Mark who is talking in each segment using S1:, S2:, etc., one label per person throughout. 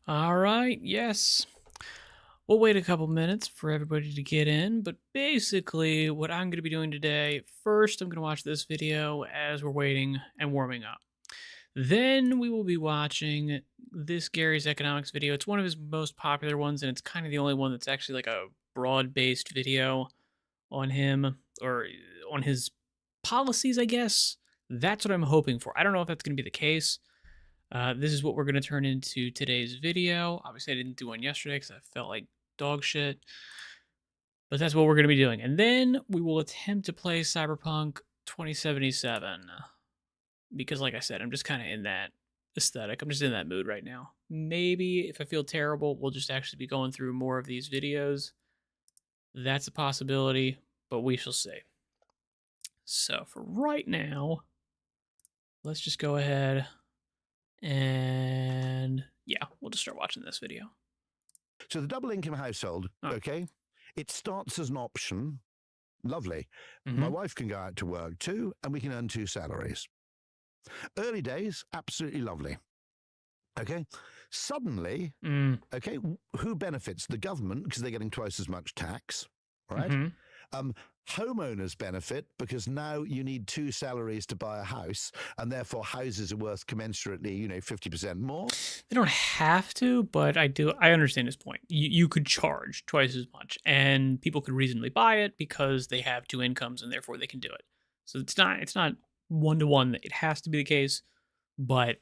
S1: All right, yes. We'll wait a couple minutes for everybody to get in, but basically, what I'm going to be doing today, first, I'm going to watch this video as we're waiting and warming up. Then we will be watching this Gary's Economics video. It's one of his most popular ones, and it's kind of the only one that's actually like a broad based video on him or on his policies, I guess. That's what I'm hoping for. I don't know if that's going to be the case. This is what we're going to turn into today's video. Obviously, I didn't do one yesterday because I felt like dog shit. But that's what we're going to be doing. And then we will attempt to play Cyberpunk 2077. Because, like I said, I'm just kind of in that aesthetic. I'm just in that mood right now. Maybe if I feel terrible, we'll just actually be going through more of these videos. That's a possibility, but we shall see. So for right now, let's just go ahead and yeah, we'll just start watching this video.
S2: So the double income household, okay, it starts as an option. Lovely. My wife can go out to work too, and we can earn 2 salaries. Early days, absolutely lovely. Okay. Suddenly, okay, who benefits? The government, because they're getting twice as much tax, right? Homeowners benefit because now you need 2 salaries to buy a house, and therefore houses are worth commensurately, 50% more.
S1: They don't have to, but I understand his point. You could charge twice as much, and people could reasonably buy it because they have 2 incomes, and therefore they can do it. So it's not one-to-one that it has to be the case, but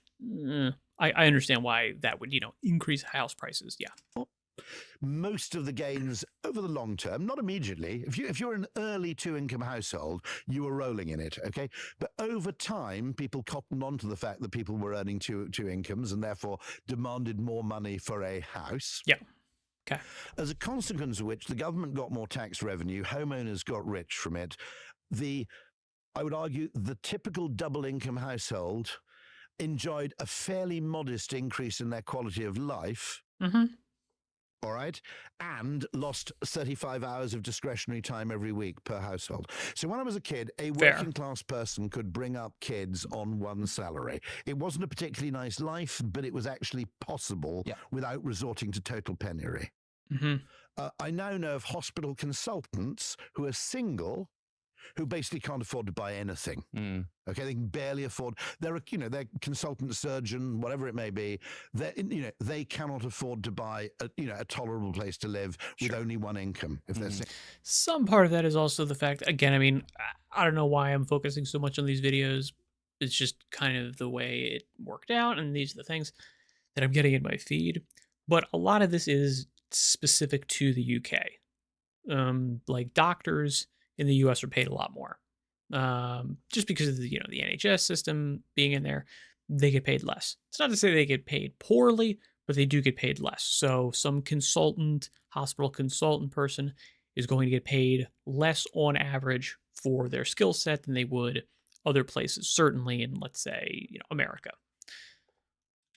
S1: I understand why that would, increase house prices. Yeah.
S2: Most of the gains over the long term, not immediately. If you're an early 2-income household, you were rolling in it, okay? But over time, people cottoned on to the fact that people were earning two incomes and therefore demanded more money for a house.
S1: Yeah. Okay.
S2: As a consequence of which, the government got more tax revenue, homeowners got rich from it. I would argue the typical double income household enjoyed a fairly modest increase in their quality of life. All right, and lost 35 hours of discretionary time every week per household. So when I was a kid, a working class person could bring up kids on 1 salary. It wasn't a particularly nice life, but it was actually possible without resorting to total penury. I now know of hospital consultants who are single, who basically can't afford to buy anything. Okay, they can barely afford. They're they're consultant surgeon, whatever it may be. They cannot afford to buy a tolerable place to live with only 1 income. If they're
S1: some part of that is also the fact. Again, I mean, I don't know why I'm focusing so much on these videos. It's just kind of the way it worked out, and these are the things that I'm getting in my feed. But a lot of this is specific to the UK. Like doctors in the US are paid a lot more. Just because of the NHS system being in there, they get paid less. It's not to say they get paid poorly, but they do get paid less. So some hospital consultant person is going to get paid less on average for their skill set than they would other places, certainly in, let's say, America.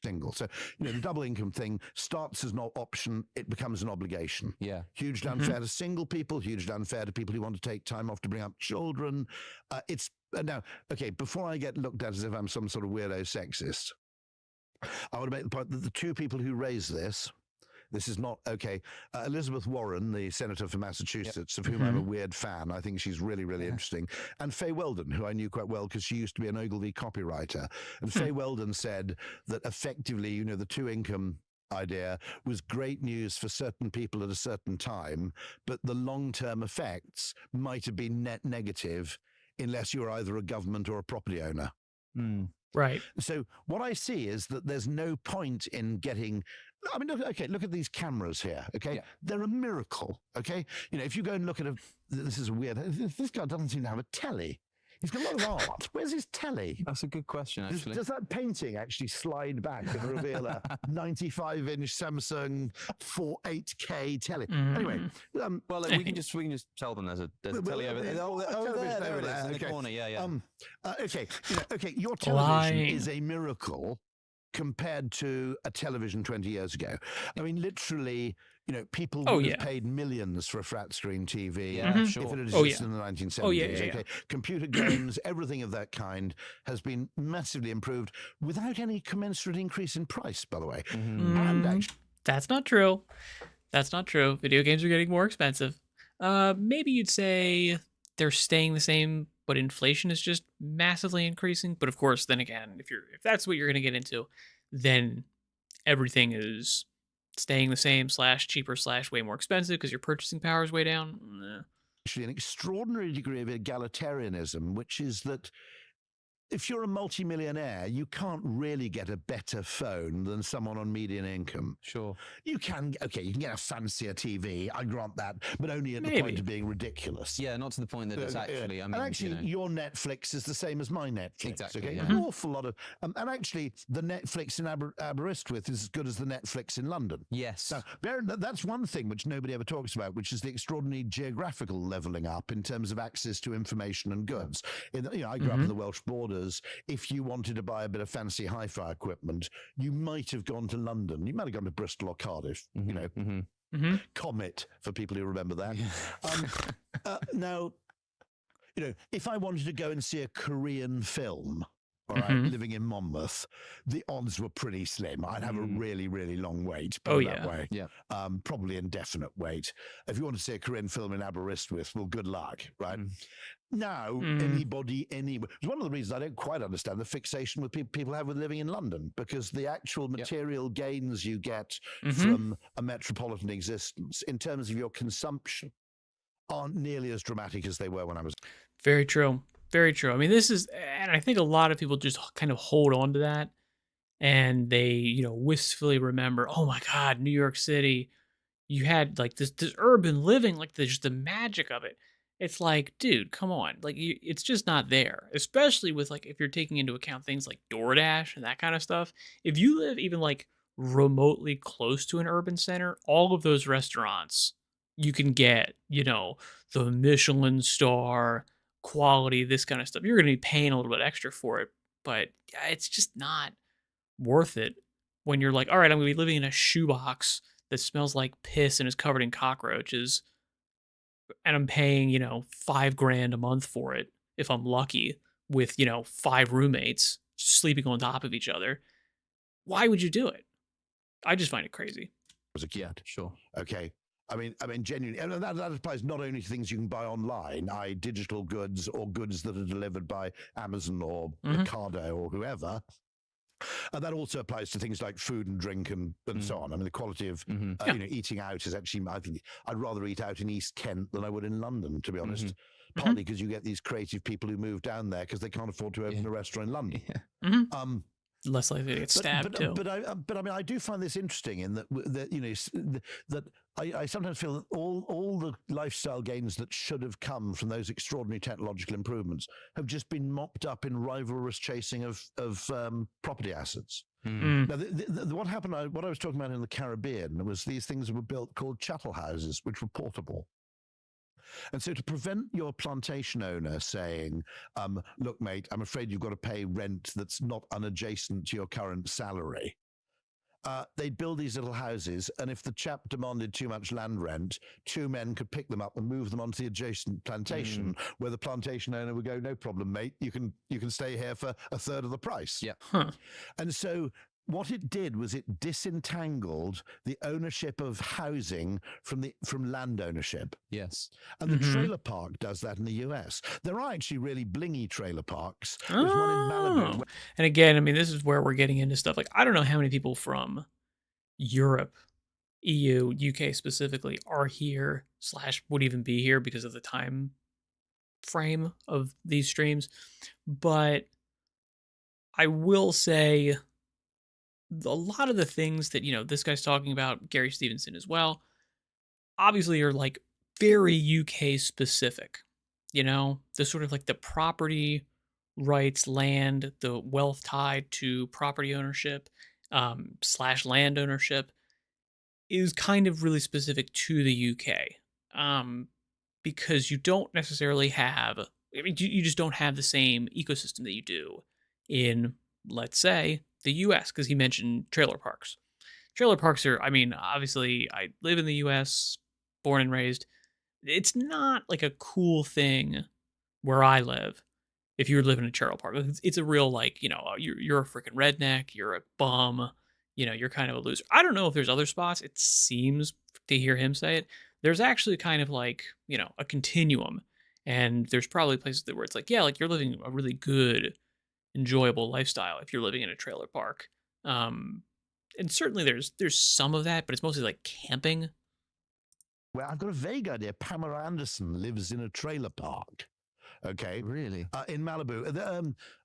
S2: Single. So, the double income thing starts as an option, it becomes an obligation.
S3: Yeah.
S2: Hugely unfair to single people, hugely unfair to people who want to take time off to bring up children. It's now, okay, before I get looked at as if I'm some sort of weirdo sexist, I want to make the point that the 2 people who raised this is not okay. Elizabeth Warren, the senator from Massachusetts, of whom I'm a weird fan. I think she's really, really interesting. And Faye Weldon, who I knew quite well because she used to be an Ogilvy copywriter. And Faye Weldon said that effectively, the 2-income idea was great news for certain people at a certain time, but the long-term effects might have been net negative unless you're either a government or a property owner.
S1: Right.
S2: So what I see is that there's no point in getting. I mean, look at these cameras here. Okay, they're a miracle. Okay, if you go and look at this is weird. This guy doesn't seem to have a telly. He's got a lot of art. Where's his telly?
S3: That's a good question, actually.
S2: Does that painting actually slide back and reveal a 95-inch Samsung 8K telly? Anyway,
S3: well, we can just tell them there's a telly over there. There it is in the corner. Yeah.
S2: Okay, your television is a miracle. compared to a television 20 years ago. I mean, literally, people
S1: Oh
S2: would have
S1: yeah.
S2: paid millions for a flat screen TV
S3: Yeah,
S1: Mhm.
S2: if
S3: sure.
S2: it had
S1: Oh
S2: existed
S1: yeah.
S2: in the
S1: Oh yeah.
S2: 1970s.
S1: Yeah. Yeah.
S2: Okay, computer games, everything of that kind has been massively improved without any commensurate increase in price, by the way. And
S1: Mm,
S2: actually,
S1: that's not true. That's not true. Video games are getting more expensive. Maybe you'd say they're staying the same, but inflation is just massively increasing. But of course, then again, if that's what you're gonna get into, then everything is staying the same slash cheaper slash way more expensive because your purchasing power is way down.
S2: an extraordinary degree of egalitarianism, which is that if you're a multimillionaire, you can't really get a better phone than someone on median income.
S3: Sure.
S2: You can get a fancier TV, I grant that, but only at the
S1: Maybe.
S2: point of being ridiculous.
S3: Yeah, not to the point that it's actually. I mean,
S2: and actually,
S3: you know.
S2: your Netflix is the same as my Netflix.
S3: Exactly,
S2: Okay,
S3: yeah.
S2: an awful lot of, and actually, the Netflix in Aberystwyth is as good as the Netflix in London.
S3: Yes.
S2: Now, that's one thing which nobody ever talks about, which is the extraordinary geographical leveling up in terms of access to information and goods. I grew up in the Welsh borders. If you wanted to buy a bit of fancy hi-fi equipment, you might have gone to London. You might have gone to Bristol or Cardiff. Comet for people who remember that. Now, if I wanted to go and see a Korean film, all right, living in Monmouth, the odds were pretty slim. I'd have a really, really long wait. Put it that way.
S3: Yeah.
S2: Probably indefinite wait. If you want to see a Korean film in Aberystwyth, well, good luck, right? Now, anybody, anywhere. It's one of the reasons I don't quite understand the fixation with people have with living in London, because the actual material gains you get from a metropolitan existence in terms of your consumption aren't nearly as dramatic as they were when I was.
S1: Very true. Very true. I mean, and I think a lot of people just kind of hold on to that and they, wistfully remember, oh my God, New York City, you had like this urban living, like just the magic of it. It's like, dude, come on. Like, it's just not there, especially with like, if you're taking into account things like DoorDash and that kind of stuff. If you live even like remotely close to an urban center, all of those restaurants, you can get, the Michelin star quality, this kind of stuff. You're going to be paying a little bit extra for it, but it's just not worth it when you're like, all right, I'm going to be living in a shoebox that smells like piss and is covered in cockroaches, and I'm paying, $5,000 a month for it if I'm lucky, with, 5 roommates sleeping on top of each other. Why would you do it? I just find it crazy.
S2: Was a kid.
S3: Yeah, sure.
S2: Okay. I mean, genuinely, and that applies not only to things you can buy online, i.e. digital goods or goods that are delivered by Amazon or Ocado or whoever. And that also applies to things like food and drink and so on. I mean, the quality of eating out is actually, I think I'd rather eat out in East Kent than I would in London, to be honest. Partly because you get these creative people who move down there because they can't afford to open a restaurant in London.
S1: Less likely to get stabbed too.
S2: But I mean, I do find this interesting in that I sometimes feel that all the lifestyle gains that should have come from those extraordinary technological improvements have just been mopped up in rivalrous chasing of property assets. Now, what happened? What I was talking about in the Caribbean was these things were built called chattel houses, which were portable. And so to prevent your plantation owner saying, look, mate, I'm afraid you've got to pay rent that's not unadjacent to your current salary, they'd build these little houses, and if the chap demanded too much land rent, 2 men could pick them up and move them onto the adjacent plantation, where the plantation owner would go, no problem, mate, you can stay here for a third of the price.
S3: Yeah.
S2: And so what it did was it disentangled the ownership of housing from land ownership.
S3: Yes.
S2: And the trailer park does that in the US. There are actually really blingy trailer parks. There's one in Malibu.
S1: And again, I mean, this is where we're getting into stuff. Like, I don't know how many people from Europe, EU, UK specifically are here / would even be here because of the time frame of these streams. But I will say, a lot of the things that, this guy's talking about, Gary Stevenson as well, obviously are like very UK specific, the sort of like the property rights, land, the wealth tied to property ownership / land ownership is kind of really specific to the UK, because you don't necessarily have, I mean, you just don't have the same ecosystem that you do in, let's say, the US, because he mentioned trailer parks. Trailer parks are, I mean, obviously, I live in the US, born and raised. It's not like a cool thing where I live if you live in a trailer park. It's a real, like, you're a freaking redneck, you're a bum, you're kind of a loser. I don't know if there's other spots. It seems, to hear him say it, there's actually kind of like, a continuum. And there's probably places where it's like, yeah, like you're living a really good, enjoyable lifestyle if you're living in a trailer park. Um, and certainly there's some of that, but it's mostly like camping.
S2: Well, I've got a vague idea. Pamela Anderson lives in a trailer park. Okay,
S3: Really?
S2: in Malibu,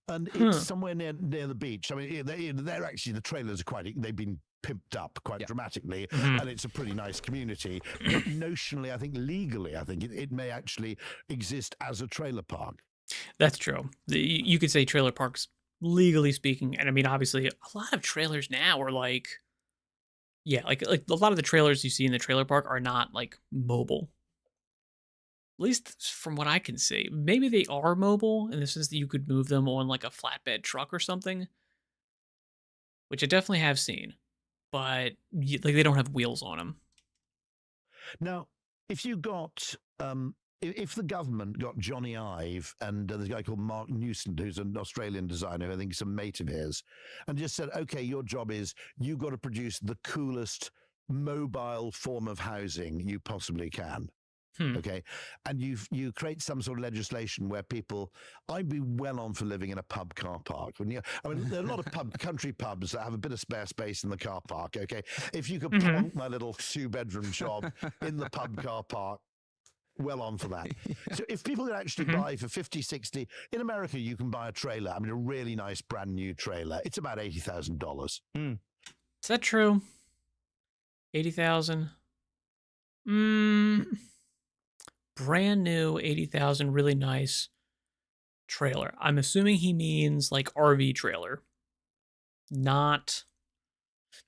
S2: and it's
S1: Huh.
S2: somewhere near the beach. I mean, they're actually, the trailers are they've been pimped up quite
S3: Yeah.
S2: dramatically,
S1: Mhm.
S2: and it's a pretty nice community. But notionally, I think legally, I think it may actually exist as a trailer park.
S1: That's true. You could say trailer parks, legally speaking, and I mean, obviously, a lot of trailers now are like, yeah, like a lot of the trailers you see in the trailer park are not like mobile. At least from what I can see. Maybe they are mobile in the sense that you could move them on like a flatbed truck or something, which I definitely have seen. But like they don't have wheels on them.
S2: Now, if you got if the government got Johnny Ive and there's a guy called Mark Newson, who's an Australian designer, who I think is a mate of his, and just said, okay, your job is you've got to produce the coolest mobile form of housing you possibly can.
S1: Hmm.
S2: Okay, and you create some sort of legislation where people, I'd be well on for living in a pub car park. When I mean, there are a lot of country pubs that have a bit of spare space in the car park. Okay, if you could
S1: Mhm.
S2: plonk my little 2-bedroom job in the pub car park, well on for that. So if people could actually
S1: Mhm.
S2: buy for 50, 60, in America, you can buy a trailer. I mean, a really nice brand new trailer. It's about $80,000.
S1: Is that true? 80,000. Mm, brand new 80,000, really nice trailer. I'm assuming he means like RV trailer, not.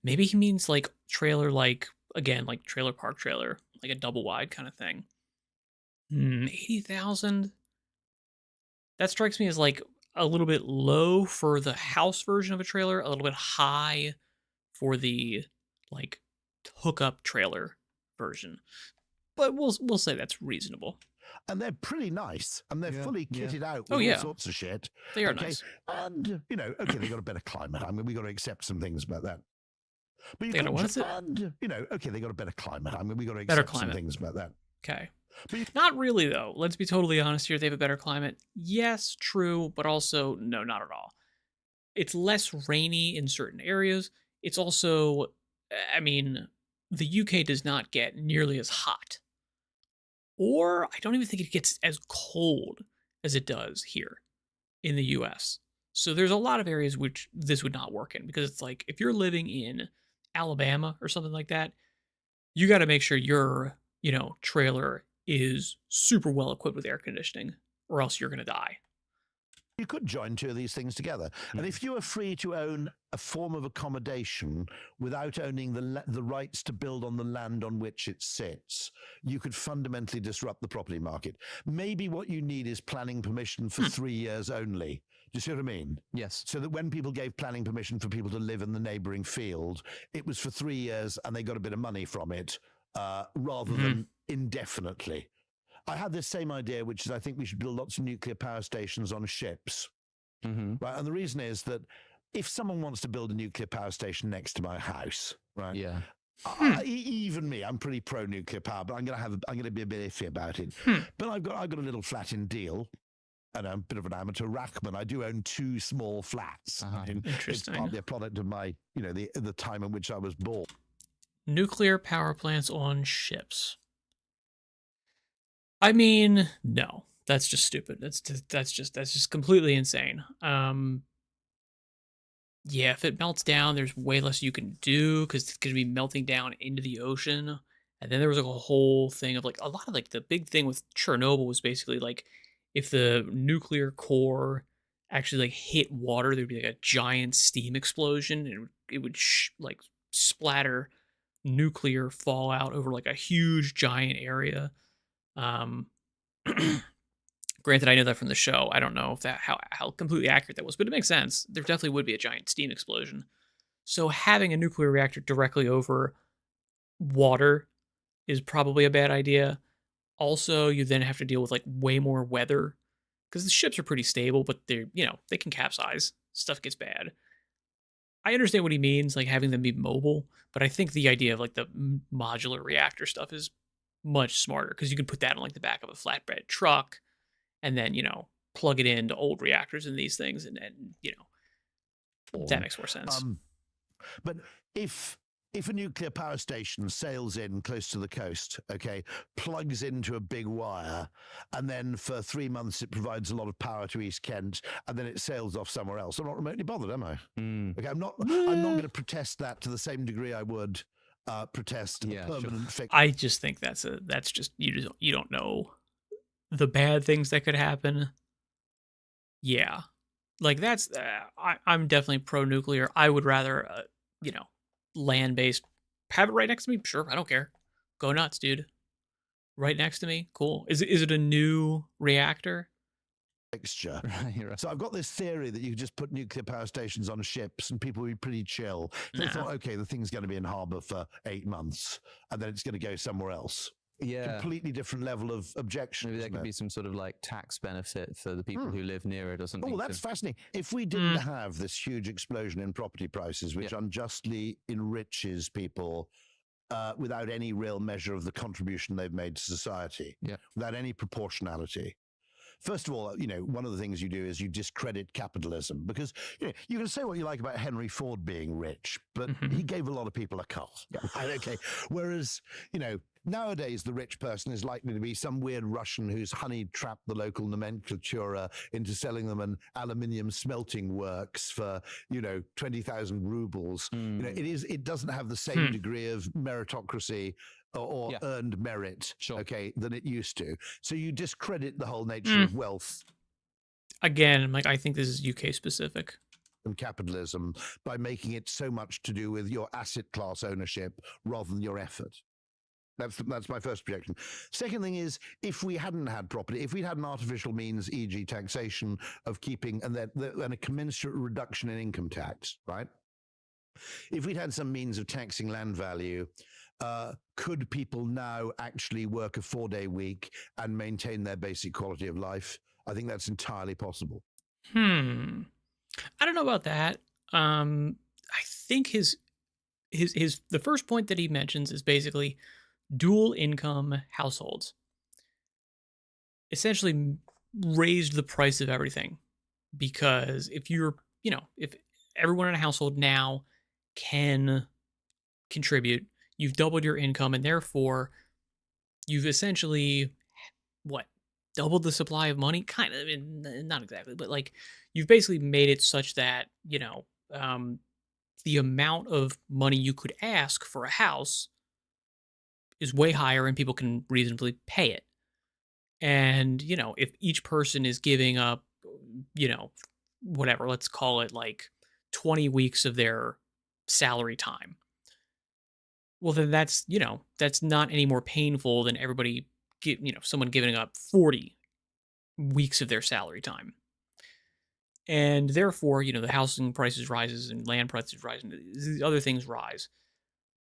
S1: Maybe he means like trailer, like again, like trailer park trailer, like a double wide kind of thing. 80,000. That strikes me as like a little bit low for the house version of a trailer, a little bit high for the like hookup trailer version. But we'll say that's reasonable.
S2: And they're pretty nice, and they're fully kitted out
S1: Oh
S2: with all
S1: yeah,
S2: sorts of shit.
S1: they are
S2: Okay,
S1: nice.
S2: and okay, they got a better climate. I mean, we got to accept some things about that. But you
S1: They got a,
S2: could,
S1: what is it?
S2: and okay, they got a better climate. I mean, we got to
S1: Better
S2: accept some
S1: climate.
S2: things about that.
S1: Okay.
S2: But
S1: Not really though. Let's be totally honest here. They have a better climate. Yes, true, but also no, not at all. It's less rainy in certain areas. It's also, I mean, the UK does not get nearly as hot. Or I don't even think it gets as cold as it does here in the US. So there's a lot of areas which this would not work in because it's like if you're living in Alabama or something like that, you got to make sure your, trailer is super well equipped with air conditioning or else you're going to die.
S2: you could join two of these things together. And if you were free to own a form of accommodation without owning the rights to build on the land on which it sits, you could fundamentally disrupt the property market. Maybe what you need is planning permission for 3 years only. Do you see what I mean?
S3: Yes.
S2: So that when people gave planning permission for people to live in the neighboring field, it was for 3 years and they got a bit of money from it rather than indefinitely. I had this same idea, which is I think we should build lots of nuclear power stations on ships. Right? And the reason is that if someone wants to build a nuclear power station next to my house, right?
S3: Yeah.
S2: Even me, I'm pretty pro nuclear power, but I'm going to be a bit iffy about it. But I've got a little flat in Deal. And I'm a bit of an amateur rackman. I do own 2 small flats. I mean,
S1: Interesting.
S2: it's partly a product of my, the time in which I was born.
S1: Nuclear power plants on ships. I mean, no. That's just stupid. That's just completely insane. Yeah, if it melts down, there's way less you can do because it's gonna be melting down into the ocean. And then there was like a whole thing of like a lot of like the big thing with Chernobyl was basically like if the nuclear core actually like hit water, there'd be like a giant steam explosion and it would like splatter nuclear fallout over like a huge giant area. Um, Granted, I know that from the show. I don't know if that how completely accurate that was, but it makes sense. There definitely would be a giant steam explosion. So having a nuclear reactor directly over water is probably a bad idea. Also, you then have to deal with like way more weather because the ships are pretty stable, but they're, they can capsize. Stuff gets bad. I understand what he means, like having them be mobile, but I think the idea of like the modular reactor stuff is much smarter because you can put that on like the back of a flatbed truck and then, plug it into old reactors in these things and that makes more sense.
S2: But if a nuclear power station sails in close to the coast, okay, plugs into a big wire, and then for 3 months it provides a lot of power to East Kent, and then it sails off somewhere else, I'm not remotely bothered, am I? Okay, I'm not going to protest that to the same degree I would protest a permanent fix.
S1: I just think that's just you don't know the bad things that could happen. Yeah, like that's I'm definitely pro nuclear. I would rather land based. Have it right next to me. Sure, I don't care. Go nuts, dude. Right next to me. Cool. Is it a new reactor?
S2: Fixture. Right. So I've got this theory that you could just put nuclear power stations on ships and people would be pretty chill. So they thought, okay, the thing's going to be in harbour for 8 months and then it's going to go somewhere else. Yeah. Completely different level of objection.
S3: Maybe there could be some sort of like tax benefit for the people who live near it or something.
S2: Oh, that's fascinating. If we didn't have this huge explosion in property prices, which unjustly enriches people without any real measure of the contribution they've made to society, without any proportionality. First of all, one of the things you do is you discredit capitalism because, you can say what you like about Henry Ford being rich, but he gave a lot of people a car. Right? Okay. Whereas, nowadays the rich person is likely to be some weird Russian who's honey-trapped the local nomenclatura into selling them an aluminium smelting works for, 20,000 rubles. It doesn't have the same degree of meritocracy or earned merit, okay, than it used to. So you discredit the whole nature of wealth.
S1: Again, I think this is UK specific.
S2: And capitalism by making it so much to do with your asset class ownership rather than your effort. That's my first objection. Second thing is, if we hadn't had property, if we'd had an artificial means, e.g. taxation, of keeping, and then a commensurate reduction in income tax, right? If we'd had some means of taxing land value, could people now actually work a 4-day week and maintain their basic quality of life? I think that's entirely possible.
S1: I don't know about that. I think the first point that he mentions is basically dual income households essentially raised the price of everything because if everyone in a household now can contribute, you've doubled your income and therefore you've essentially doubled the supply of money, kind of, not exactly, but like you've basically made it such that the amount of money you could ask for a house is way higher and people can reasonably pay it. And, if each person is giving up, whatever, let's call it like 20 weeks of their salary time. Well, then that's not any more painful than someone giving up 40 weeks of their salary time. And therefore, the housing prices rises and land prices rise and these other things rise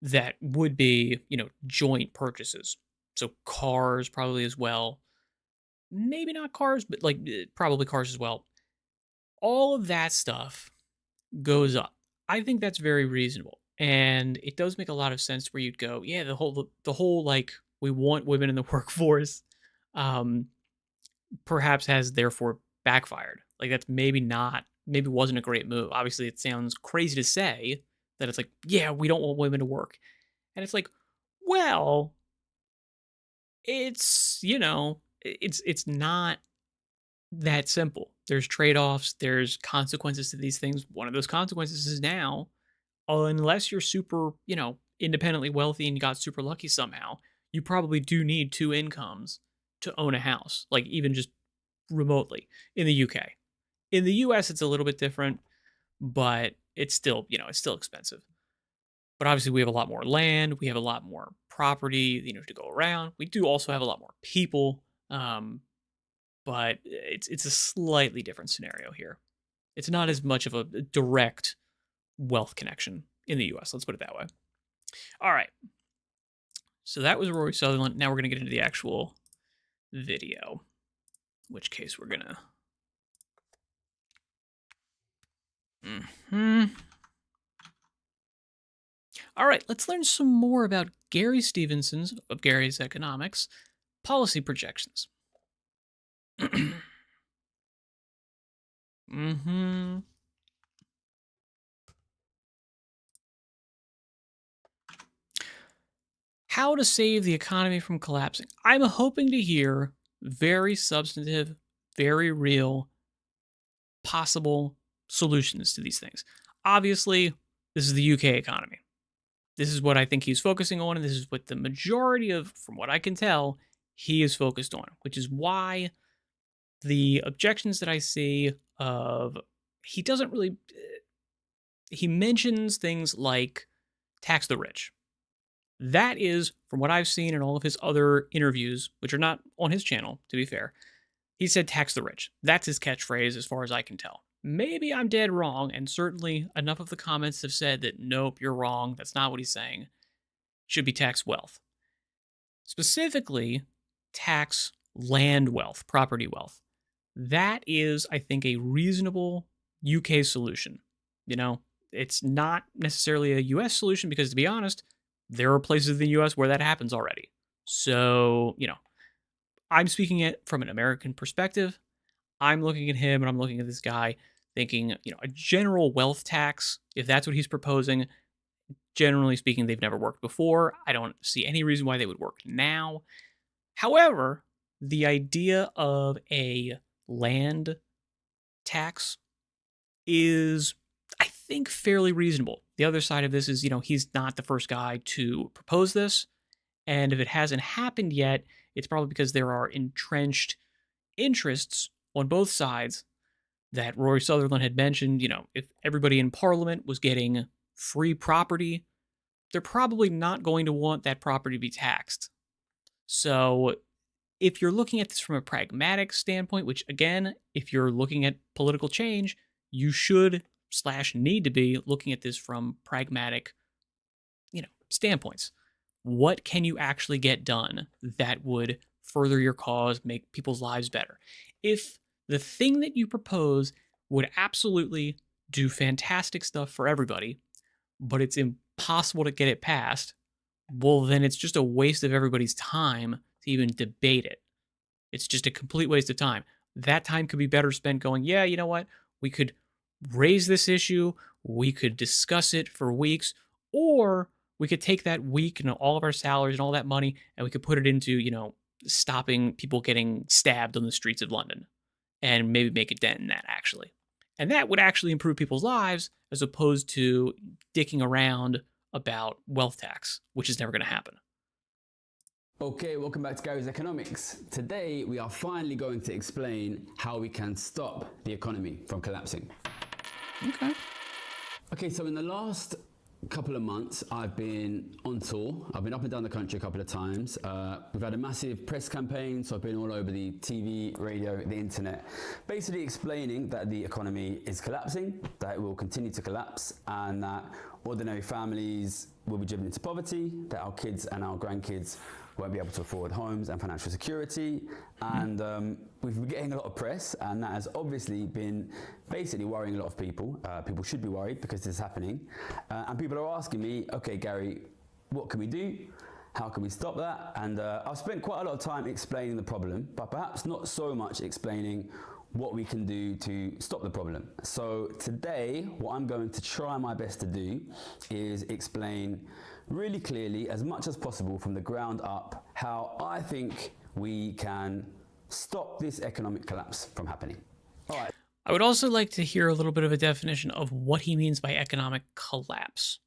S1: that would be, joint purchases. So cars probably as well. Maybe not cars, but probably cars as well. All of that stuff goes up. I think that's very reasonable. And it does make a lot of sense where you'd go, yeah, the whole like we want women in the workforce perhaps has therefore backfired. Like that's maybe wasn't a great move. Obviously it sounds crazy to say that it's like, yeah, we don't want women to work. And it's like, well, it's, it's not that simple. There's trade-offs, there's consequences to these things. One of those consequences is now, unless you're super, independently wealthy and you got super lucky somehow, you probably do need 2 incomes to own a house, like even just remotely in the UK. In the US, it's a little bit different, but it's still, it's still expensive. But obviously we have a lot more land, we have a lot more property, to go around. We do also have a lot more people. but it's a slightly different scenario here. It's not as much of a direct wealth connection in the US. Let's put it that way. All right. So that was Rory Sutherland. Now we're going to get into the actual video, in which case we're going to... All right, let's learn some more about Gary Stevenson's of Gary's Economics policy projections. How to save the economy from collapsing. I'm hoping to hear very substantive, very real, possible solutions to these things. Obviously, this is the UK economy. This is what I think he's focusing on, and this is what the majority of, from what I can tell, he is focused on, which is why the objections that I see of, he doesn't really, he mentions things like tax the rich. That is, from what I've seen in all of his other interviews, which are not on his channel, to be fair, he said tax the rich. That's his catchphrase as far as I can tell. Maybe I'm dead wrong, and certainly enough of the comments have said that, nope, you're wrong, that's not what he's saying. Should be tax wealth. Specifically, tax land wealth, property wealth. That is, I think, a reasonable UK solution. You know, it's not necessarily a US solution because, to be honest, there are places in the US where that happens already. So, you know, I'm speaking it from an American perspective. I'm looking at him and I'm looking at this guy thinking, you know, a general wealth tax, if that's what he's proposing, generally speaking, they've never worked before. I don't see any reason why they would work now. However, the idea of a land tax is, I think, fairly reasonable. The other side of this is, you know, he's not the first guy to propose this. And if it hasn't happened yet, it's probably because there are entrenched interests on both sides that Rory Sutherland had mentioned. You know, if everybody in Parliament was getting free property, they're probably not going to want that property to be taxed. So if you're looking at this from a pragmatic standpoint, which again, if you're looking at political change, you should / need to be looking at this from pragmatic, you know, standpoints. What can you actually get done that would further your cause, make people's lives better? If the thing that you propose would absolutely do fantastic stuff for everybody, but it's impossible to get it passed, well, then it's just a waste of everybody's time to even debate it. It's just a complete waste of time. That time could be better spent going, yeah, you know what? We could raise this issue, we could discuss it for weeks, or we could take that week and all of our salaries and all that money and we could put it into, you know, stopping people getting stabbed on the streets of London and maybe make a dent in that actually. And that would actually improve people's lives as opposed to dicking around about wealth tax, which is never going to happen.
S4: Okay, welcome back to Gary's Economics. Today we are finally going to explain how we can stop the economy from collapsing. Okay, so in the last couple of months I've been on tour. I've been up and down the country a couple of times. We've had a massive press campaign, so I've been all over the TV, radio, the internet, basically explaining that the economy is collapsing, that it will continue to collapse, and that ordinary families will be driven into poverty, that our kids and our grandkids won't be able to afford homes and financial security. And we've been getting a lot of press, and that has obviously been basically worrying a lot of people. People should be worried because this is happening. And people are asking me, okay, Gary, what can we do? How can we stop that? And I've spent quite a lot of time explaining the problem, but perhaps not so much explaining what we can do to stop the problem. So today, what I'm going to try my best to do is explain really clearly, as much as possible from the ground up, how I think we can stop this economic collapse from happening. All right.
S1: I would also like to hear a little bit of a definition of what he means by economic collapse.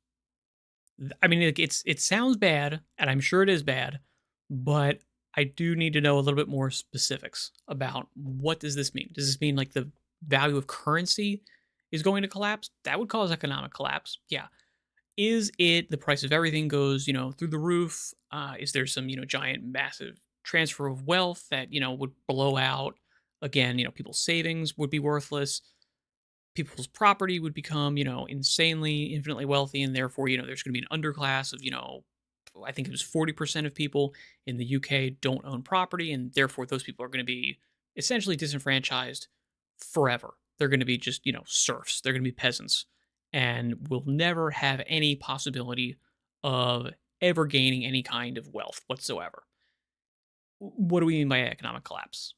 S1: I mean, it sounds bad, and I'm sure it is bad, but I do need to know a little bit more specifics about what does this mean? Does this mean like the value of currency is going to collapse? That would cause economic collapse. Yeah. Is it the price of everything goes, you know, through the roof? Is there some, you know, giant, massive transfer of wealth that, you know, would blow out Again, people's savings would be worthless. People's property would become, insanely, infinitely wealthy, and therefore, there's going to be an underclass of, I think it was 40% of people in the UK don't own property, and therefore those people are going to be essentially disenfranchised forever. They're going to be just, serfs. They're going to be peasants and will never have any possibility of ever gaining any kind of wealth whatsoever. What do we mean by economic collapse?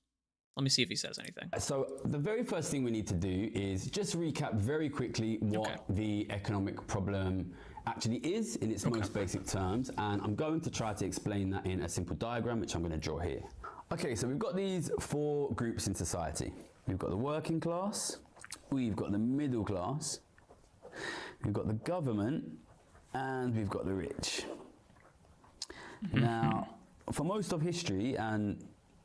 S1: Let me see if he says anything.
S4: So the very first thing we need to do is just recap very quickly what the economic problem actually is in its most basic terms, and I'm going to try to explain that in a simple diagram, which I'm going to draw here. Okay, so we've got these 4 groups in society. We've got the working class, we've got the middle class, we've got the government, and we've got the rich. Now, for most of history and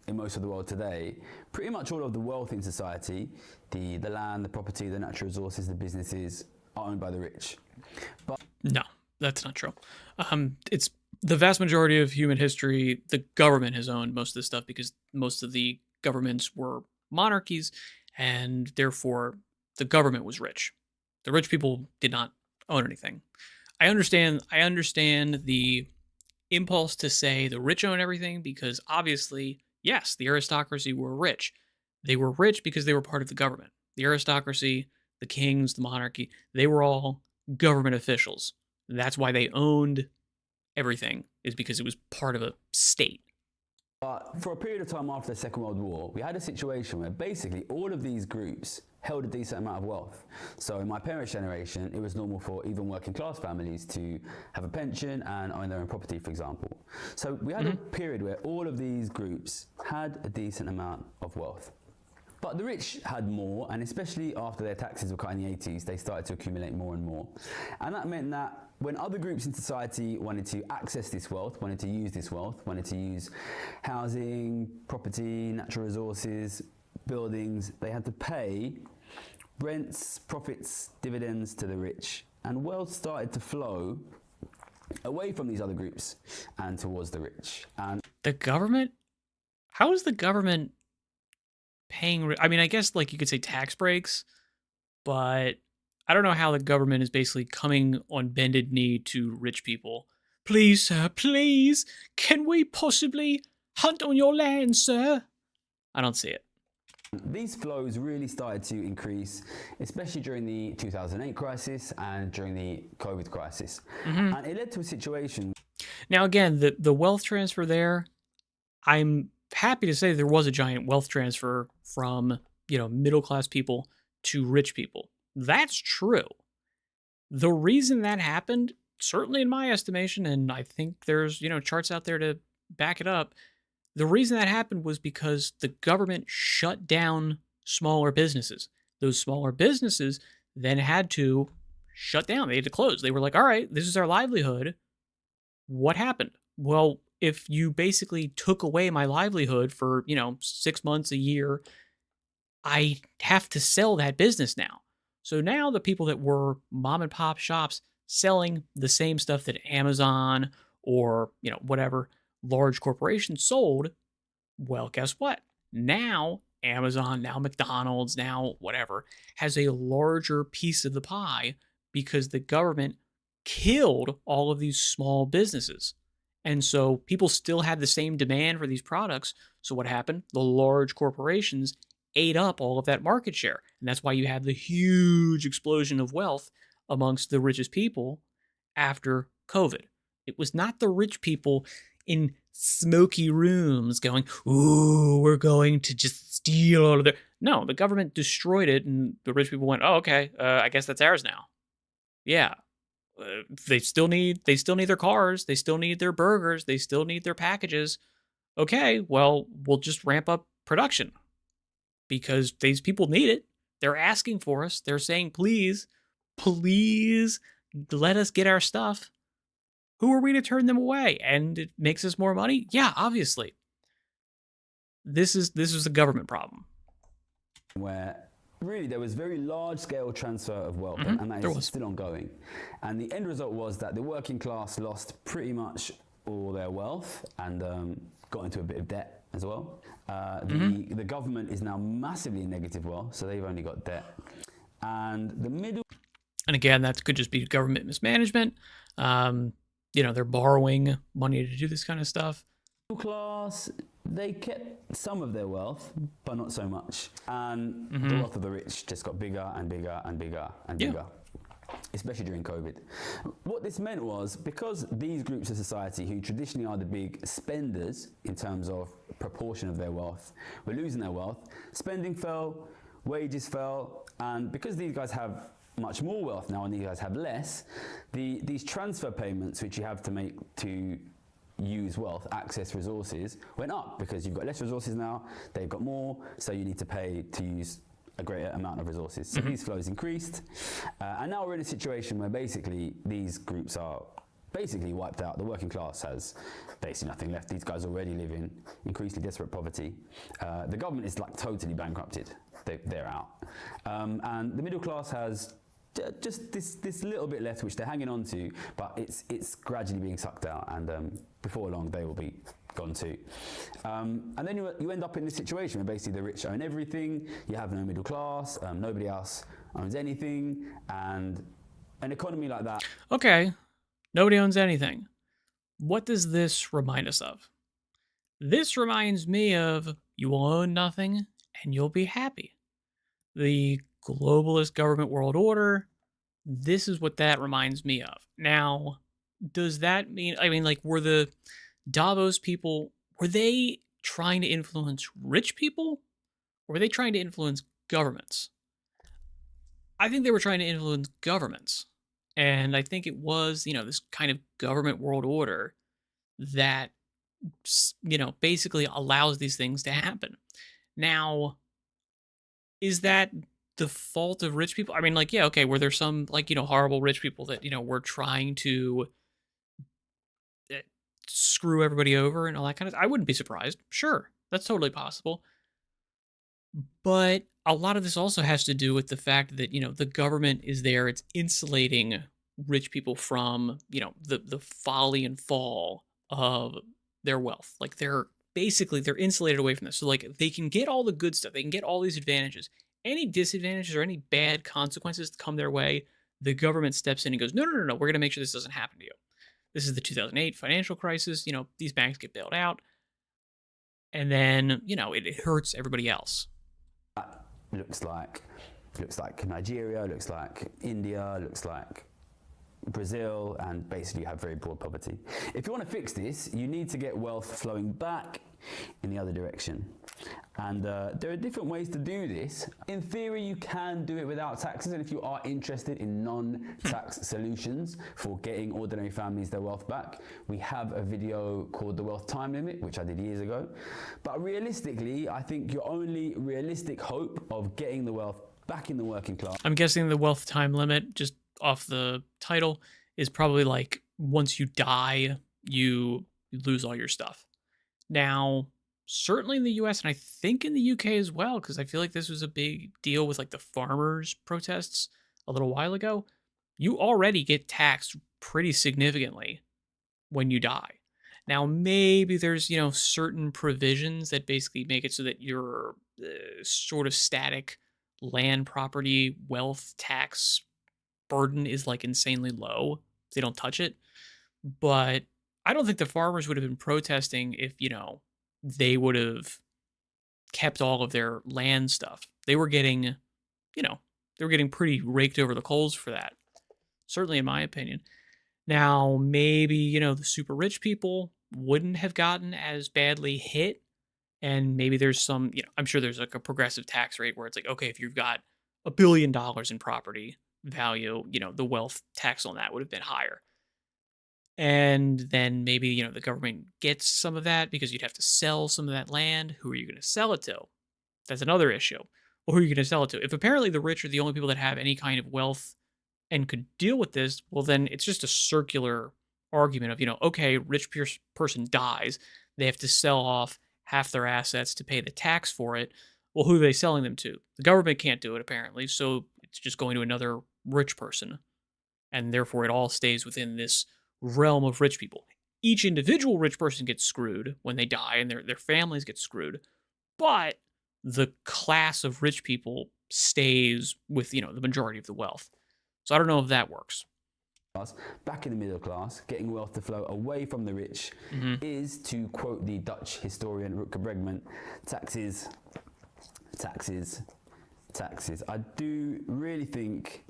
S4: in most of the world today, pretty much all of the wealth in society, the land, the property, the natural resources, the businesses, are owned by the rich. But
S1: no, that's not true. It's the vast majority of human history, the government has owned most of this stuff because most of the governments were monarchies, and therefore the government was rich. The rich people did not own anything. I understand the impulse to say the rich own everything because obviously, yes, the aristocracy were rich. They were rich because they were part of the government. The aristocracy, the kings, the monarchy, they were all government officials. That's why they owned everything, is because it was part of a state.
S4: But for a period of time after the Second World War, we had a situation where basically all of these groups held a decent amount of wealth. So in my parents' generation, it was normal for even working class families to have a pension and own their own property, for example. So we had a period where all of these groups had a decent amount of wealth. But the rich had more, and especially after their taxes were cut in the 80s, they started to accumulate more and more. And that meant that when other groups in society wanted to access this wealth, wanted to use this wealth, wanted to use housing, property, natural resources, buildings, they had to pay rents, profits, dividends to the rich. And wealth started to flow away from these other groups and towards the rich. And
S1: the government? How is the government paying? I mean, I guess like you could say tax breaks, but I don't know how the government is basically coming on bended knee to rich people. Please, sir, please, can we possibly hunt on your land, sir? I don't see it.
S4: These flows really started to increase, especially during the 2008 crisis and during the COVID crisis. And it led to a situation.
S1: Now, again, the wealth transfer there, I'm happy to say there was a giant wealth transfer from, middle-class people to rich people. That's true. The reason that happened, certainly in my estimation, and I think there's, charts out there to back it up, the reason that happened was because the government shut down smaller businesses. Those smaller businesses then had to shut down. They had to close. They were like, all right, this is our livelihood. What happened? Well, if you basically took away my livelihood for, 6 months, a year, I have to sell that business now. So now the people that were mom and pop shops selling the same stuff that Amazon or, whatever large corporations sold, well, guess what? Now Amazon, now McDonald's, now whatever, has a larger piece of the pie because the government killed all of these small businesses. And so people still had the same demand for these products. So what happened? The large corporations ate up all of that market share. And that's why you have the huge explosion of wealth amongst the richest people after COVID. It was not the rich people in smoky rooms going, ooh, we're going to just steal all of their... No, the government destroyed it, and the rich people went, oh, okay, I guess that's ours now. Yeah. They still need their cars, they still need their burgers, they still need their packages. Okay, well, we'll just ramp up production because these people need it. They're asking for us. They're saying, please let us get our stuff. Who are we to turn them away? And it makes us more money? Yeah, obviously. This is a government problem.
S4: Where really there was very large scale transfer of wealth, and that is still ongoing. And the end result was that the working class lost pretty much all their wealth and got into a bit of debt as well. The government is now massively in negative wealth, so they've only got debt. And the middle...
S1: And again, that could just be government mismanagement. They're borrowing money to do this kind of stuff.
S4: Class, they kept some of their wealth, but not so much. And the wealth of the rich just got bigger and bigger and bigger and bigger. Especially during COVID. What this meant was, because these groups of society who traditionally are the big spenders in terms of proportion of their wealth were losing their wealth, spending fell, wages fell, and because these guys have much more wealth now and these guys have less, these transfer payments which you have to make to use wealth, access resources, went up because you've got less resources now, they've got more, so you need to pay to use a greater amount of resources. So these flows increased, and now we're in a situation where basically these groups are basically wiped out. The working class has basically nothing left. These guys already live in increasingly desperate poverty. The government is like totally bankrupted. They're out. And the middle class has just this little bit left which they're hanging on to, but it's gradually being sucked out, and before long they will be gone too. And then you end up in this situation where basically the rich own everything, you have no middle class, nobody else owns anything, and an economy like that.
S1: Okay, nobody owns anything. What does this remind us of? This reminds me of you will own nothing and you'll be happy. The globalist government world order, this is what that reminds me of. Now, does that mean, were the Davos people, were they trying to influence rich people? Or were they trying to influence governments? I think they were trying to influence governments. And I think it was, this kind of government world order that, basically allows these things to happen. Now, is that the fault of rich people? Were there some, horrible rich people that, were trying to screw everybody over and all that kind of stuff? I wouldn't be surprised. Sure, that's totally possible. But a lot of this also has to do with the fact that, the government is there. It's insulating rich people from, the folly and fall of their wealth. Like they're insulated away from this. So they can get all the good stuff. They can get all these advantages. Any disadvantages or any bad consequences that come their way, the government steps in and goes, no, we're going to make sure this doesn't happen to you. This is the 2008 financial crisis. These banks get bailed out. And then, it hurts everybody else.
S4: Looks like Nigeria, looks like India, looks like Brazil, and basically you have very broad poverty. If you want to fix this, you need to get wealth flowing back in the other direction. And there are different ways to do this. In theory, you can do it without taxes, and if you are interested in non-tax solutions for getting ordinary families their wealth back, we have a video called The Wealth Time Limit, which I did years ago. But realistically, I think your only realistic hope of getting the wealth back in the working class...
S1: I'm guessing the wealth time limit, just off the title, is probably like once you die, you lose all your stuff. Now, certainly in the US, and I think in the UK as well, because I feel like this was a big deal with the farmers' protests a little while ago, you already get taxed pretty significantly when you die. Now, maybe there's, certain provisions that basically make it so that your sort of static land property wealth tax burden is insanely low. They don't touch it. But I don't think the farmers would have been protesting if, they would have kept all of their land stuff. They were getting, pretty raked over the coals for that. Certainly in my opinion. Now, maybe, the super rich people wouldn't have gotten as badly hit. And maybe there's some, I'm sure there's a progressive tax rate where it's okay, if you've got $1 billion in property value, the wealth tax on that would have been higher. And then maybe, the government gets some of that because you'd have to sell some of that land. Who are you going to sell it to? That's another issue. Or who are you going to sell it to? If apparently the rich are the only people that have any kind of wealth and could deal with this, well, then it's just a circular argument of, okay, rich person dies. They have to sell off half their assets to pay the tax for it. Well, who are they selling them to? The government can't do it, apparently. So it's just going to another rich person. And therefore, it all stays within this realm of rich people. each individual rich person gets screwed when they die and their families get screwed, but the class of rich people stays with, the majority of the wealth. So I don't know if that works.
S4: Back in the middle class, getting wealth to flow away from the rich is, to quote the Dutch historian Rutger Bregman, taxes, taxes, taxes. I do really think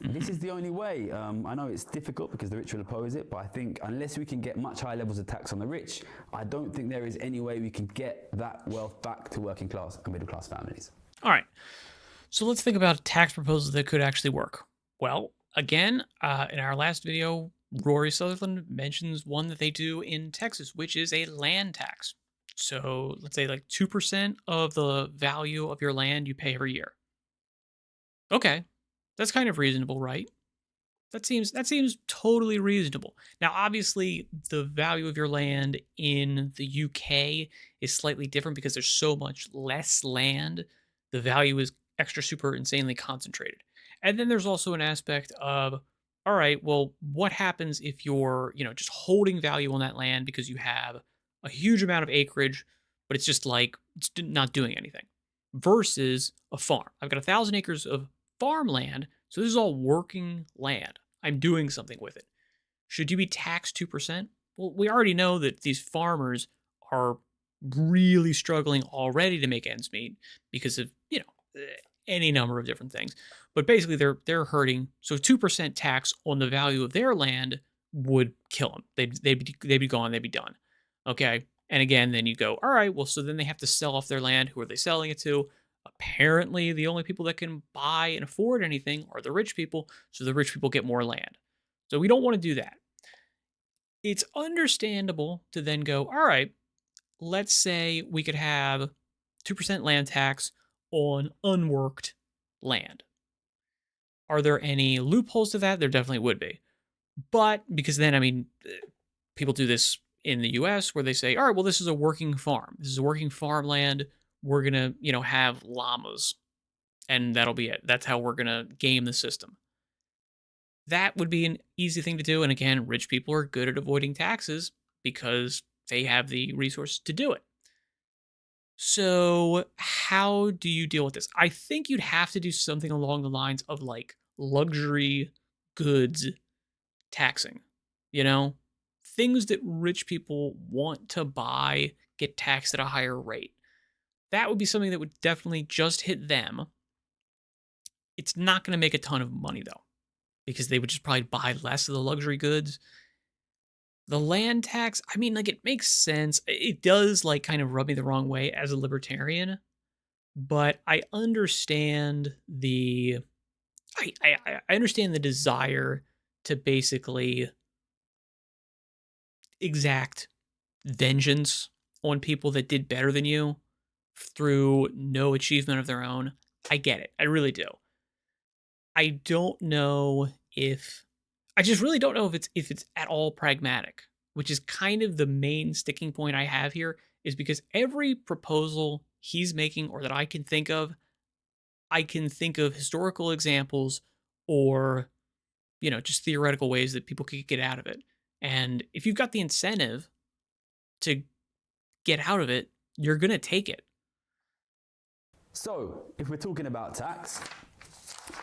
S4: this is the only way. I know it's difficult because the rich will oppose it, but I think unless we can get much higher levels of tax on the rich, I don't think there is any way we can get that wealth back to working class and middle class families.
S1: All right. So let's think about tax proposals that could actually work. Well, again, in our last video, Rory Sutherland mentions one that they do in Texas, which is a land tax. So let's say like 2% of the value of your land you pay every year. Okay, that's kind of reasonable, right? That seems totally reasonable. Now, obviously, the value of your land in the UK is slightly different because there's so much less land. The value is extra super insanely concentrated. And then there's also an aspect of, all right, well, what happens if you're, just holding value on that land because you have a huge amount of acreage, but it's just like, it's not doing anything, versus a farm. I've got 1,000 acres of farmland, so this is all working land. I'm doing something with it. Should you be taxed 2%? Well, we already know that these farmers are really struggling already to make ends meet because of, any number of different things. But basically, they're hurting. So 2% tax on the value of their land would kill them. They'd be gone. They'd be done. Okay. And again, then you go, all right, well, so then they have to sell off their land. Who are they selling it to? Apparently, the only people that can buy and afford anything are the rich people. So the rich people get more land. So we don't want to do that. It's understandable to then go, all right, let's say we could have 2% land tax on unworked land. Are there any loopholes to that? There definitely would be. But because then, people do this in the US where they say, all right, well, this is a working farm. This is a working farmland. We're going to, have llamas and that'll be it. That's how we're going to game the system. That would be an easy thing to do. And again, rich people are good at avoiding taxes because they have the resources to do it. So how do you deal with this? I think you'd have to do something along the lines of like luxury goods taxing, things that rich people want to buy get taxed at a higher rate. That would be something that would definitely just hit them. It's not going to make a ton of money though, because they would just probably buy less of the luxury goods. The land tax, it makes sense. It does kind of rub me the wrong way as a libertarian, but I understand I understand the desire to basically exact vengeance on people that did better than you through no achievement of their own. I get it. I really do. I just really don't know if it's at all pragmatic, which is kind of the main sticking point I have here, is because every proposal he's making or that I can think of historical examples or, just theoretical ways that people could get out of it. And if you've got the incentive to get out of it, you're going to take it.
S4: So, if we're talking about tax,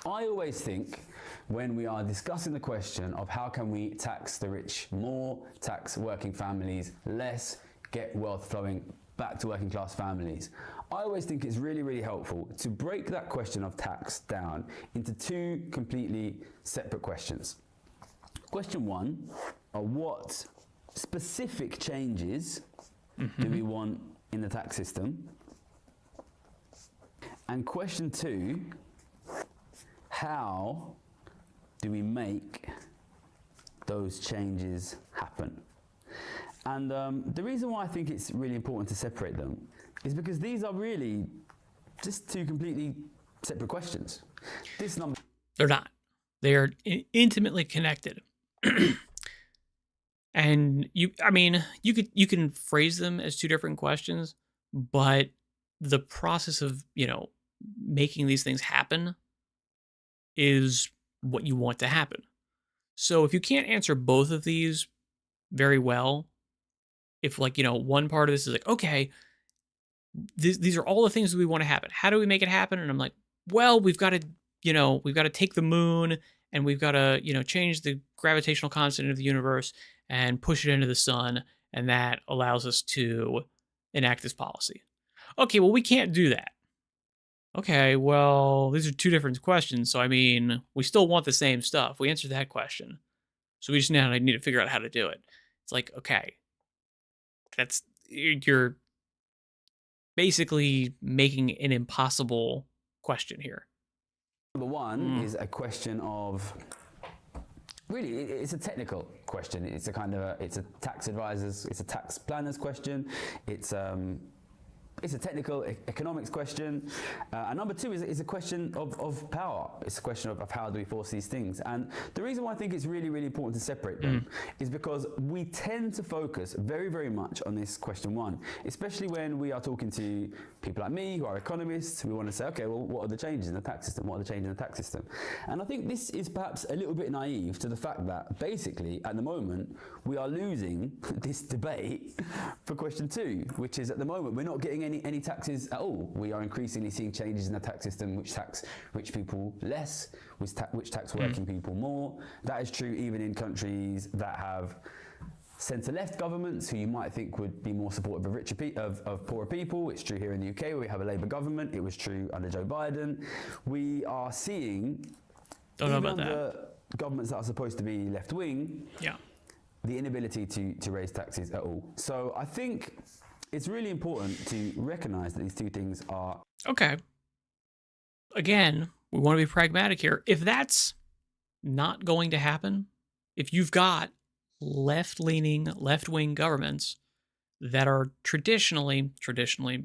S4: I always think when we are discussing the question of how can we tax the rich more, tax working families less, get wealth flowing back to working class families, I always think it's really, really helpful to break that question of tax down into two completely separate questions. Question one are what specific changes do we want in the tax system? And question two, how do we make those changes happen? And the reason why I think it's really important to separate them is because these are really just two completely separate questions.
S1: They're not. They are intimately connected. And you can phrase them as two different questions, but the process of, making these things happen is what you want to happen. So if you can't answer both of these very well if, like, one part of this is like, okay, these are all the things that we want to happen. How do we make it happen? And I'm like, well, we've got to take the moon, and we've got to, change the gravitational constant of the universe and push it into the sun, and that allows us to enact this policy. Okay, well, we can't do that. Okay, well, these are two different questions. So, I mean, we still want the same stuff. We answered that question. So we just now need to figure out how to do it. It's like, okay, you're basically making an impossible question here.
S4: Number one is a question of, really, it's a technical question. It's a kind of it's a tax planner's question. It's a technical economics question. And number two is a question of power. It's a question of how do we force these things. And the reason why I think it's really, really important to separate them is because we tend to focus very, very much on this question one, especially when we are talking to people like me who are economists. We want to say, okay, well, what are the changes in the tax system? What are the changes in the tax system? And I think this is perhaps a little bit naive to the fact that basically at the moment we are losing this debate for question two, which is at the moment we're not getting any taxes at all. We are increasingly seeing changes in the tax system which tax rich people less, which tax working people more. That is true even in countries that have centre-left governments who you might think would be more supportive of poorer people. It's true here in the UK where we have a Labour government. It was true under Joe Biden. We are seeing
S1: Don't know about
S4: the governments that are supposed to be left-wing, the inability to raise taxes at all. So I think it's really important to recognise that these two things are...
S1: Okay. Again, we want to be pragmatic here. If that's not going to happen, if you've got left-wing governments that are traditionally,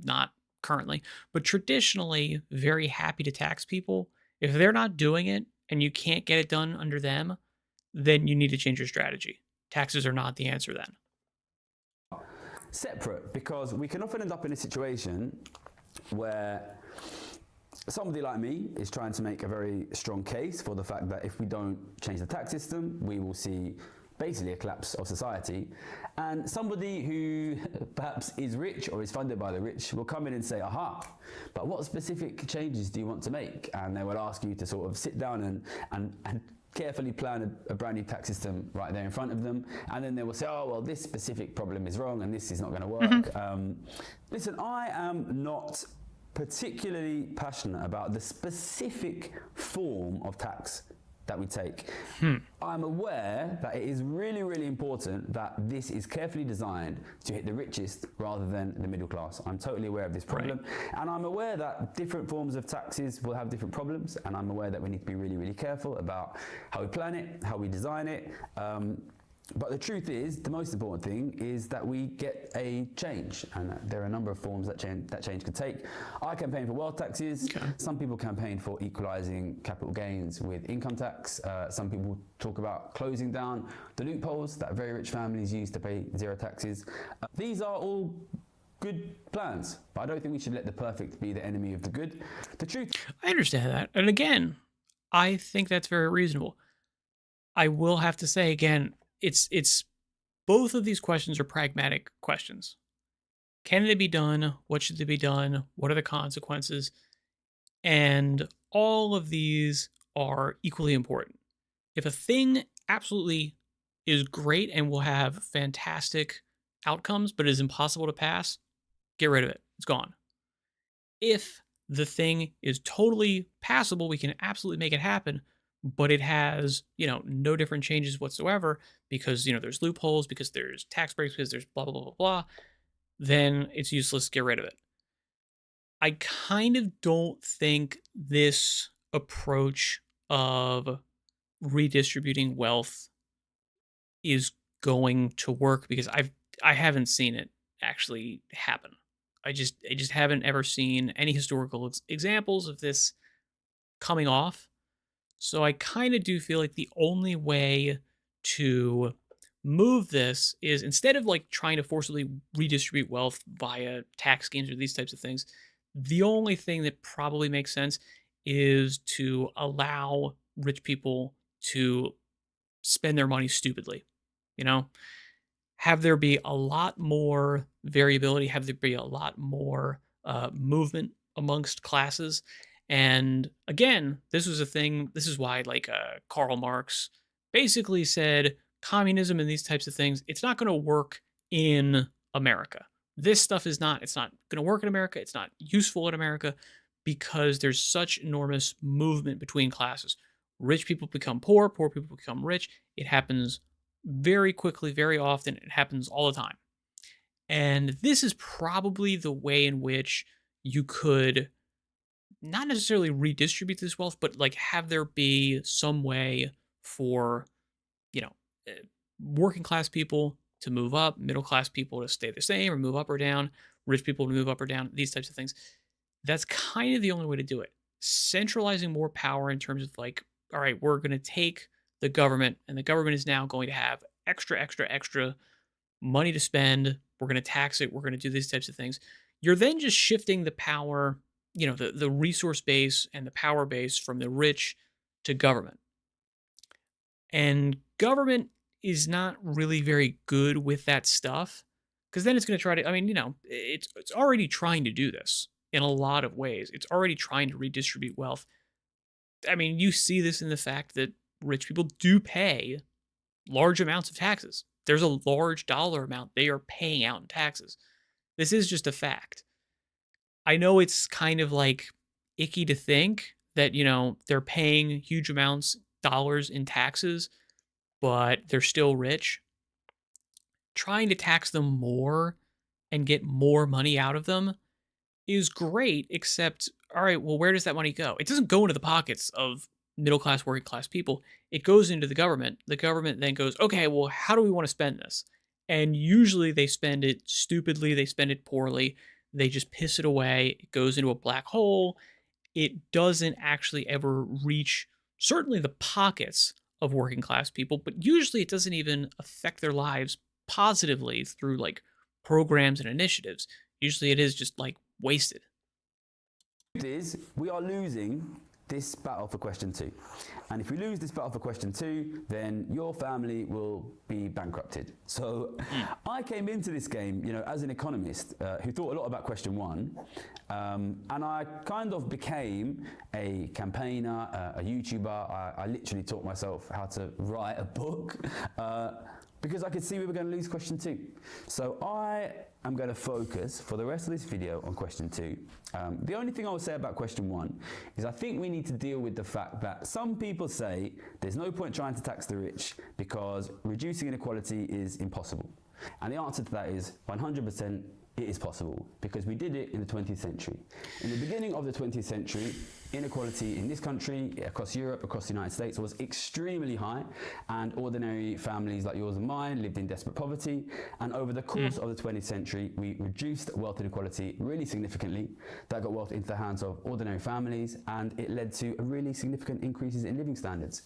S1: not currently, but traditionally very happy to tax people, if they're not doing it and you can't get it done under them, then you need to change your strategy. Taxes are not the answer then.
S4: Separate, because we can often end up in a situation where somebody like me is trying to make a very strong case for the fact that if we don't change the tax system, we will see basically a collapse of society. And somebody who perhaps is rich or is funded by the rich will come in and say, aha, but what specific changes do you want to make? And they will ask you to sort of sit down and carefully plan a brand new tax system right there in front of them, and then they will say, oh, well, this specific problem is wrong and this is not going to work. Listen, I am not particularly passionate about the specific form of tax that we take. I'm aware that it is really, really important that this is carefully designed to hit the richest rather than the middle class. I'm totally aware of this problem. And I'm aware that different forms of taxes will have different problems. And I'm aware that we need to be really, really careful about how we plan it, how we design it. But the truth is, the most important thing is that we get a change, and there are a number of forms that change could take. I campaign for wealth taxes. Some people campaign for equalising capital gains with income tax. Some people talk about closing down the loopholes that very rich families use to pay zero taxes. These are all good plans, but I don't think we should let the perfect be the enemy of the good. The truth...
S1: I understand that. And again, I think that's very reasonable. I will have to say again, it's both of these questions are pragmatic questions. Can they be done? What should they be done? What are the consequences? And all of these are equally important. If a thing absolutely is great and will have fantastic outcomes, but is impossible to pass, get rid of it. It's gone. If the thing is totally passable, we can absolutely make it happen, but it has, no different changes whatsoever because, there's loopholes, because there's tax breaks, because there's blah, blah, blah, blah, blah, then it's useless. Get rid of it. I kind of don't think this approach of redistributing wealth is going to work because I haven't seen it actually happen. I just haven't ever seen any historical examples of this coming off. So I kind of do feel like the only way to move this is, instead of like trying to forcibly redistribute wealth via tax schemes or these types of things, the only thing that probably makes sense is to allow rich people to spend their money stupidly. have there be a lot more variability, have there be a lot more movement amongst classes. And again, this was a thing, this is why like Karl Marx basically said communism and these types of things, it's not going to work in America. This stuff is not, it's not going to work in America. It's not useful in America because there's such enormous movement between classes. Rich people become poor, poor people become rich. It happens very quickly, very often. It happens all the time. And this is probably the way in which you could not necessarily redistribute this wealth, but like have there be some way for, you know, working class people to move up, middle class people to stay the same or move up or down, rich people to move up or down, these types of things. That's kind of the only way to do it. Centralizing more power in terms of like, all right, we're going to take the government, and the government is now going to have extra money to spend. We're going to tax it. We're going to do these types of things. You're then just shifting the power, you know, the resource base and the power base from the rich to government. And government is not really very good with that stuff because then it's going to try to, I mean, you know, it's already trying to do this in a lot of ways. It's already trying to redistribute wealth. I mean, you see this in the fact that rich people do pay large amounts of taxes. There's a large dollar amount they are paying out in taxes. This is just a fact. I know it's kind of like icky to think that, you know, they're paying huge amounts, dollars in taxes, but they're still rich. Trying to tax them more and get more money out of them is great, except, all right, well, where does that money go? It doesn't go into the pockets of middle class, working class people. It goes into the government. The government then goes, okay, well, how do we want to spend this? And usually they spend it stupidly, they spend it poorly, they just piss it away. It goes into a black hole. It doesn't actually ever reach, certainly the pockets of working class people, but usually it doesn't even affect their lives positively through like programs and initiatives. Usually it is just like wasted.
S4: Is we are losing this battle for question 2, and if we lose this battle for question 2, then your family will be bankrupted. So I came into this game, you know, as an economist who thought a lot about question 1, and I kind of became a campaigner, a YouTuber. I literally taught myself how to write a book because I could see we were going to lose question 2. So I am going to focus for the rest of this video on question 2. The only thing I will say about question 1 is I think we need to deal with the fact that some people say there's no point trying to tax the rich because reducing inequality is impossible. And the answer to that is 100% it is possible because we did it in the 20th century. In the beginning of the 20th century, inequality in this country, across Europe, across the United States was extremely high, and ordinary families like yours and mine lived in desperate poverty. And over the course of the 20th century, we reduced wealth inequality really significantly. That got wealth into the hands of ordinary families, and it led to a really significant increases in living standards.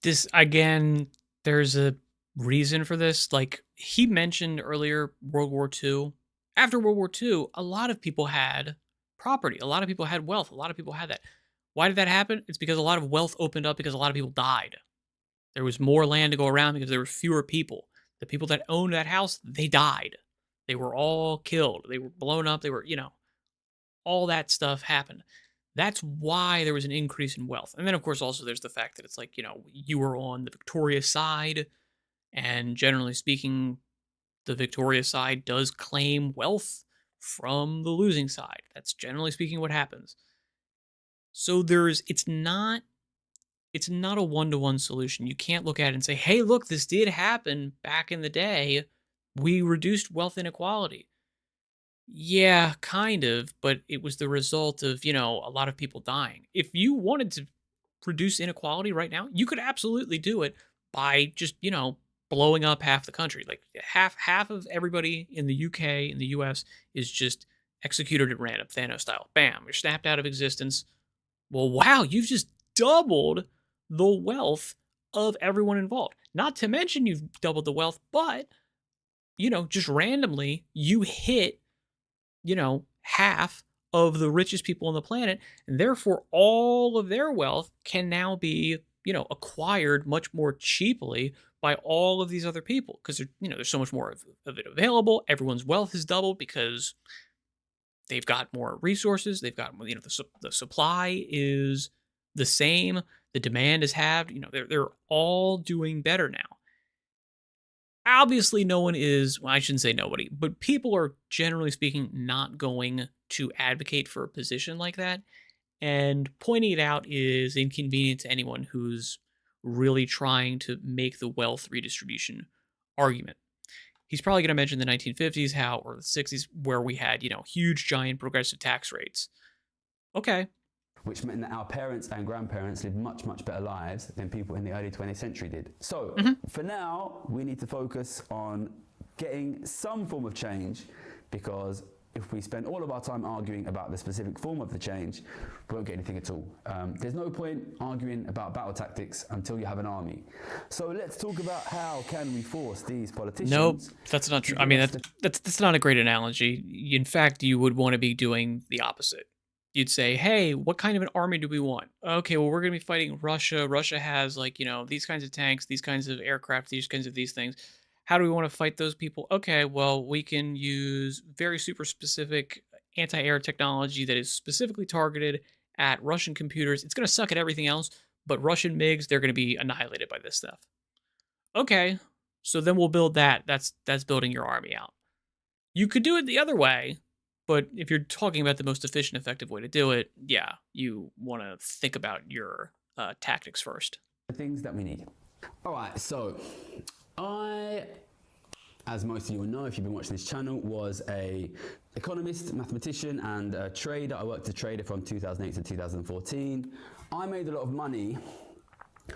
S1: This, again, there's a reason for this. Like he mentioned earlier, World War II. After World War II, a lot of people had property. A lot of people had wealth. A lot of people had that. Why did that happen? It's because a lot of wealth opened up because a lot of people died. There was more land to go around because there were fewer people. The people that owned that house, they died. They were all killed. They were blown up. They were, you know, all that stuff happened. That's why there was an increase in wealth. And then, of course, also there's the fact that it's like, you know, you were on the victorious side. And generally speaking, the victorious side does claim wealth from the losing side. That's generally speaking what happens. So it's not a one-to-one solution. You can't look at it and say, hey, look, this did happen back in the day. We reduced wealth inequality. Yeah, kind of, but it was the result of, you know, a lot of people dying. If you wanted to reduce inequality right now, you could absolutely do it by just, you know, blowing up half the country. Like half of everybody in the UK, in the US, is just executed at random, Thanos style. Bam, you're snapped out of existence. Well, wow, you've just doubled the wealth of everyone involved. Not to mention you've doubled the wealth, but, you know, just randomly, you hit, you know, half of the richest people on the planet, and therefore all of their wealth can now be acquired much more cheaply by all of these other people because there's so much more of it available. Everyone's wealth has doubled because they've got more resources. They've got, the supply is the same. The demand is halved. They're all doing better now. Obviously, no one is, well, I shouldn't say nobody, but people are generally speaking not going to advocate for a position like that. And pointing it out is inconvenient to anyone who's really trying to make the wealth redistribution argument. He's probably going to mention the 1950s, or the 60s, where we had, huge, giant progressive tax rates. Okay.
S4: Which meant that our parents and grandparents lived much, much better lives than people in the early 20th century did. So, for now, we need to focus on getting some form of change, because if we spend all of our time arguing about the specific form of the change, we won't get anything at all. There's no point arguing about battle tactics until you have an army. So let's talk about how can we force these politicians.
S1: Nope, that's not true. I mean, that's not a great analogy. In fact, you would want to be doing the opposite. You'd say, hey, what kind of an army do we want? Okay, well, we're going to be fighting Russia. Russia has, these kinds of tanks, these kinds of aircraft, these kinds of these things. How do we want to fight those people? Okay, well, we can use very super specific anti-air technology that is specifically targeted at Russian computers. It's going to suck at everything else, but Russian MiGs, they're going to be annihilated by this stuff. Okay, so then we'll build that. That's building your army out. You could do it the other way, but if you're talking about the most efficient, effective way to do it, yeah, you want to think about your tactics first.
S4: The things that we need. All right, so I, as most of you will know if you've been watching this channel, was a economist, mathematician, and a trader. I worked as a trader from 2008 to 2014. I made a lot of money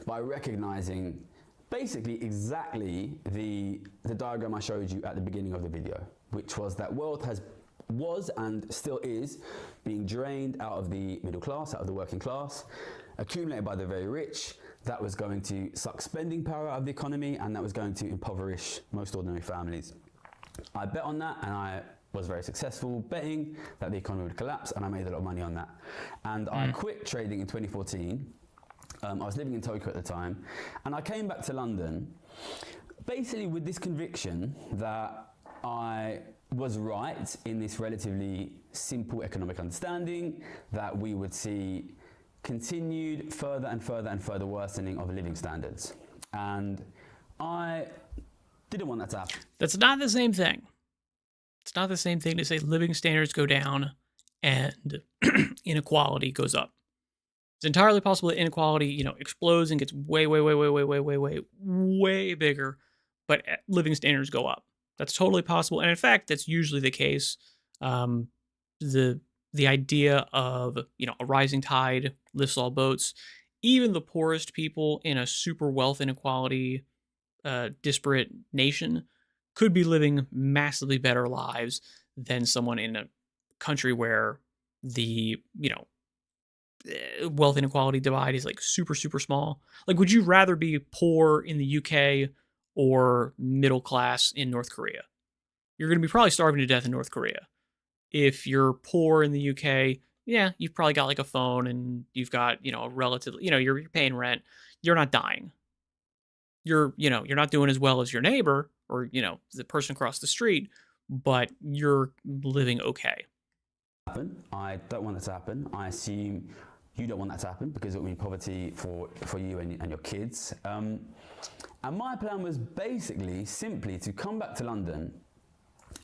S4: by recognizing basically exactly the diagram I showed you at the beginning of the video, which was that wealth was and still is being drained out of the middle class, out of the working class, accumulated by the very rich. That was going to suck spending power out of the economy, and that was going to impoverish most ordinary families. I bet on that, and I was very successful betting that the economy would collapse, and I made a lot of money on that. And I quit trading in 2014. I was living in Tokyo at the time, and I came back to London basically with this conviction that I was right in this relatively simple economic understanding that we would see continued further and further and further worsening of living standards. And I didn't want that to happen.
S1: That's not the same thing. It's not the same thing to say living standards go down and inequality goes up. It's entirely possible that inequality, explodes and gets way, way, way, way, way, way, way, way, way bigger, but living standards go up. That's totally possible. And in fact, that's usually the case. The idea of, a rising tide lifts all boats. Even the poorest people in a super wealth inequality, disparate nation could be living massively better lives than someone in a country where the, wealth inequality divide is like super, super small. Like, would you rather be poor in the UK or middle class in North Korea? You're going to be probably starving to death in North Korea. If you're poor in the UK, yeah, you've probably got like a phone and you've got, a relatively, you're paying rent. You're not dying. You're not doing as well as your neighbor or, the person across the street, but you're living okay.
S4: I don't want that to happen. I assume you don't want that to happen because it will mean poverty for you and your kids. And my plan was basically simply to come back to London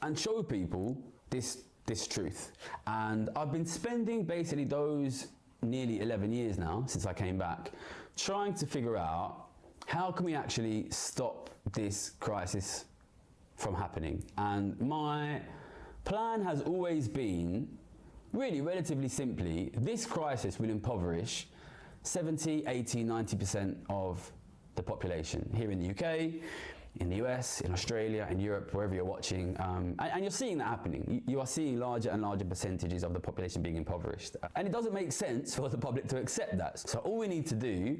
S4: and show people this truth. And I've been spending basically those nearly 11 years now since I came back trying to figure out how can we actually stop this crisis from happening. And my plan has always been, really relatively simply, this crisis will impoverish 70, 80, 90% of the population here in the UK, in the US, in Australia, in Europe, wherever you're watching. And you're seeing that happening. You are seeing larger and larger percentages of the population being impoverished. And it doesn't make sense for the public to accept that. So all we need to do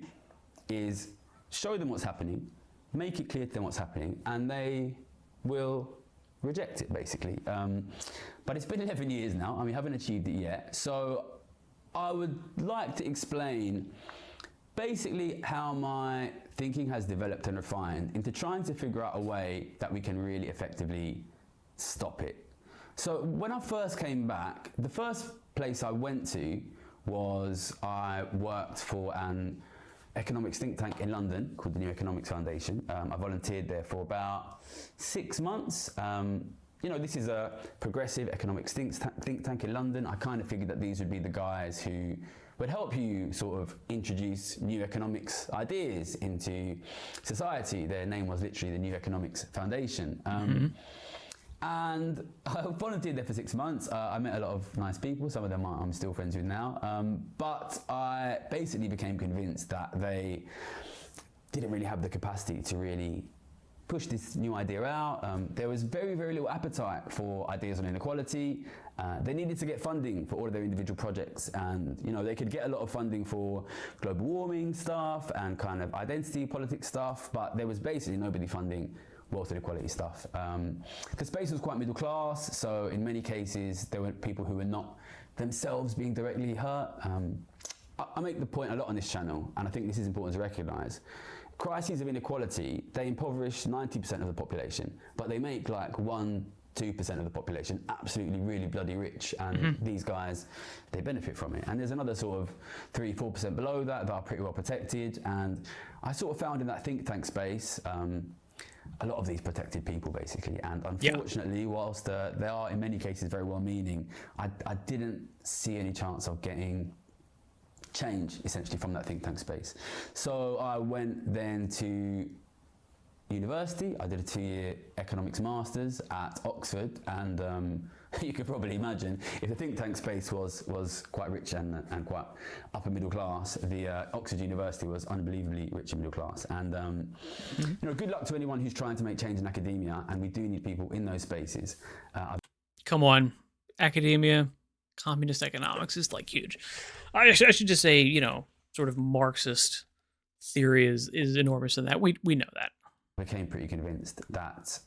S4: is show them what's happening, make it clear to them what's happening, and they will reject it, basically. But it's been 11 years now, and we haven't achieved it yet. So I would like to explain basically how my thinking has developed and refined into trying to figure out a way that we can really effectively stop it. So when I first came back, the first place I went to was I worked for an economics think tank in London called the New Economics Foundation. I volunteered there for about 6 months. You know, this is a progressive economics think tank in London. I kind of figured that these would be the guys who would help you sort of introduce new economics ideas into society. Their name was literally the New Economics Foundation. And I volunteered there for 6 months. I met a lot of nice people. Some of them I'm still friends with now. But I basically became convinced that they didn't really have the capacity to really push this new idea out. There was very, very little appetite for ideas on inequality. They needed to get funding for all of their individual projects, and you know, they could get a lot of funding for global warming stuff and kind of identity politics stuff, but there was basically nobody funding wealth inequality stuff. The space was quite middle class, so in many cases there were people who were not themselves being directly hurt. I make the point a lot on this channel, and I think this is important to recognise. Crises of inequality, they impoverish 90% of the population, but they make like 1-2% of the population absolutely really bloody rich, and these guys, they benefit from it. And there's another sort of 3-4% below that that are pretty well protected, and I sort of found in that think tank space a lot of these protected people basically, and unfortunately whilst they are in many cases very well meaning, I didn't see any chance of getting change essentially from that think tank space. So I went then to university. I did a 2-year economics masters at Oxford, and you could probably imagine if the think tank space was quite rich and quite upper middle class, the Oxford University was unbelievably rich and middle class. And you know, good luck to anyone who's trying to make change in academia, and we do need people in those spaces.
S1: Come on, academia, communist economics is like huge. I should just say, you know, sort of Marxist theory is enormous in that. We know that.
S4: I became pretty convinced that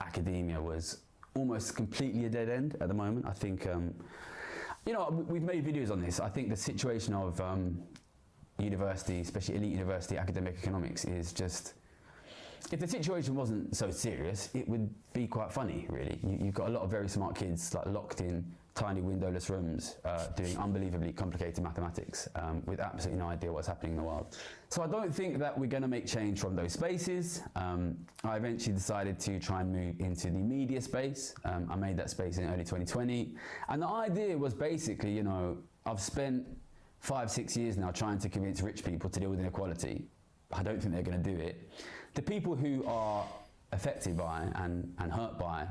S4: academia was almost completely a dead end at the moment. I think, you know, we've made videos on this. I think the situation of university, especially elite university academic economics, is just, if the situation wasn't so serious, it would be quite funny, really. You've got a lot of very smart kids like locked in tiny windowless rooms doing unbelievably complicated mathematics with absolutely no idea what's happening in the world. So I don't think that we're going to make change from those spaces. I eventually decided to try and move into the media space. I made that space in early 2020. And the idea was basically, you know, I've spent 5-6 years now trying to convince rich people to deal with inequality. I don't think they're going to do it. The people who are affected by and hurt by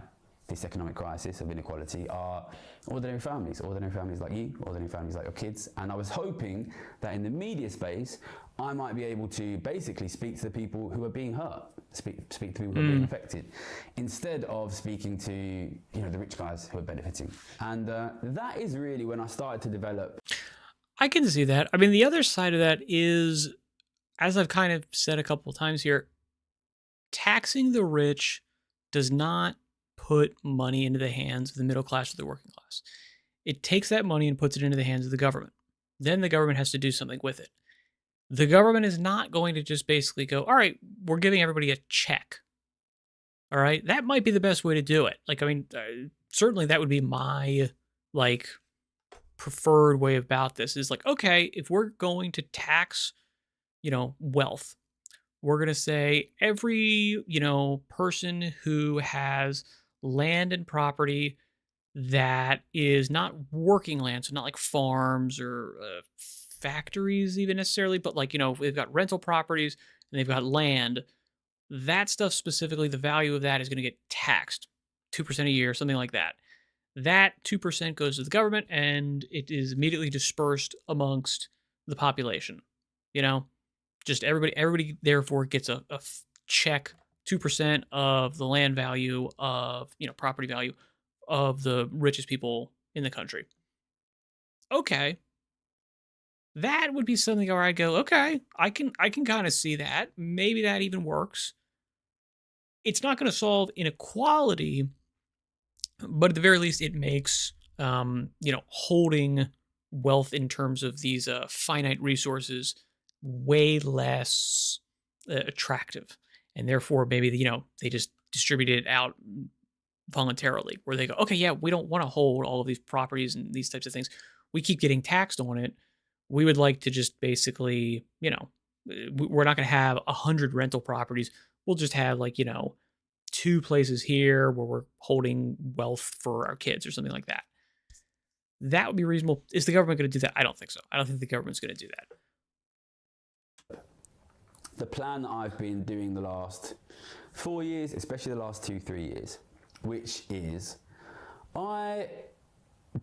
S4: this economic crisis of inequality are ordinary families like you, ordinary families like your kids. And I was hoping that in the media space, I might be able to basically speak to the people who are being hurt, speak to people who are being affected, instead of speaking to, you know, the rich guys who are benefiting. And that is really when I started to develop.
S1: I can see that. I mean, the other side of that is, as I've kind of said a couple of times here, taxing the rich does not put money into the hands of the middle class or the working class. It takes that money and puts it into the hands of the government. Then the government has to do something with it. The government is not going to just basically go, all right, we're giving everybody a check. All right, that might be the best way to do it. Like, I mean, certainly that would be my, like, preferred way about this is like, okay, if we're going to tax, you know, wealth, we're going to say every, you know, person who has land and property that is not working land, so not like farms or factories even necessarily, but like, you know, they've got rental properties and they've got land, that stuff specifically, the value of that is going to get taxed 2% a year, something like that. That 2% goes to the government and it is immediately dispersed amongst the population. You know, just everybody therefore gets a check, 2% of the land value of, you know, property value of the richest people in the country. Okay. That would be something where I go, okay, I can kind of see that. Maybe that even works. It's not going to solve inequality, but at the very least, it makes, you know, holding wealth in terms of these finite resources way less attractive, and therefore maybe they just distribute it out voluntarily, where they go, okay, yeah, we don't want to hold all of these properties and these types of things. We keep getting taxed on it. We would like to just basically, we're not going to have 100 rental properties. We'll just have 2 places here where we're holding wealth for our kids or something like that. That would be reasonable. Is the government going to do that? I don't think so. I don't think the government's going to do that.
S4: The plan that I've been doing the last 4 years, especially the last 2-3 years, which is, I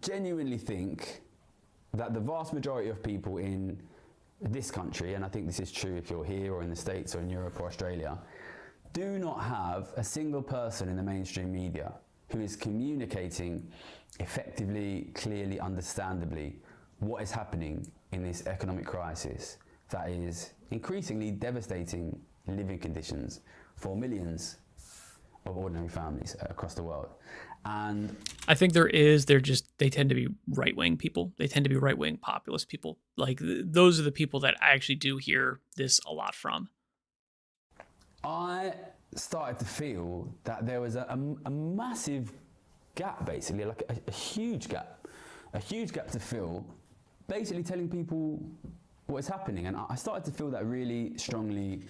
S4: genuinely think that the vast majority of people in this country, and I think this is true if you're here or in the States or in Europe or Australia, do not have a single person in the mainstream media who is communicating effectively, clearly, understandably what is happening in this economic crisis that is increasingly devastating living conditions for millions of ordinary families across the world. And
S1: I think they tend to be right-wing people. They tend to be right-wing populist people. Those are the people that I actually do hear this a lot from.
S4: I started to feel that there was a massive gap, basically, like a huge gap to fill, basically telling people what is happening. And I started to feel that really strongly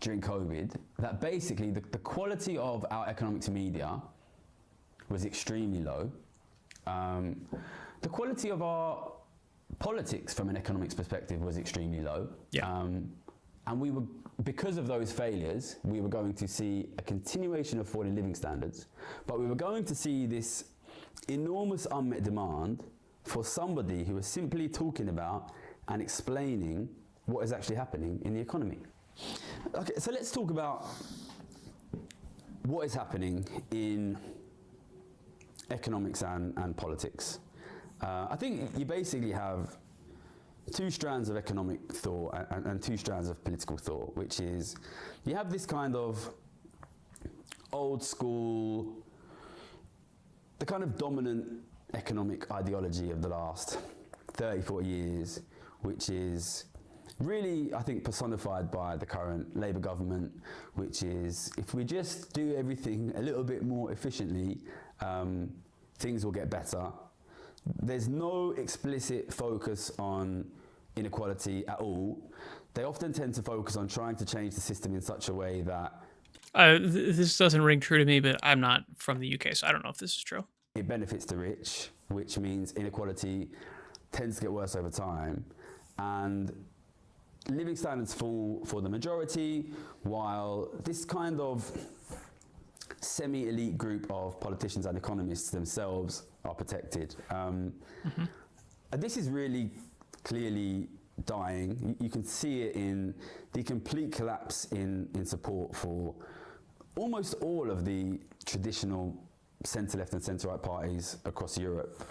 S4: during COVID, that basically the quality of our economics media was extremely low. The quality of our politics from an economics perspective was extremely low.
S1: Yeah.
S4: And because of those failures, we were going to see a continuation of falling living standards, but we were going to see this enormous unmet demand for somebody who was simply talking about and explaining what is actually happening in the economy. Okay, so let's talk about what is happening in economics and politics. I think you basically have 2 strands of economic thought and 2 strands of political thought, which is you have this kind of old school, the kind of dominant economic ideology of the last 30, 40 years, which is really, I think, personified by the current Labour government, which is if we just do everything a little bit more efficiently, things will get better. There's no explicit focus on inequality at all. They often tend to focus on trying to change the system in such a way that
S1: this doesn't ring true to me, but I'm not from the UK, so I don't know if this is true.
S4: It benefits the rich, which means inequality tends to get worse over time, and living standards fall for the majority, while this kind of semi-elite group of politicians and economists themselves are protected. This is really clearly dying. You can see it in the complete collapse in support for almost all of the traditional centre-left and centre-right parties across Europe.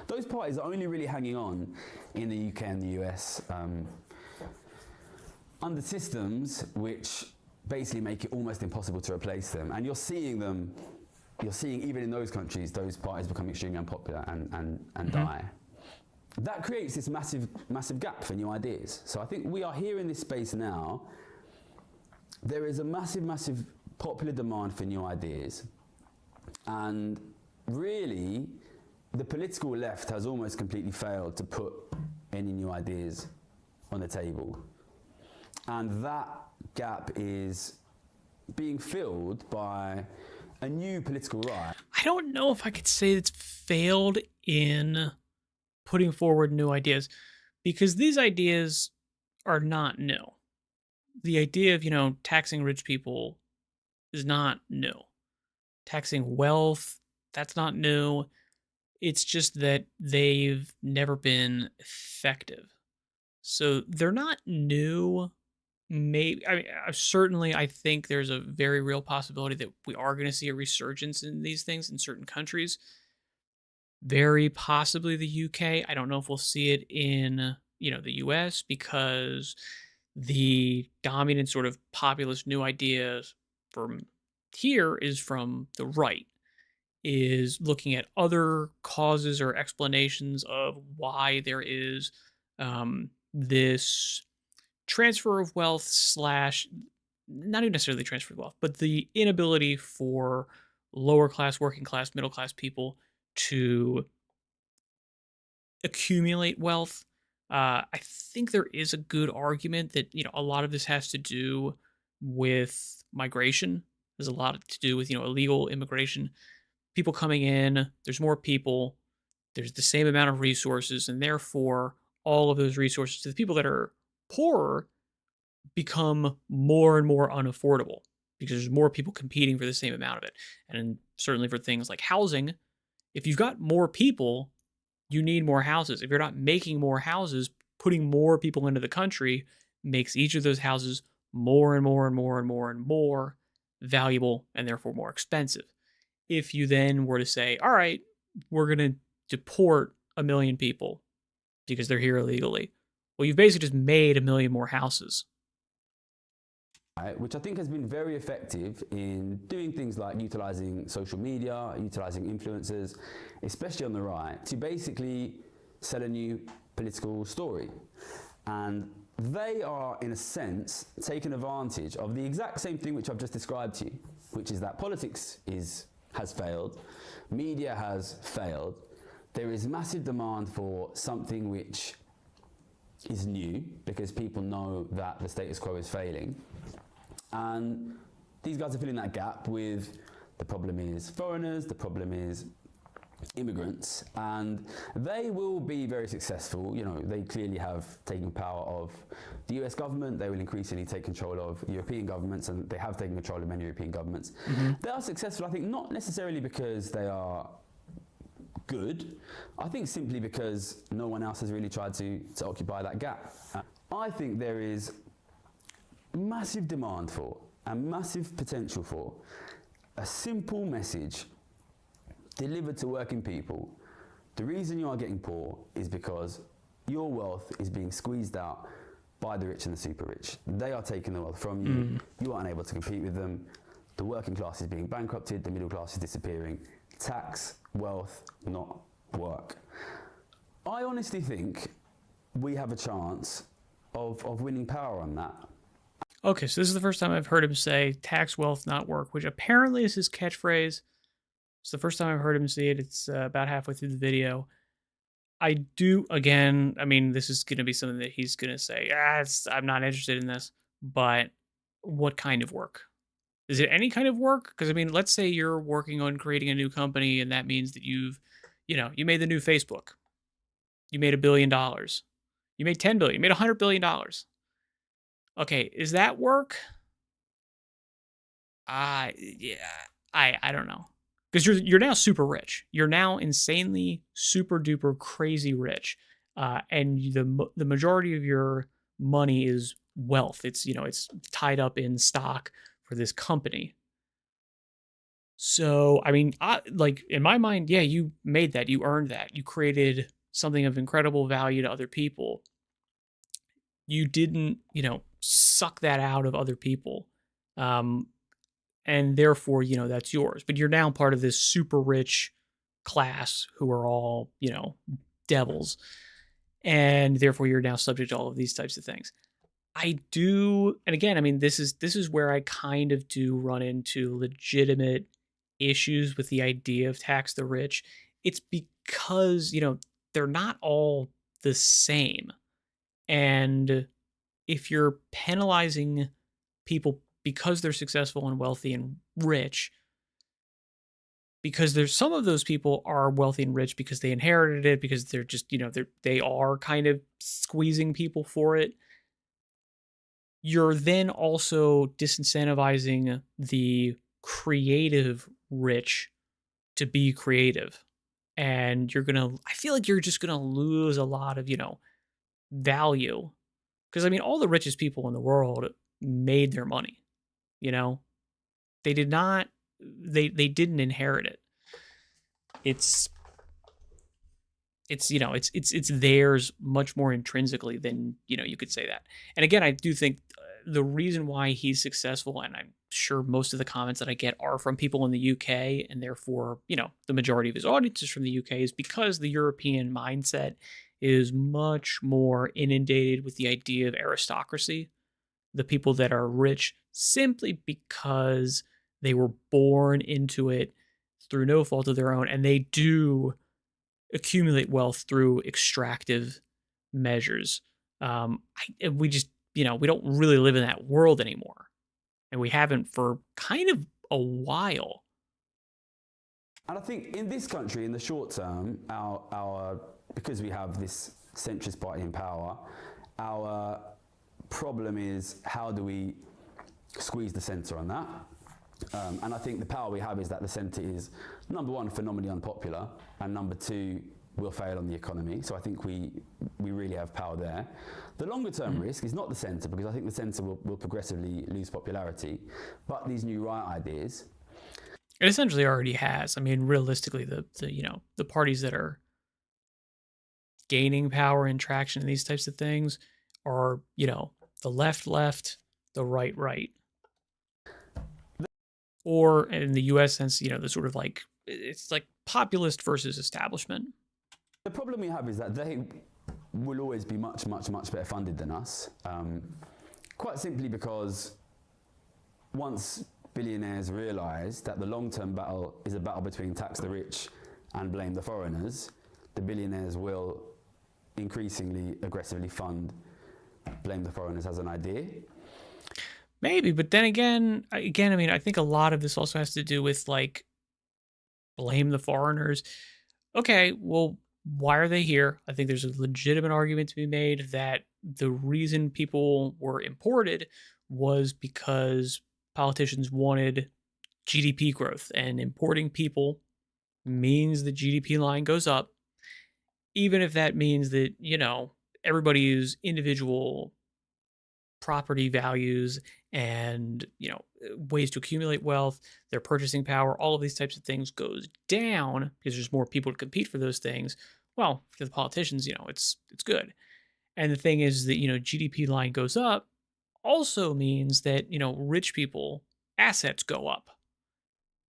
S4: Those parties are only really hanging on in the UK and the US under systems which basically make it almost impossible to replace them. And you're seeing even in those countries, those parties become extremely unpopular and die. That creates this massive gap for new ideas. So I think we are here in this space now. There is a massive popular demand for new ideas. And really, the political left has almost completely failed to put any new ideas on the table. And that gap is being filled by a new political right.
S1: I don't know if I could say it's failed in putting forward new ideas, because these ideas are not new. The idea of, taxing rich people is not new. Taxing wealth, that's not new. It's just that they've never been effective. So they're not new. Maybe, certainly I think there's a very real possibility that we are going to see a resurgence in these things in certain countries. Very possibly the UK. I don't know if we'll see it in, the US, because the dominant sort of populist new ideas from here is from the right, is looking at other causes or explanations of why there is this transfer of wealth slash, not even necessarily transfer of wealth, but the inability for lower class, working class, middle class people to accumulate wealth. I think there is a good argument that, a lot of this has to do with migration. There's a lot to do with, illegal immigration, people coming in. There's more people. There's the same amount of resources, and therefore all of those resources to the people that are poorer become more and more unaffordable because there's more people competing for the same amount of it. And certainly for things like housing, if you've got more people, you need more houses. If you're not making more houses, putting more people into the country makes each of those houses more and more and more and more and more valuable and therefore more expensive. If you then were to say, all right, we're going to deport 1 million people because they're here illegally, well, you've basically just made 1 million more houses.
S4: Right, which I think has been very effective in doing things like utilizing social media, utilizing influencers, especially on the right, to basically sell a new political story. And they are, in a sense, taking advantage of the exact same thing which I've just described to you, which is that politics has failed, media has failed. There is massive demand for something which is new because people know that the status quo is failing. And these guys are filling that gap with, the problem is foreigners, the problem is immigrants, and they will be very successful. They clearly have taken power of the US government. They will increasingly take control of European governments, and they have taken control of many European governments. They are successful, I think, not necessarily because they are good. I think simply because no one else has really tried to occupy that gap. I think there is massive demand for and massive potential for a simple message delivered to working people. The reason you are getting poor is because your wealth is being squeezed out by the rich and the super rich. They are taking the wealth from you. You are unable to compete with them. The working class is being bankrupted. The middle class is disappearing. Tax, wealth, not work. I honestly think we have a chance of winning power on that.
S1: Okay, so this is the first time I've heard him say tax, wealth, not work, which apparently is his catchphrase. It's the first time I've heard him say it. It's about halfway through the video. I do, again, this is going to be something that he's going to say, I'm not interested in this, but what kind of work? Is it any kind of work? Because, let's say you're working on creating a new company, and that means that you made the new Facebook. You made $1 billion. You made 10 billion. You made $100 billion. Okay, is that work? Yeah, I don't know. Because you're now super rich. You're now insanely super duper crazy rich, and the majority of your money is wealth. It's it's tied up in stock for this company. So in my mind, yeah, you made that, you earned that, you created something of incredible value to other people. You didn't suck that out of other people. And therefore, that's yours. But you're now part of this super rich class who are all, devils. And therefore, you're now subject to all of these types of things. I do, and again, this is where I kind of do run into legitimate issues with the idea of tax the rich. It's because, they're not all the same. And if you're penalizing people because they're successful and wealthy and rich, because there's some of those people are wealthy and rich because they inherited it, because they're just, they are kind of squeezing people for it. You're then also disincentivizing the creative rich to be creative. And I feel like you're just gonna lose a lot of, value. Because all the richest people in the world made their money. They did not, they didn't inherit it. It's theirs much more intrinsically than, you could say that. And again, I do think the reason why he's successful, and I'm sure most of the comments that I get are from people in the UK, and therefore, the majority of his audience is from the UK, is because the European mindset is much more inundated with the idea of aristocracy, the people that are rich simply because they were born into it through no fault of their own, and they do accumulate wealth through extractive measures. We just, we don't really live in that world anymore, and we haven't for kind of a while.
S4: And I think in this country, in the short term, our because we have this centrist party in power, our problem is how do we squeeze the centre on that? And I think the power we have is that the centre is, number one, phenomenally unpopular, and number two, will fail on the economy. So I think we really have power there. The longer term risk is not the centre, because I think the centre will progressively lose popularity, but these new right ideas.
S1: It essentially already has. I mean, realistically, the parties that are gaining power and traction in these types of things are, the left, the right. Or in the US sense, the sort of like, it's like populist versus establishment.
S4: The problem we have is that they will always be much better funded than us. Quite simply because once billionaires realise that the long-term battle is a battle between tax the rich and blame the foreigners, the billionaires will increasingly aggressively fund blame the foreigners as an idea.
S1: Maybe, but then again, I mean, I think a lot of this also has to do with like blame the foreigners. Okay, well, why are they here? I think there's a legitimate argument to be made that the reason people were imported was because politicians wanted GDP growth, and importing people means the GDP line goes up, even if that means that, everybody's individual property values and, ways to accumulate wealth, their purchasing power, all of these types of things goes down because there's more people to compete for those things. Well, for the politicians, it's good. And the thing is that, GDP line goes up also means that, rich people assets go up.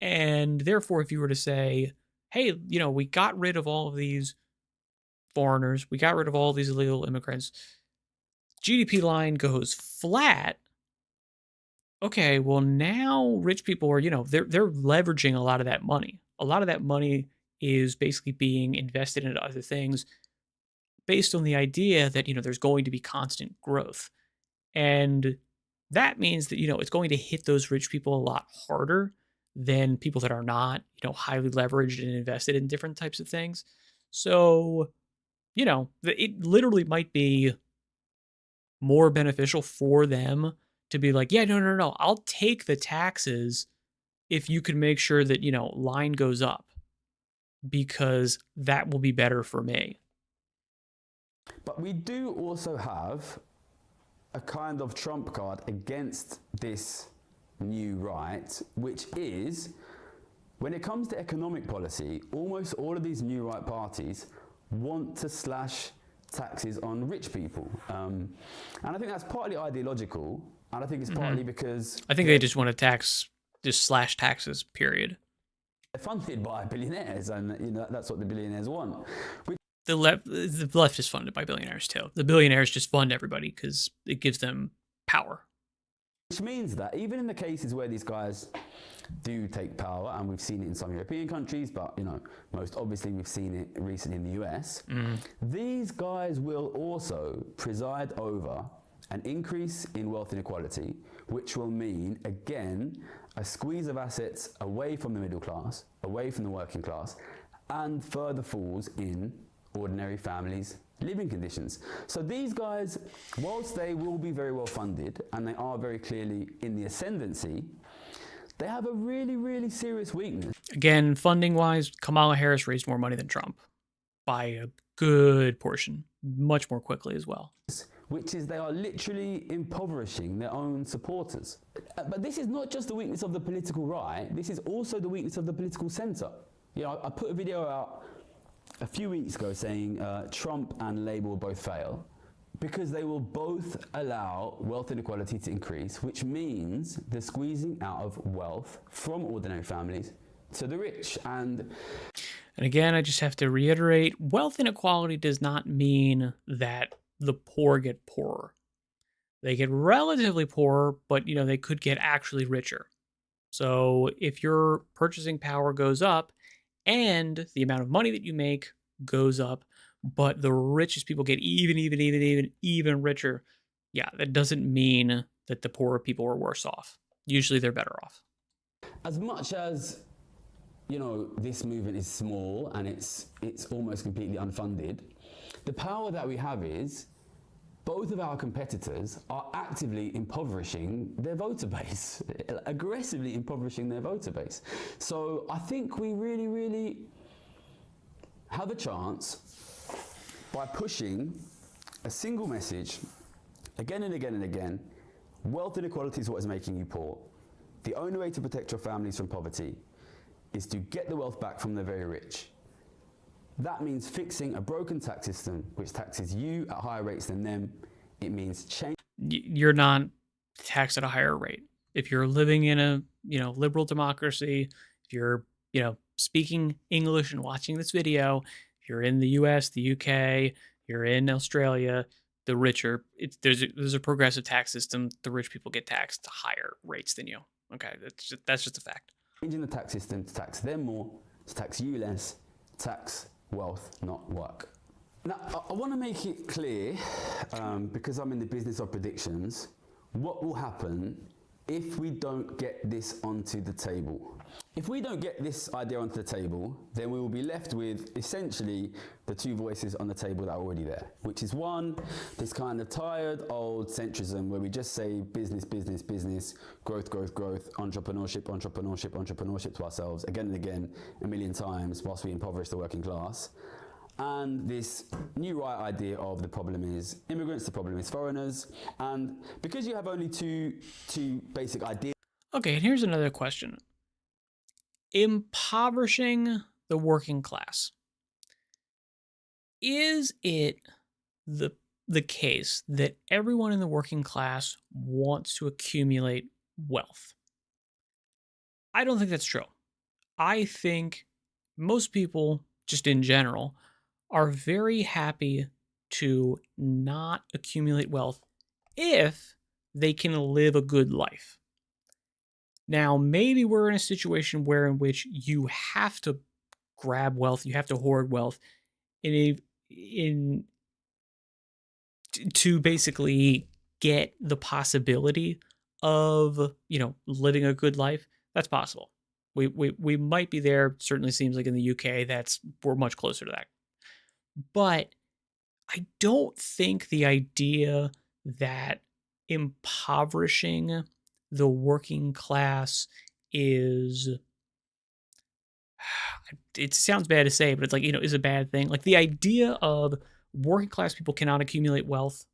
S1: And therefore, if you were to say, hey, we got rid of all of these foreigners, we got rid of all these illegal immigrants, GDP line goes flat. Okay, well now rich people are, they're leveraging a lot of that money. A lot of that money is basically being invested into other things based on the idea that, there's going to be constant growth. And that means that, it's going to hit those rich people a lot harder than people that are not, highly leveraged and invested in different types of things. So, it literally might be more beneficial for them to be like, yeah, no, I'll take the taxes if you can make sure that, line goes up, because that will be better for me.
S4: But we do also have a kind of trump card against this new right, which is, when it comes to economic policy, almost all of these new right parties want to slash taxes on rich people. And I think that's partly ideological, and I think it's partly because
S1: I think they just want to slash taxes, period.
S4: They're funded by billionaires, and that's what the billionaires want.
S1: The left is funded by billionaires too. The billionaires just fund everybody because it gives them power.
S4: Which means that even in the cases where these guys do take power, and we've seen it in some European countries, but most obviously we've seen it recently in the US, these guys will also preside over an increase in wealth inequality, which will mean, again, a squeeze of assets away from the middle class, away from the working class, and further falls in ordinary families' living conditions. So these guys, whilst they will be very well funded, and they are very clearly in the ascendancy, they have a really serious weakness.
S1: Again, funding-wise, Kamala Harris raised more money than Trump by a good portion, much more quickly as well.
S4: Which is, they are literally impoverishing their own supporters. But this is not just the weakness of the political right, this is also the weakness of the political centre. I put a video out a few weeks ago saying Trump and Labour will both fail because they will both allow wealth inequality to increase, which means the squeezing out of wealth from ordinary families to the rich. And
S1: And again, I just have to reiterate, wealth inequality does not mean that the poor get poorer. They get relatively poorer, but they could get actually richer. So if your purchasing power goes up and the amount of money that you make goes up, but the richest people get even richer, yeah, that doesn't mean that the poorer people are worse off. Usually they're better off.
S4: As much as this movement is small and it's almost completely unfunded, the power that we have is both of our competitors are actively impoverishing their voter base, aggressively impoverishing their voter base. So I think we really, really have a chance by pushing a single message again and again and again. Wealth inequality is what is making you poor. The only way to protect your families from poverty is to get the wealth back from the very rich. That means fixing a broken tax system which taxes you at higher rates than them. It means change.
S1: You're not taxed at a higher rate. If you're living in a liberal democracy, if you're speaking English and watching this video, if you're in the US, the UK, you're in Australia, the richer, there's a progressive tax system. The rich people get taxed higher rates than you. Okay, that's just a fact.
S4: Changing the tax system to tax them more, to tax you less, tax wealth, not work. Now, I want to make it clear, because I'm in the business of predictions, what will happen if we don't get this onto the table. If we don't get this idea onto the table, then we will be left with essentially the two voices on the table that are already there, which is one, this kind of tired old centrism where we just say business, business, business, growth, growth, growth, entrepreneurship, entrepreneurship, entrepreneurship to ourselves again and again, a million times whilst we impoverish the working class. And this new right idea of the problem is immigrants, the problem is foreigners. And because you have only two basic ideas.
S1: Okay, and here's another question. Impoverishing the working class. Is it the case that everyone in the working class wants to accumulate wealth? I don't think that's true. I think most people, just in general, are very happy to not accumulate wealth if they can live a good life. Now, maybe we're in a situation in which you have to grab wealth, you have to hoard wealth to basically get the possibility of, living a good life. That's possible. We might be there. Certainly seems like in the UK we're much closer to that. But I don't think the idea that impoverishing the working class is, it sounds bad to say, but it's like, is a bad thing. Like the idea of working class people cannot accumulate wealth.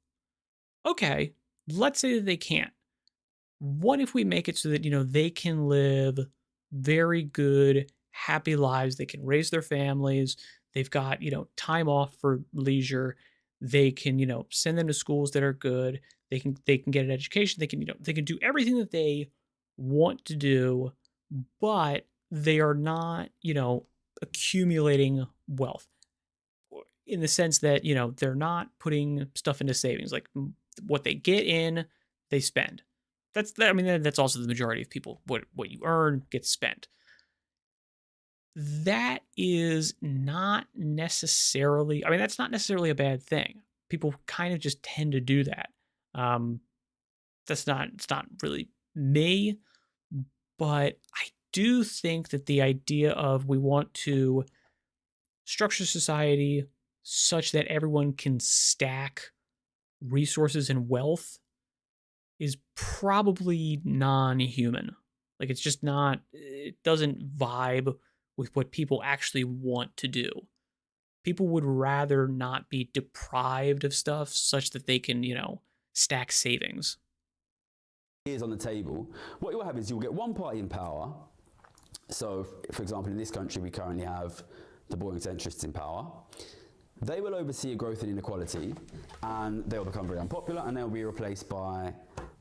S1: Okay, let's say that they can't. What if we make it so that, they can live very good, happy lives? They can raise their families. They've got, time off for leisure. They can, send them to schools that are good. They can get an education. They can do everything that they want to do, but they are not, accumulating wealth in the sense that, they're not putting stuff into savings. Like what they get in, they spend. That's also the majority of people. What you earn gets spent. That is not necessarily, that's not necessarily a bad thing. People kind of just tend to do that. It's not really me, but I do think that the idea of we want to structure society such that everyone can stack resources and wealth is probably non-human. Like it's just not, it doesn't vibe with what people actually want to do. People would rather not be deprived of stuff such that they can, stack savings.
S4: Is on the table. What you'll have is you'll get one party in power. So, for example, in this country, we currently have the boring centrists in power. They will oversee a growth in inequality, and they'll become very unpopular, and they'll be replaced by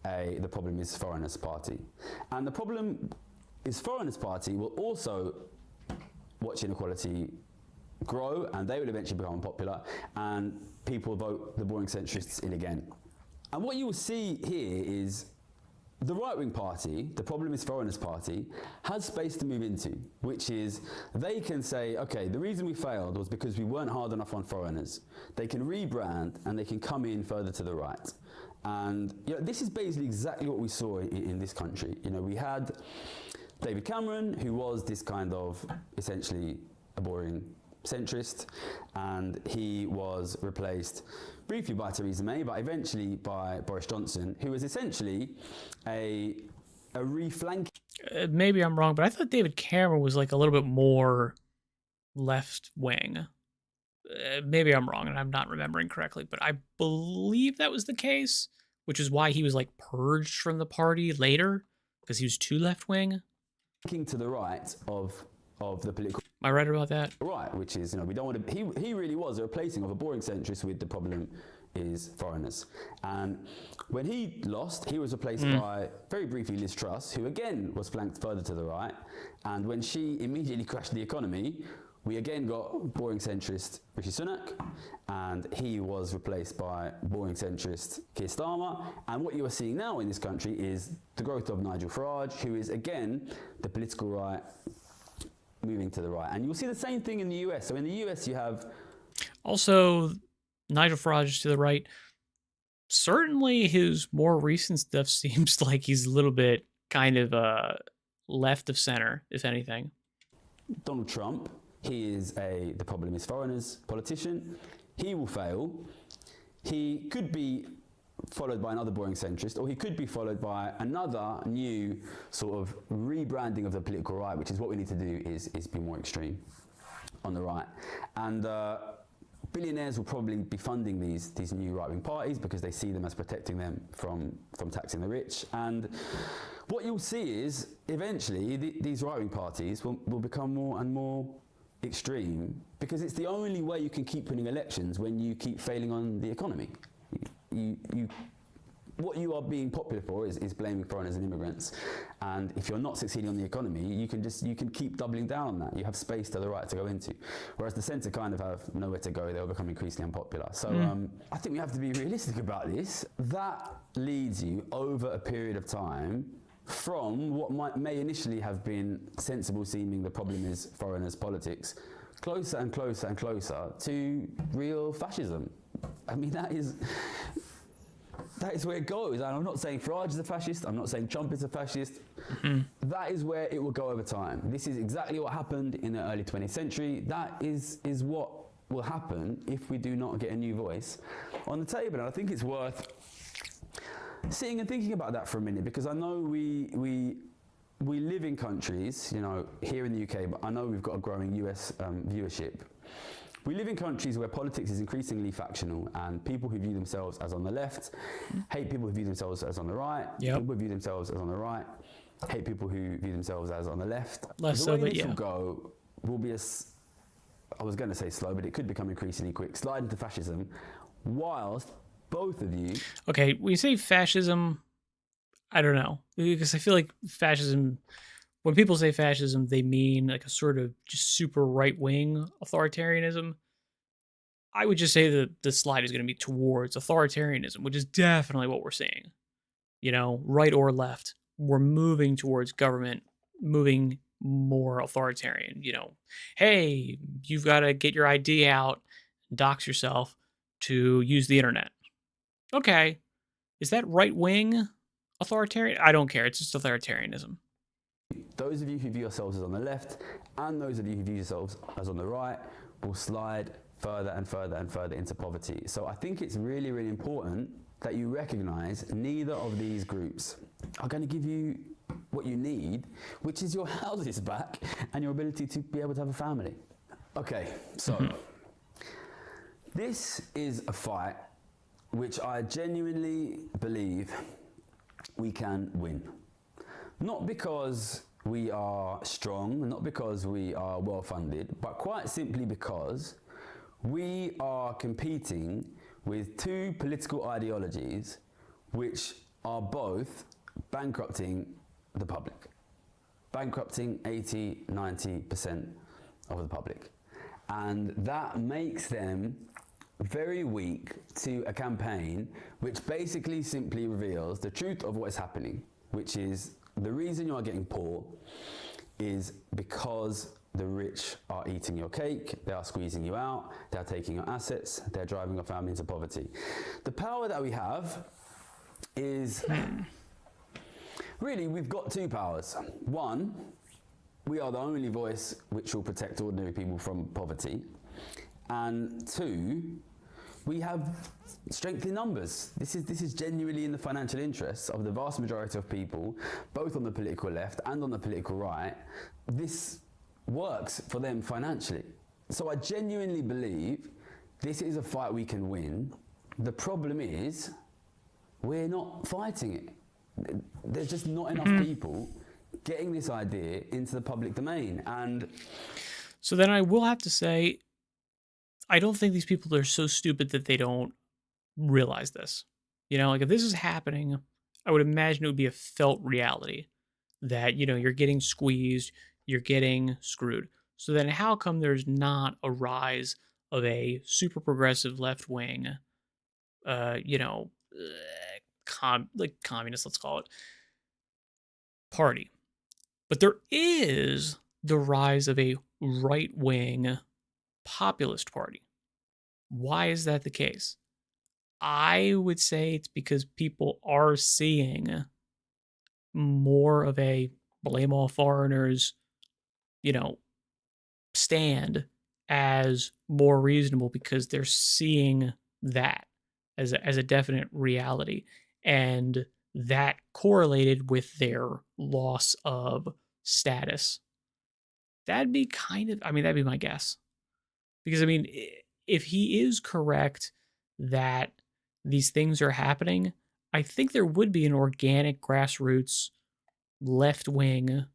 S4: the problem is foreigners party. And the problem is foreigners party will also watch inequality grow and they will eventually become unpopular, and people vote the boring centrists in again. And what you will see here is the right-wing party, the Problem is Foreigners party, has space to move into, which is they can say, okay, the reason we failed was because we weren't hard enough on foreigners. They can rebrand and they can come in further to the right. And you know, this is basically exactly what we saw in this country. You know, we had David Cameron, who was this kind of essentially a boring centrist, and he was replaced briefly by Theresa May, but eventually by Boris Johnson, who was essentially a reflanking.
S1: Maybe I'm wrong, but I thought David Cameron was like a little bit more left wing. Maybe I'm wrong and I'm not remembering correctly, but I believe that was the case, which is why he was like purged from the party later, because he was too left wing.
S4: To the right of the political.
S1: Am I right about that?
S4: Right, which is, you know, we don't want to. He really was a replacing of a boring centrist with the Problem is Foreigners. And when he lost, he was replaced by, very briefly, Liz Truss, who again was flanked further to the right. And when she immediately crashed the economy, we again got boring centrist Rishi Sunak, and he was replaced by boring centrist Keir Starmer. And what you are seeing now in this country is the growth of Nigel Farage, who is again the political right moving to the right. And you'll see the same thing in the US. So in the US you have
S1: also Nigel Farage to the right. Certainly his more recent stuff seems like he's a little bit kind of left of center, if anything.
S4: Donald Trump. He is the Problem is Foreigners politician. He will fail. He could be followed by another boring centrist, or he could be followed by another new sort of rebranding of the political right, which is what we need to do is be more extreme on the right. And billionaires will probably be funding these new right-wing parties because they see them as protecting them from taxing the rich. And what you'll see is eventually these right-wing parties will become more and more extreme, because it's the only way you can keep winning elections when you keep failing on the economy. What you are being popular for is blaming foreigners and immigrants, and if you're not succeeding on the economy, you can keep doubling down on that. You have space to the right to go into, whereas the centre kind of have nowhere to go. They'll become increasingly unpopular. So I think we have to be realistic about this. That leads you over a period of time from what may initially have been sensible seeming the Problem is Foreigners politics, closer and closer and closer to real fascism. I mean, that is where it goes. And I'm not saying Farage is a fascist, I'm not saying Trump is a fascist. That is where it will go over time. This is exactly what happened in the early 20th century. That is what will happen if we do not get a new voice on the table. And I think it's worth sitting and thinking about that for a minute, because I know we live in countries, you know, here in the UK, but I know we've got a growing US viewership. We live in countries where politics is increasingly factional, and people who view themselves as on the left hate people who view themselves as on the right.
S1: Yep.
S4: People who view themselves as on the right hate people who view themselves as on the left.
S1: Less
S4: the
S1: so,
S4: way
S1: but
S4: this
S1: yeah.
S4: will go will be I was going to say slow, but it could become increasingly quick, slide into fascism, whilst both of you...
S1: Okay, when you say fascism, I don't know, because I feel like fascism, when people say fascism, they mean like a sort of just super right-wing authoritarianism. I would just say that the slide is going to be towards authoritarianism, which is definitely what we're seeing. You know, right or left, we're moving towards government, moving more authoritarian. You know, hey, you've got to get your ID out, dox yourself to use the internet. Okay, is that right-wing authoritarian? I don't care. It's just authoritarianism.
S4: Those of you who view yourselves as on the left and those of you who view yourselves as on the right will slide further and further and further into poverty. So I think it's really, really important that you recognise neither of these groups are going to give you what you need, which is your houses back and your ability to be able to have a family. Okay, so this is a fight which I genuinely believe we can win. Not because we are strong, not because we are well funded, but quite simply because we are competing with two political ideologies which are both bankrupting the public, bankrupting 80-90% of the public. And that makes them very weak to a campaign which basically simply reveals the truth of what is happening, which is the reason you are getting poor is because the rich are eating your cake, they are squeezing you out, they are taking your assets, they're driving your family into poverty. The power that we have is, really, we've got two powers. One, we are the only voice which will protect ordinary people from poverty. And two, we have strength in numbers. This is genuinely in the financial interests of the vast majority of people, both on the political left and on the political right. This works for them financially. So I genuinely believe this is a fight we can win. The problem is we're not fighting it. There's just not enough people getting this idea into the public domain. And
S1: so then I will have to say, I don't think these people are so stupid that they don't realize this. You know, like if this is happening, I would imagine it would be a felt reality that, you know, you're getting squeezed, you're getting screwed. So then how come there's not a rise of a super progressive left wing, you know, like communist, let's call it, party? But there is the rise of a right wing populist party. Why is that the case? I would say it's because people are seeing more of a blame all foreigners, you know, stand as more reasonable because they're seeing that as a definite reality. And that correlated with their loss of status. That'd be that'd be my guess. Because, I mean, if he is correct that these things are happening, I think there would be an organic grassroots left-wing,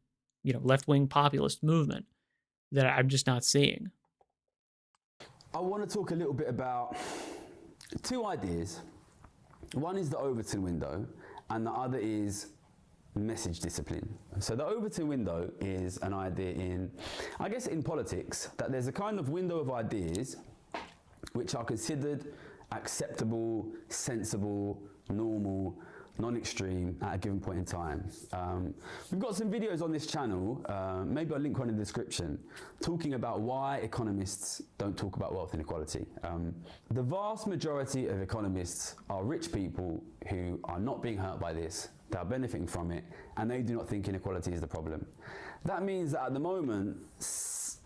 S1: you know, left-wing populist movement that I'm just not seeing.
S4: I want to talk a little bit about two ideas. One is the Overton window, and the other is message discipline. So the Overton window is an idea in, I guess in politics, that there's a kind of window of ideas which are considered acceptable, sensible, normal, non-extreme at a given point in time. We've got some videos on this channel, maybe I'll link one in the description, talking about why economists don't talk about wealth inequality. The vast majority of economists are rich people who are not being hurt by this, they are benefiting from it, and they do not think inequality is the problem. That means that at the moment,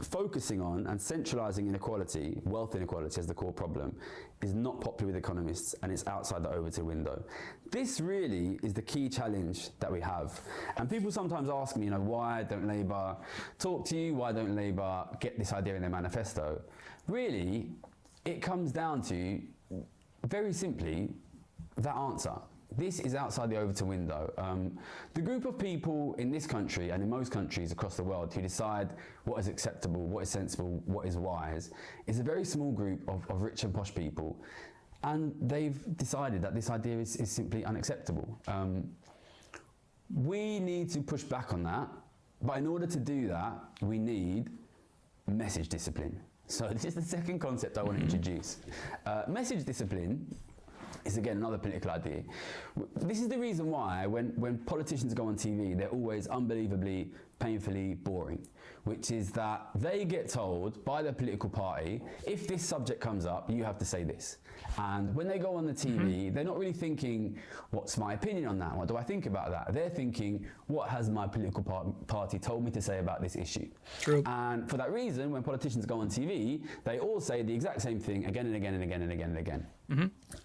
S4: focusing on and centralizing inequality, wealth inequality as the core problem, is not popular with economists, and it's outside the Overton window. This really is the key challenge that we have. And people sometimes ask me, you know, why don't Labour talk to you? Why don't Labour get this idea in their manifesto? Really, it comes down to, very simply, that answer. This is outside the Overton window. The group of people in this country and in most countries across the world who decide what is acceptable, what is sensible, what is wise, is a very small group of rich and posh people. And they've decided that this idea is simply unacceptable. We need to push back on that, but in order to do that, we need message discipline. So this is the second concept I want to introduce. Message discipline is again another political idea. This is the reason why when politicians go on TV, they're always unbelievably, painfully boring, which is that they get told by their political party, if this subject comes up, you have to say this. And when they go on the TV, they're not really thinking, what's my opinion on that? What do I think about that? They're thinking, what has my political party told me to say about this issue?
S1: True.
S4: And for that reason, when politicians go on TV, they all say the exact same thing again and again and again and again and again.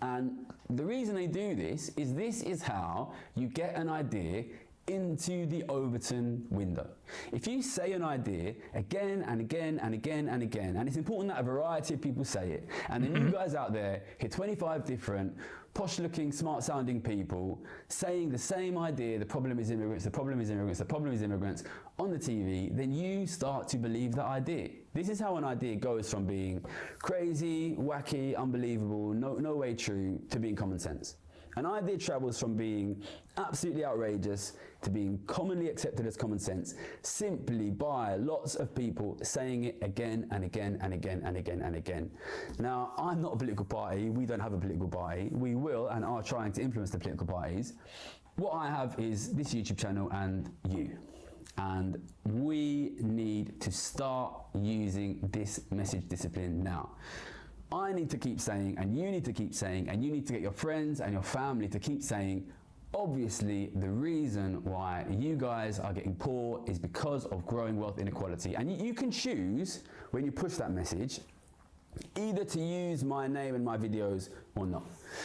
S4: And the reason they do this is how you get an idea into the Overton window. If you say an idea again and again and again and again, and it's important that a variety of people say it, and then you guys out there hear 25 different posh-looking, smart-sounding people saying the same idea, the problem is immigrants, the problem is immigrants, the problem is immigrants, on the TV, then you start to believe that idea. This is how an idea goes from being crazy, wacky, unbelievable, no way true, to being common sense. An idea travels from being absolutely outrageous to being commonly accepted as common sense simply by lots of people saying it again and again and again and again and again. Now, I'm not a political party. We don't have a political party. We will and are trying to influence the political parties. What I have is this YouTube channel and you. And we need to start using this message discipline now. I need to keep saying, and you need to keep saying, and you need to get your friends and your family to keep saying, obviously the reason why you guys are getting poor is because of growing wealth inequality. And you can choose, when you push that message, either to use my name in my videos or not.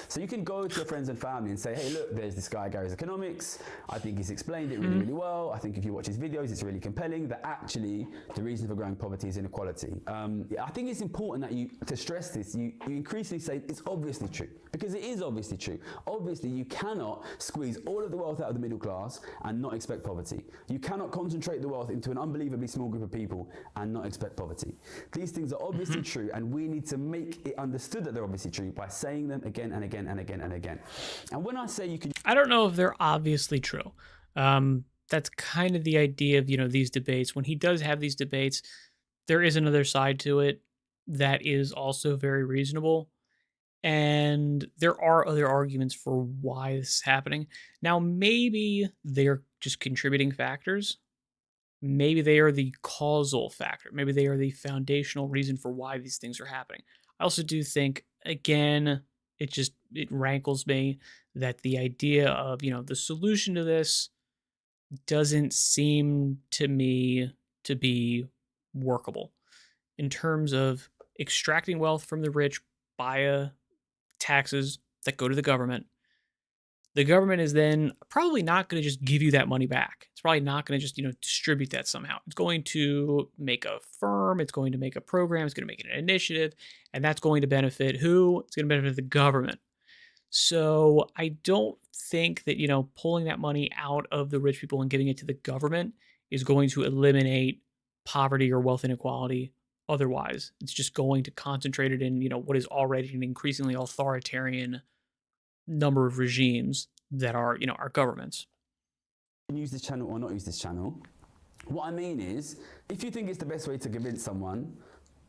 S4: So you can go to your friends and family and say, hey, look, there's this guy, GarysEconomics. I think he's explained it really, really well. I think if you watch his videos, it's really compelling that actually the reason for growing poverty is inequality. I think it's important that to stress this, you increasingly say it's obviously true, because it is obviously true. Obviously, you cannot squeeze all of the wealth out of the middle class and not expect poverty. You cannot concentrate the wealth into an unbelievably small group of people and not expect poverty. These things are obviously true, and we need to make it understood that they're obviously true by saying them again and again and again and again. And when I say you can...
S1: I don't know if they're obviously true. That's kind of the idea of, these debates. When he does have these debates, there is another side to it that is also very reasonable. And there are other arguments for why this is happening. Now, maybe they're just contributing factors. Maybe they are the causal factor. Maybe they are the foundational reason for why these things are happening. I also do think, again, it rankles me that the idea of, the solution to this doesn't seem to me to be workable in terms of extracting wealth from the rich via taxes that go to the government. The government is then probably not going to just give you that money back. It's probably not going to just, distribute that somehow. It's going to make a firm, it's going to make a program, it's going to make an initiative, and that's going to benefit who? It's going to benefit the government. So I don't think that, pulling that money out of the rich people and giving it to the government is going to eliminate poverty or wealth inequality. Otherwise, it's just going to concentrate it in, what is already an increasingly authoritarian number of regimes that are, our governments.
S4: Use this channel or not use this channel. What I mean is, if you think it's the best way to convince someone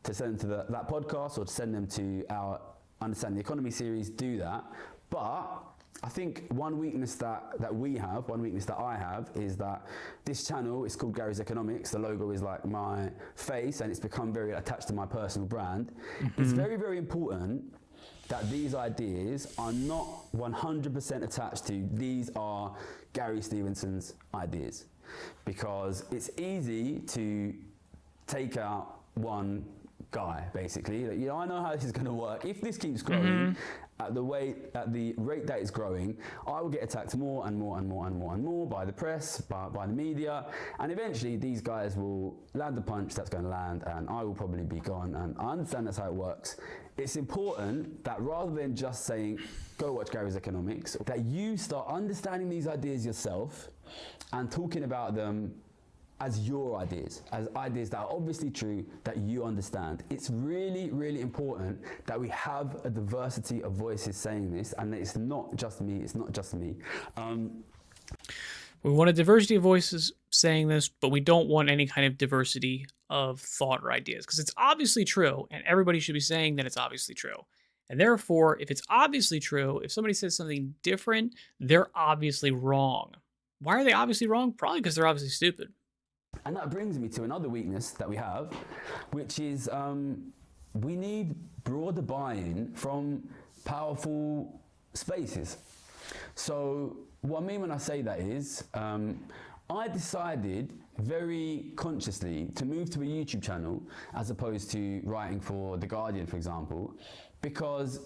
S4: to send them to that podcast or to send them to our Understand the Economy series, do that. But I think one weakness that we have, one weakness that I have, is that this channel is called GarysEconomics. The logo is like my face and it's become very attached to my personal brand. It's very, very important that these ideas are not 100% attached to these are Gary Stevenson's ideas, because it's easy to take out one guy, basically. I know how this is going to work. If this keeps growing at the rate that it's growing, I will get attacked more and more and more and more and more by the press, by the media, and eventually these guys will land the punch that's going to land and I will probably be gone. And I understand that's how it works. It's important that rather than just saying, go watch GarysEconomics, that you start understanding these ideas yourself and talking about them as your ideas, as ideas that are obviously true, that you understand. It's really, really important that we have a diversity of voices saying this, and that it's not just me, it's not just me.
S1: We want a diversity of voices saying this, but we don't want any kind of diversity of thought or ideas, because it's obviously true, and everybody should be saying that it's obviously true. And therefore, if it's obviously true, if somebody says something different, they're obviously wrong. Why are they obviously wrong? Probably because they're obviously stupid.
S4: And that brings me to another weakness that we have, which is we need broader buy-in from powerful spaces. So what I mean when I say that is, I decided very consciously to move to a YouTube channel as opposed to writing for The Guardian, for example, because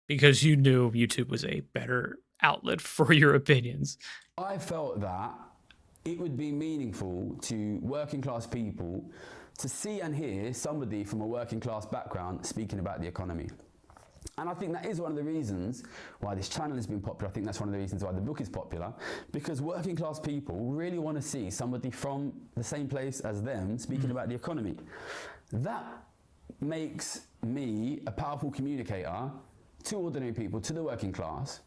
S1: you knew YouTube was a better outlet for your opinions.
S4: I felt that it would be meaningful to working class people to see and hear somebody from a working class background speaking about the economy. And I think that is one of the reasons why this channel has been popular. I think that's one of the reasons why the book is popular, because working class people really want to see somebody from the same place as them speaking about the economy. That makes me a powerful communicator to ordinary people, to the working class.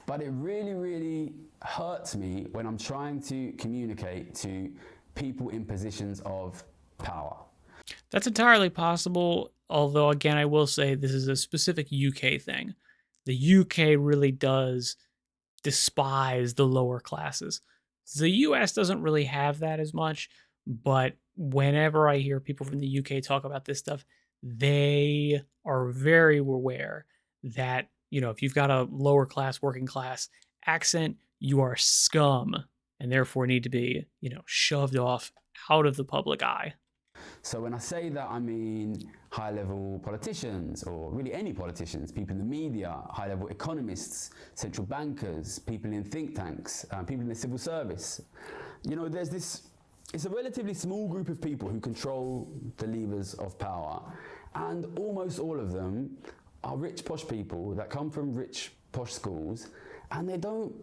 S4: But it really, really hurts me when I'm trying to communicate to people in positions of power.
S1: That's entirely possible, although again, I will say this is a specific UK thing. The UK really does despise the lower classes. The US doesn't really have that as much, but whenever I hear people from the UK talk about this stuff, they are very aware that, if you've got a lower class, working class accent, you are scum and therefore need to be, shoved off out of the public eye.
S4: So when I say that, I mean high-level politicians, or really any politicians, people in the media, high-level economists, central bankers, people in think tanks, people in the civil service. It's a relatively small group of people who control the levers of power, and almost all of them are rich, posh people that come from rich, posh schools, and they don't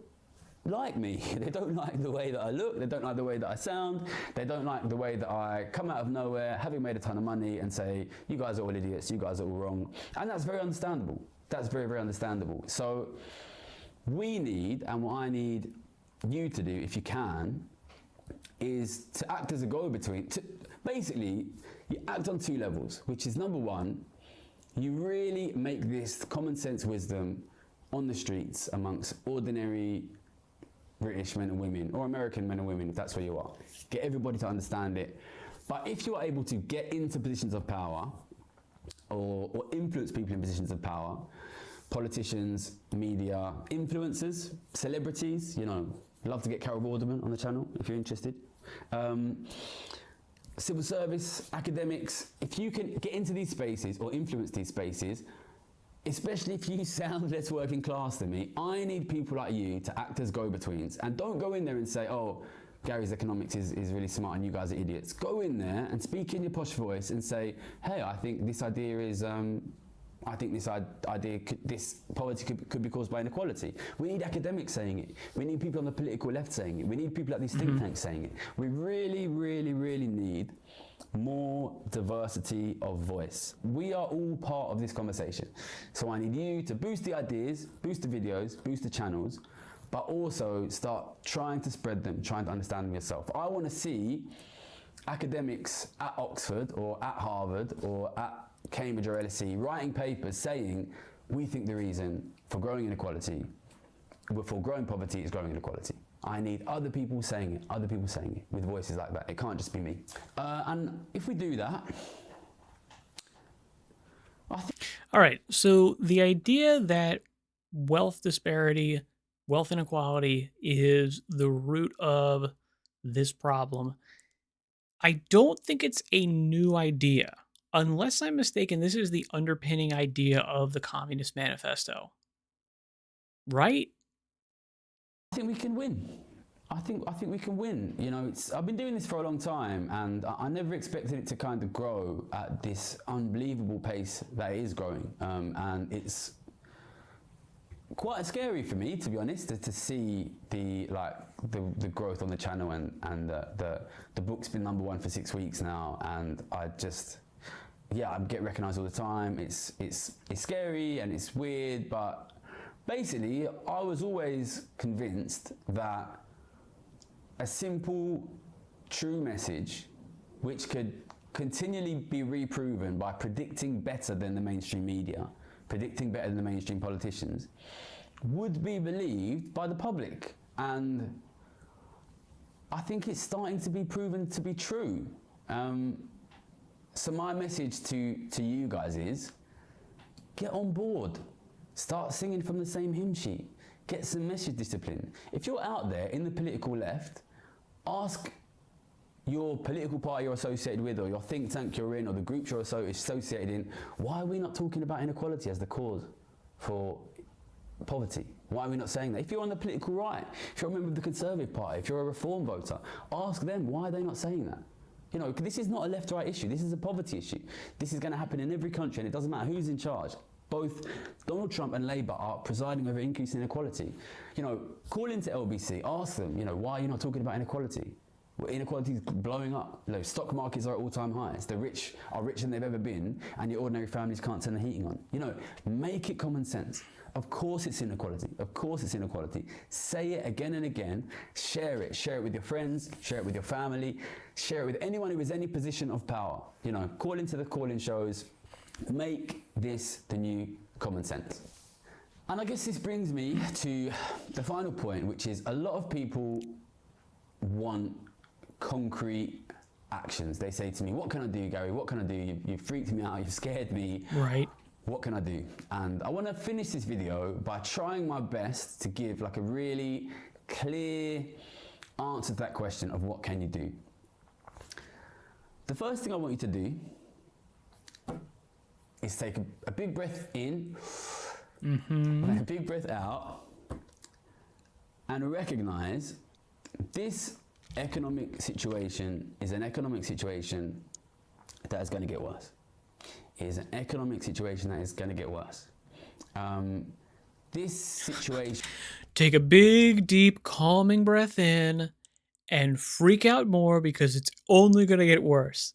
S4: like me. They don't like the way that I look, they don't like the way that I sound, they don't like the way that I come out of nowhere having made a ton of money and say, you guys are all idiots, you guys are all wrong. And that's very understandable. That's very, very understandable. So we need, and what I need you to do, if you can, is to act as a go-between. Basically, you act on two levels, which is number one, you really make this common sense wisdom on the streets amongst ordinary British men and women, or American men and women, if that's where you are. Get everybody to understand it. But if you are able to get into positions of power, or influence people in positions of power, politicians, media, influencers, celebrities, love to get Carol Vorderman on the channel if you're interested. Civil service, academics, if you can get into these spaces or influence these spaces, especially if you sound less working class than me, I need people like you to act as go-betweens. And don't go in there and say, oh, GarysEconomics is really smart and you guys are idiots. Go in there and speak in your posh voice and say, hey, I think this idea is, this poverty could be caused by inequality. We need academics saying it. We need people on the political left saying it. We need people at these think tanks saying it. We really, really, really need more diversity of voice. We are all part of this conversation. So I need you to boost the ideas, boost the videos, boost the channels, but also start trying to spread them, trying to understand them yourself. I want to see academics at Oxford or at Harvard or at Cambridge or LSE writing papers saying, we think the reason for growing inequality, for growing poverty, is growing inequality. I need other people saying it, with voices like that. It can't just be me. And if we do that,
S1: all right, so the idea that wealth disparity, wealth inequality is the root of this problem, I don't think it's a new idea. Unless I'm mistaken, this is the underpinning idea of the Communist Manifesto. Right?
S4: I think we can win. I think we can win. I've been doing this for a long time, and I never expected it to kind of grow at this unbelievable pace that it is growing. And it's quite scary for me, to be honest, to see the growth on the channel, and the book's been #1 for 6 weeks now, and I get recognised all the time. It's scary and it's weird, but basically, I was always convinced that a simple, true message, which could continually be reproven by predicting better than the mainstream media, predicting better than the mainstream politicians, would be believed by the public. And I think it's starting to be proven to be true. So my message to you guys is, get on board. Start singing from the same hymn sheet. Get some message discipline. If you're out there in the political left, ask your political party you're associated with, or your think tank you're in, or the groups you're associated in, why are we not talking about inequality as the cause for poverty? Why are we not saying that? If you're on the political right, if you're a member of the Conservative Party, if you're a Reform voter, ask them, why are they not saying that? This is not a left-right issue. This is a poverty issue. This is going to happen in every country, and it doesn't matter who's in charge. Both Donald Trump and Labour are presiding over increasing inequality. Call into LBC, ask them, why are you not talking about inequality? Inequality is blowing up. Stock markets are at all-time highs. The rich are richer than they've ever been, and your ordinary families can't turn the heating on. Make it common sense. Of course it's inequality. Of course it's inequality. Say it again and again. Share it. Share it with your friends. Share it with your family. Share it with anyone who has any position of power. Call into the call-in shows. Make this the new common sense. And I guess this brings me to the final point, which is a lot of people want concrete actions. They say to me, what can I do, Gary? What can I do? You've freaked me out. You've scared me.
S1: Right.
S4: What can I do? And I want to finish this video by trying my best to give like a really clear answer to that question of what can you do. The first thing I want you to do is take a big breath in, and a big breath out, and recognize this economic situation is an economic situation that is going to get worse. It is an economic situation that is going to get worse. This situation...
S1: Take a big, deep, calming breath in and freak out more because it's only going to get worse.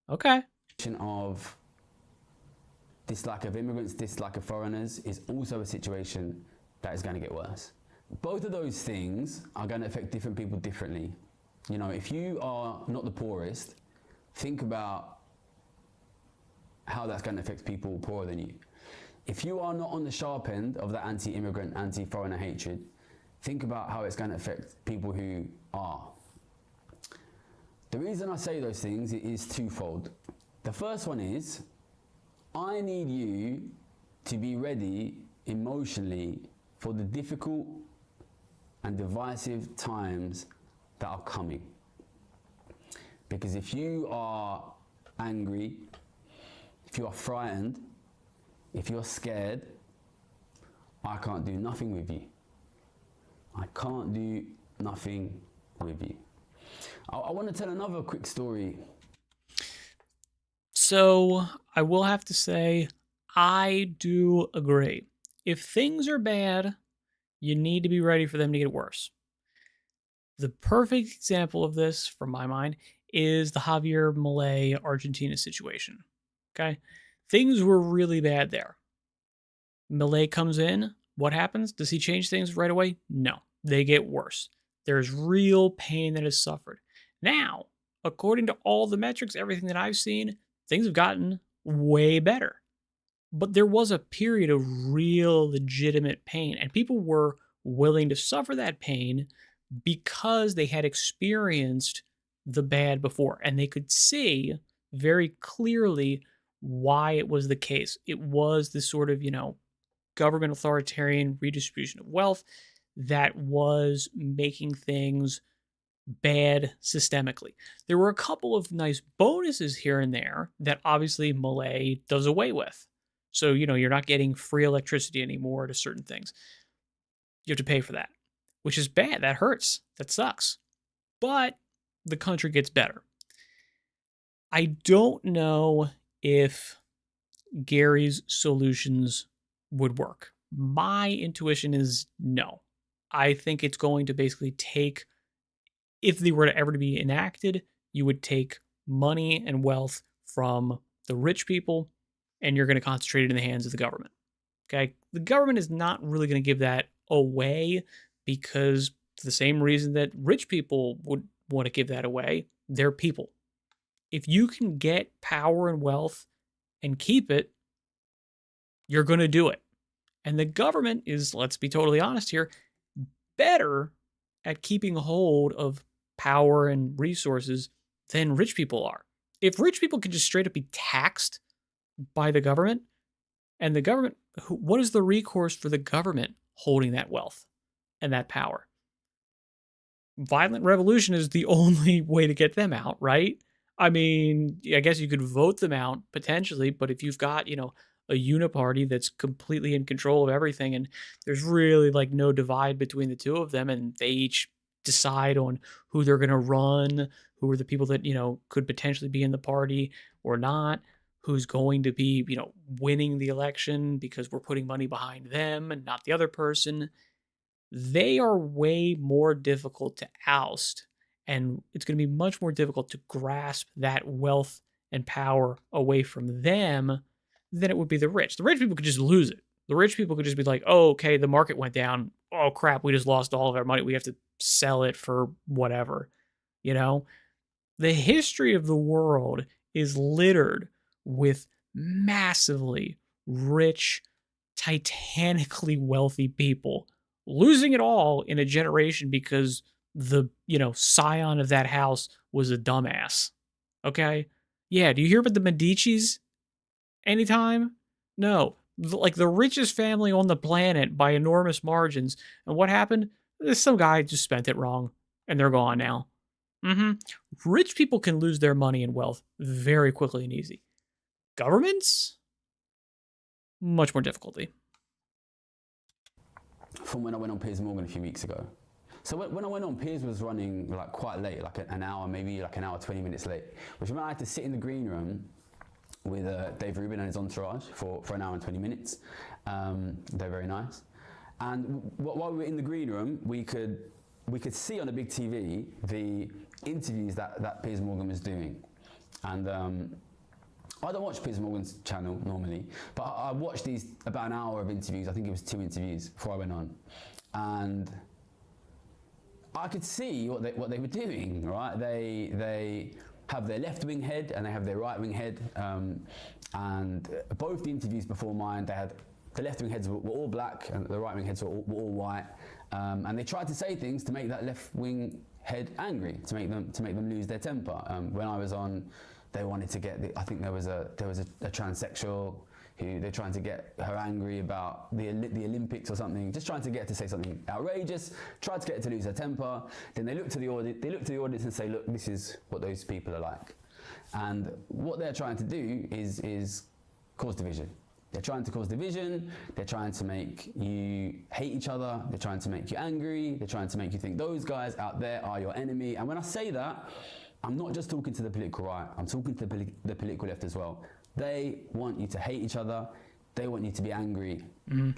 S1: Okay.
S4: ...of dislike of immigrants, dislike of foreigners is also a situation that is going to get worse. Both of those things are going to affect different people differently. If you are not the poorest, think about how that's going to affect people poorer than you. If you are not on the sharp end of that anti-immigrant, anti-foreigner hatred, think about how it's going to affect people who are. The reason I say those things is twofold. The first one is, I need you to be ready emotionally for the difficult and divisive times that are coming. Because if you are angry, if you are frightened, if you're scared, I can't do nothing with you. I can't do nothing with you. I want to tell another quick story.
S1: So I will have to say, I do agree. If things are bad, you need to be ready for them to get worse. The perfect example of this, from my mind, is the Javier Milei Argentina situation. Okay? Things were really bad there. Milei comes in. What happens? Does he change things right away? No. They get worse. There's real pain that is suffered. Now, according to all the metrics, everything that I've seen, things have gotten way better. But there was a period of real legitimate pain, and people were willing to suffer that pain because they had experienced the bad before, and they could see very clearly why it was the case. It was this sort of, government authoritarian redistribution of wealth that was making things bad systemically. There were a couple of nice bonuses here and there that obviously Milei does away with. So, you're not getting free electricity anymore to certain things. You have to pay for that, which is bad. That hurts. That sucks. But the country gets better. I don't know if Gary's solutions would work. My intuition is no. I think it's going to basically take, if they were to ever to be enacted, you would take money and wealth from the rich people and you're going to concentrate it in the hands of the government. Okay? The government is not really going to give that away because for the same reason that rich people would want to give that away, they're people. If you can get power and wealth and keep it, you're going to do it. And the government is, let's be totally honest here, better at keeping hold of power and resources than rich people are. If rich people could just straight up be taxed by the government, and the government, what is the recourse for the government holding that wealth and that power? Violent revolution is the only way to get them out, right? I mean, I guess you could vote them out potentially, but if you've got, a uniparty that's completely in control of everything and there's really like no divide between the two of them and they each decide on who they're going to run, who are the people that, could potentially be in the party or not, who's going to be, winning the election because we're putting money behind them and not the other person. They are way more difficult to oust And it's going to be much more difficult to grasp that wealth and power away from them than it would be the rich. The rich people could just lose it. The rich people could just be like, oh, okay, the market went down. Oh, crap, we just lost all of our money. We have to sell it for whatever. You know, the history of the world is littered with massively rich, titanically wealthy people losing it all in a generation because the, scion of that house was a dumbass. Okay? Yeah, do you hear about the Medicis anytime? No. Like the richest family on the planet by enormous margins. And what happened? Some guy just spent it wrong and they're gone now. Rich people can lose their money and wealth very quickly and easy. Governments? Much more difficulty.
S4: From when I went on Piers Morgan a few weeks ago. So when I went on, Piers was running like quite late, like an hour, maybe like an hour, 20 minutes late, which meant I had to sit in the green room with Dave Rubin and his entourage for an hour and 20 minutes. They're very nice. And while we were in the green room, we could see on a big TV the interviews that Piers Morgan was doing. And I don't watch Piers Morgan's channel normally, but I watched these about an hour of interviews. I think it was 2 interviews before I went on. And I could see what they were doing, right? They have their left-wing head and they have their right-wing head. And both the interviews before mine, they had the left-wing heads were all black and the right-wing heads were all white. And they tried to say things to make that left-wing head angry, to make them lose their temper. When I was on, they wanted to get I think there was a transsexual who they're trying to get her angry about the Olympics or something, just trying to get her to say something outrageous, tried to get her to lose her temper. Then they look to the audience and say, look, this is what those people are like. And what they're trying to do is cause division. They're trying to cause division, they're trying to make you hate each other, they're trying to make you angry, they're trying to make you think those guys out there are your enemy. And when I say that, I'm not just talking to the political right, I'm talking to the political left as well. They want you to hate each other, they want you to be angry.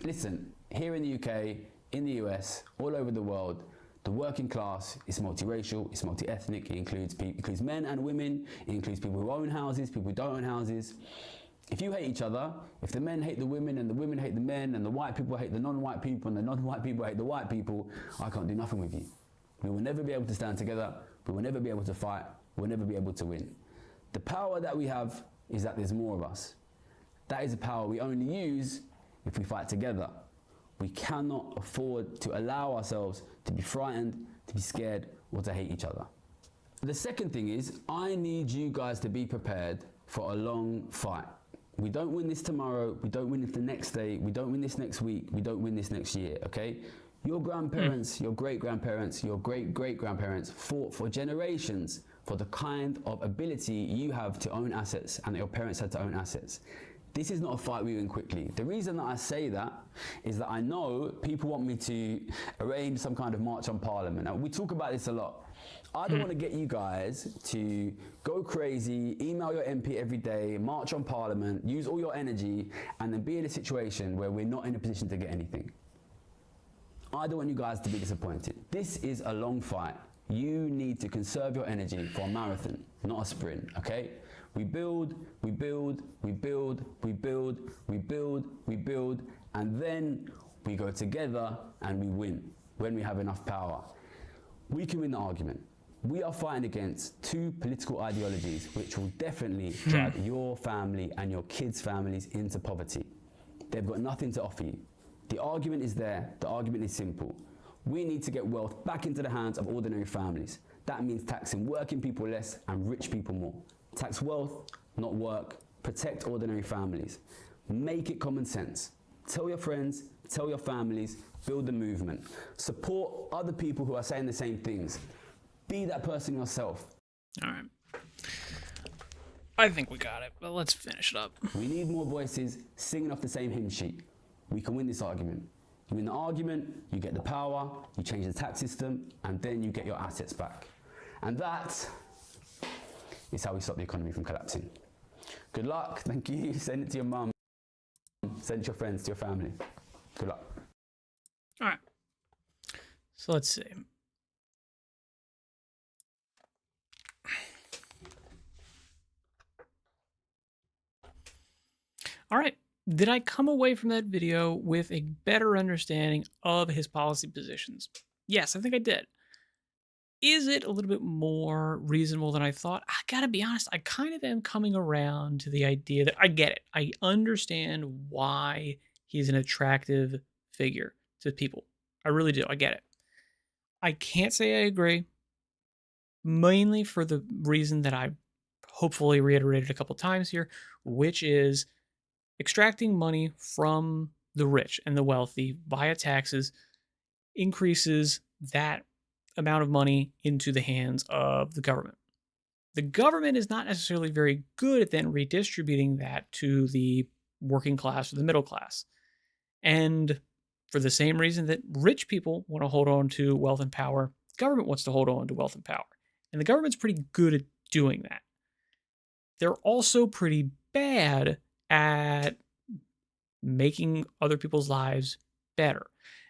S4: Listen, here in the UK, in the US, all over the world, the working class is multiracial, it's multi-ethnic, it includes men and women, it includes people who own houses, people who don't own houses. If you hate each other, if the men hate the women and the women hate the men and the white people hate the non-white people and the non-white people hate the white people, I can't do nothing with you. We will never be able to stand together, we will never be able to fight, we will never be able to win. The power that we have is that there's more of us. That is a power we only use if we fight together. We cannot afford to allow ourselves to be frightened, to be scared, or to hate each other. The second thing is, I need you guys to be prepared for a long fight. We don't win this tomorrow, we don't win it the next day, we don't win this next week, we don't win this next year, okay? Your grandparents, your great-grandparents, your great-great-grandparents fought for generations for the kind of ability you have to own assets and that your parents had to own assets. This is not a fight we win quickly. The reason that I say that is that I know people want me to arrange some kind of march on Parliament. Now, we talk about this a lot. I don't want to get you guys to go crazy, email your MP every day, march on Parliament, use all your energy, and then be in a situation where we're not in a position to get anything. I don't want you guys to be disappointed. This is a long fight. You need to conserve your energy for a marathon, not a sprint, okay? We build, we build, we build, we build, we build, we build, and then we go together and we win when we have enough power. We can win the argument. We are fighting against two political ideologies which will definitely drag your family and your kids' families into poverty. They've got nothing to offer you. The argument is there, the argument is simple. We need to get wealth back into the hands of ordinary families. That means taxing working people less and rich people more. Tax wealth, not work. Protect ordinary families. Make it common sense. Tell your friends, tell your families, build the movement. Support other people who are saying the same things. Be that person yourself.
S1: All right. I think we got it, but let's finish it up.
S4: We need more voices singing off the same hymn sheet. We can win this argument. You win the argument, you get the power, you change the tax system, and then you get your assets back. And that is how we stop the economy from collapsing. Good luck, thank you. Send it to your mum. Send it to your friends, to your family. Good luck.
S1: All right. So let's see. All right. Did I come away from that video with a better understanding of his policy positions? Yes, I think I did. Is it a little bit more reasonable than I thought? I gotta be honest, I kind of am coming around to the idea that I get it. I understand why he's an attractive figure to people. I really do. I get it. I can't say I agree, mainly for the reason that I've hopefully reiterated a couple times here, which is extracting money from the rich and the wealthy via taxes increases that amount of money into the hands of the government. The government is not necessarily very good at then redistributing that to the working class or the middle class. And for the same reason that rich people want to hold on to wealth and power, the government wants to hold on to wealth and power. And the government's pretty good at doing that. They're also pretty bad at making other people's lives better.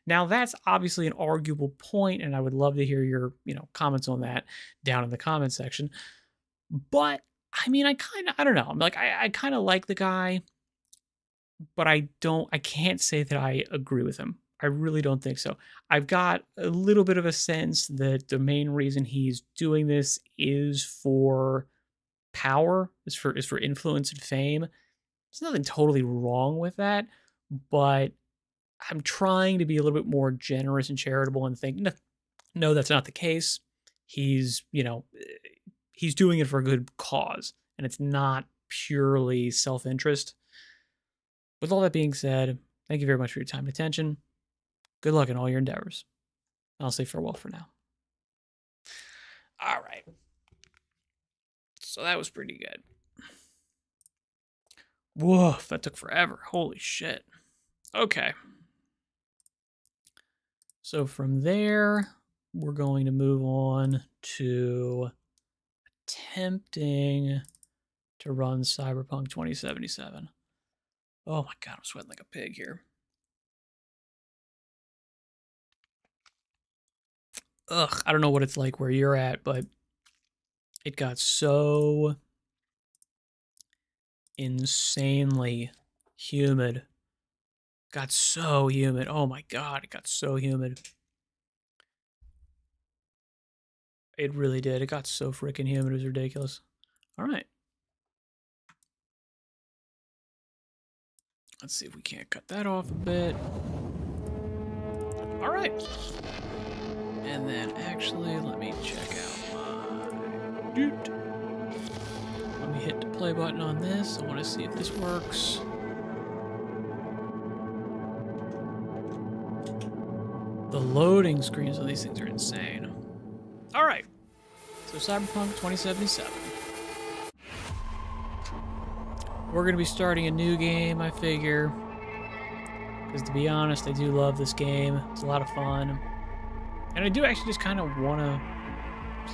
S1: Now, that's obviously an arguable point, and I would love to hear your, comments on that down in the comment section. But I mean, I don't know. I'm like, I kind of like the guy, but I can't say that I agree with him. I really don't think so. I've got a little bit of a sense that the main reason he's doing this is for power, is for influence and fame. There's nothing totally wrong with that, but I'm trying to be a little bit more generous and charitable and think, no, that's not the case. He's doing it for a good cause, and it's not purely self-interest. With all that being said, thank you very much for your time and attention. Good luck in all your endeavors. I'll say farewell for now. All right. So that was pretty good. Woof, that took forever. Holy shit. Okay. So from there, we're going to move on to attempting to run Cyberpunk 2077. Oh my god, I'm sweating like a pig here. Ugh, I don't know what it's like where you're at, but it got so insanely humid. Got so humid. Oh my god, it got so humid. It really did. It got so freaking humid. It was ridiculous. All right. Let's see if we can't cut that off a bit. All right. And then actually, let me check out my doot. Let me hit the play button on this. I want to see if this works. The loading screens on these things are insane. All right. So Cyberpunk 2077. We're going to be starting a new game, I figure. Because to be honest, I do love this game. It's a lot of fun. And I do actually just kind of want to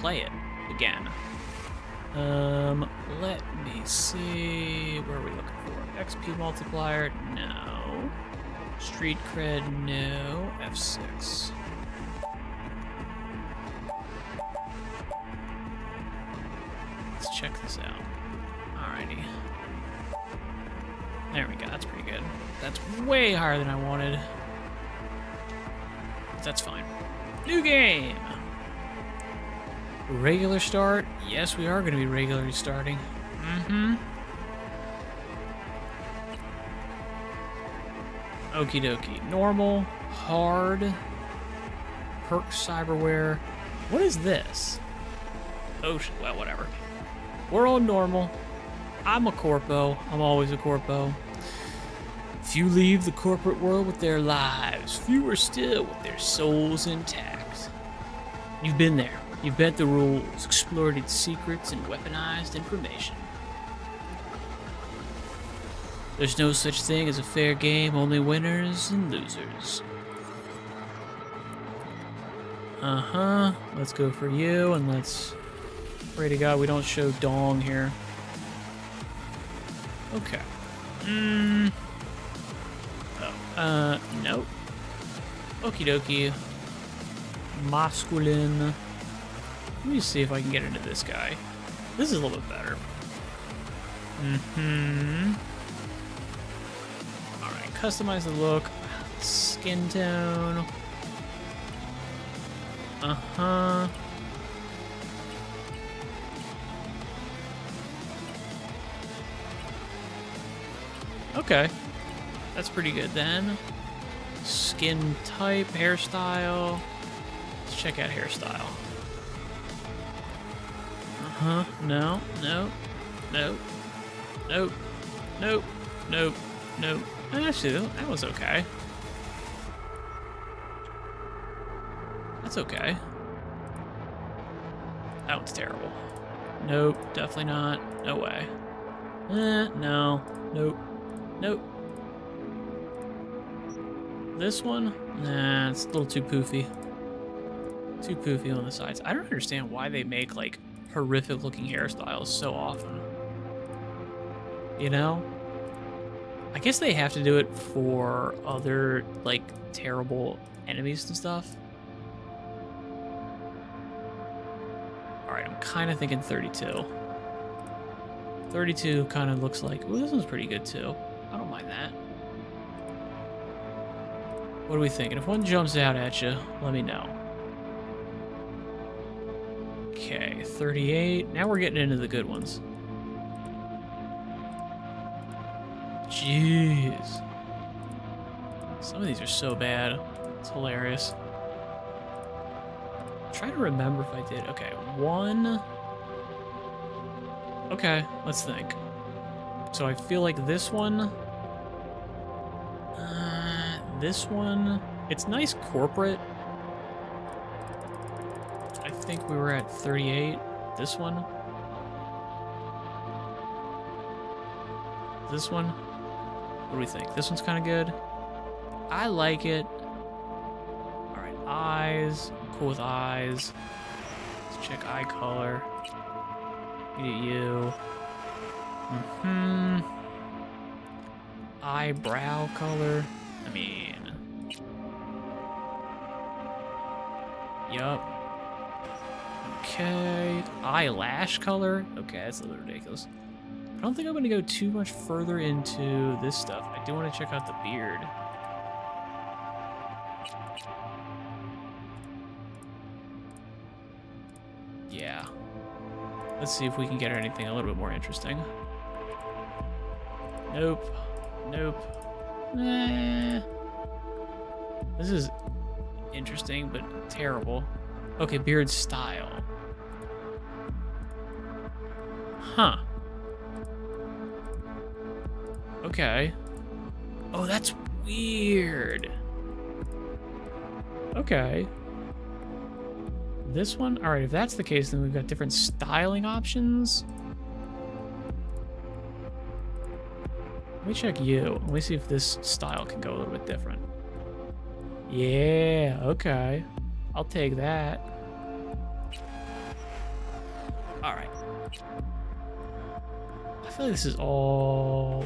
S1: play it again. Let me see. Where are we looking for? XP multiplier? No. Street cred? No. F6. Let's check this out. Alrighty. There we go. That's pretty good. That's way higher than I wanted. But that's fine. New game! Regular start? Yes, we are going to be regularly starting. Okie dokie. Normal, hard, perk cyberware. What is this? Oh, well, whatever. We're on normal. I'm a corpo. I'm always a corpo. Few leave the corporate world with their lives. Fewer still with their souls intact. You've been there. You've bent the rules, explored its secrets, and weaponized information. There's no such thing as a fair game, only winners and losers. Let's go for you, and let's pray to God we don't show dong here. Okay. Nope. Okie dokie. Masculine. Let me see if I can get into this guy. This is a little bit better. customize the look. Skin tone. Uh-huh. Okay. That's pretty good then. Skin type, hairstyle. Let's check out hairstyle. Uh-huh. No, no, no, nope, nope, nope, nope. Actually, that was okay. That's okay. That one's terrible. Nope, definitely not. No way. No. Nope. Nope. This one? Nah, it's a little too poofy. Too poofy on the sides. I don't understand why they make, like, horrific looking hairstyles so often. You know? I guess they have to do it for other, like, terrible enemies and stuff. Alright, I'm kind of thinking 32. 32 kind of looks like... Ooh, this one's pretty good, too. I don't mind that. What are we thinking? If one jumps out at you, let me know. Okay, 38. Now we're getting into the good ones. Jeez. Some of these are so bad. It's hilarious. I'm trying to remember if I did. Okay, one. Okay, let's think. So I feel like this one. This one. It's nice corporate. I think we were at 38. This one. This one. What do we think? This one's kind of good. I like it. All right, eyes. I'm cool with eyes. Let's check eye color. Look at you. Eyebrow color. I mean. Yup. Okay. Eyelash color. Okay, that's a little ridiculous. I don't think I'm going to go too much further into this stuff. I do want to check out the beard. Yeah. Let's see if we can get anything a little bit more interesting. Nope. Nope. Nah. This is interesting, but terrible. Okay, beard style. Huh. Okay. Oh, that's weird. Okay. This one? All right, if that's the case, then we've got different styling options. Let me check you. Let me see if this style can go a little bit different. Yeah, okay. I'll take that. All right. I feel like this is all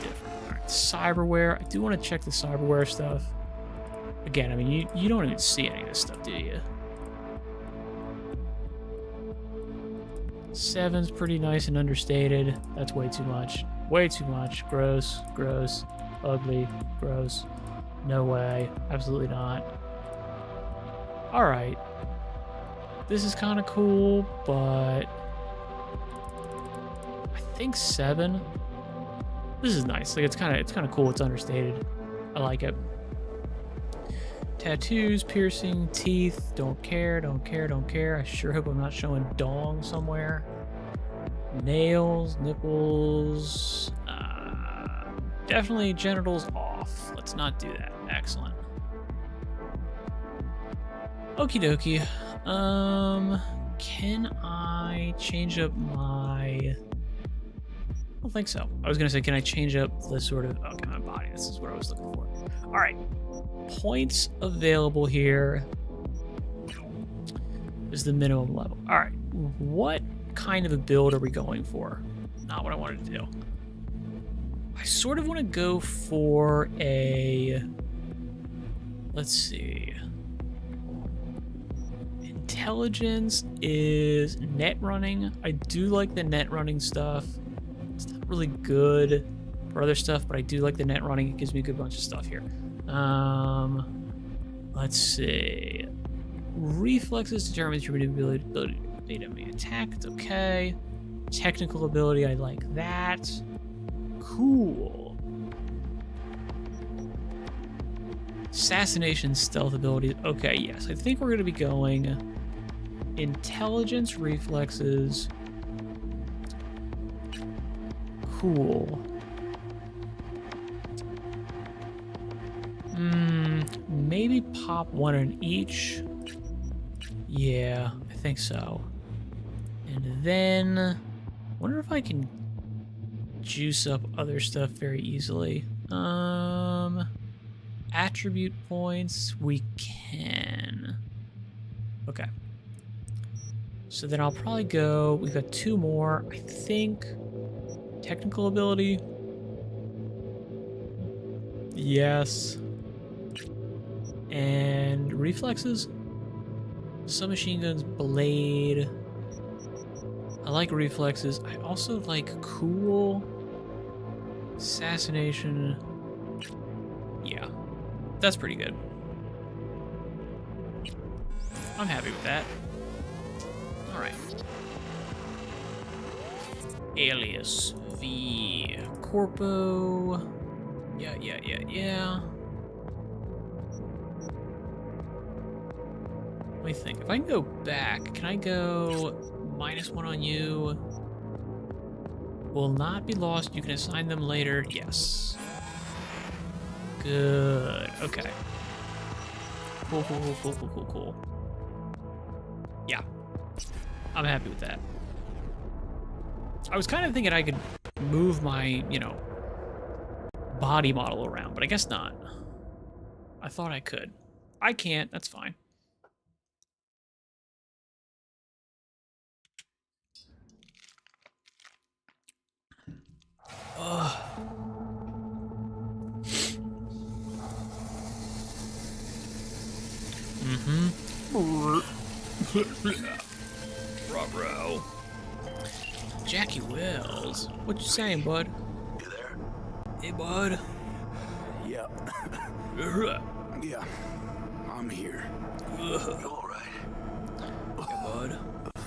S1: different. All right, cyberware. I do want to check the cyberware stuff. Again, I mean, you don't even see any of this stuff, do you? 7's pretty nice and understated. That's way too much. Way too much. Gross, gross, ugly, gross. No way. Absolutely not. All right. This is kind of cool, but I think 7. This is nice. Like it's kind of cool. It's understated. I like it. Tattoos, piercing, teeth. Don't care. Don't care. Don't care. I sure hope I'm not showing dong somewhere. Nails, nipples. Definitely genitals off. Let's not do that. Excellent. Okie dokie. Can I change up my... I don't think so. I was gonna say, can I change up the sort of... Okay, my body. This is what I was looking for. All right. Points available here is the minimum level. All right. What kind of a build are we going for? Not what I wanted to do. I sort of want to go for a... Let's see. Intelligence is net running. I do like the net running stuff. It's not really good. for other stuff, but I do like the net running. It gives me a good bunch of stuff here. Let's see. Reflexes determines your ability to make attack. It's okay. Technical ability, I like that. Cool. Assassination stealth ability. Okay, yes. I think we're going to be going intelligence, reflexes. Cool. Maybe pop one in each. Yeah, I think so. And then, wonder if I can juice up other stuff very easily. Attribute points, we can. Okay. So then I'll probably go, we've got 2 more, I think. Technical ability. Yes. And reflexes. Submachine guns, blade. I like reflexes. I also like cool. Assassination. Yeah. That's pretty good. I'm happy with that. Alright. Alias V. Corpo. Yeah. Let me think. If I can go back, can I go -1 on you? Will not be lost. You can assign them later. Yes. Good. Okay. Cool. Yeah. I'm happy with that. I was kind of thinking I could move my, body model around, but I guess not. I thought I could. I can't. That's fine. Ugh. Ruh-roh. Jackie Wells. What you saying, bud?
S5: You there?
S1: Hey, bud.
S5: Yeah. Yeah. I'm here. You all right?
S1: Yeah, bud.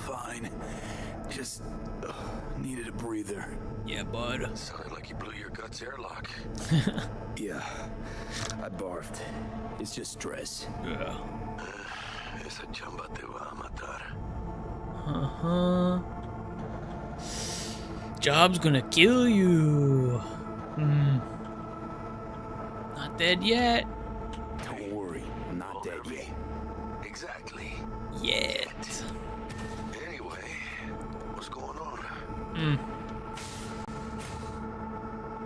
S5: Fine. Just needed a breather.
S1: Yeah, bud.
S5: Sounded like you blew your guts airlock. Yeah. I barfed. It's just stress.
S1: Yeah.
S5: Esa chamba te va a matar.
S1: Job's gonna kill you. Not dead yet.
S5: Don't worry. I'm not dead yet. Exactly.
S1: Yet.
S5: Anyway, what's going on?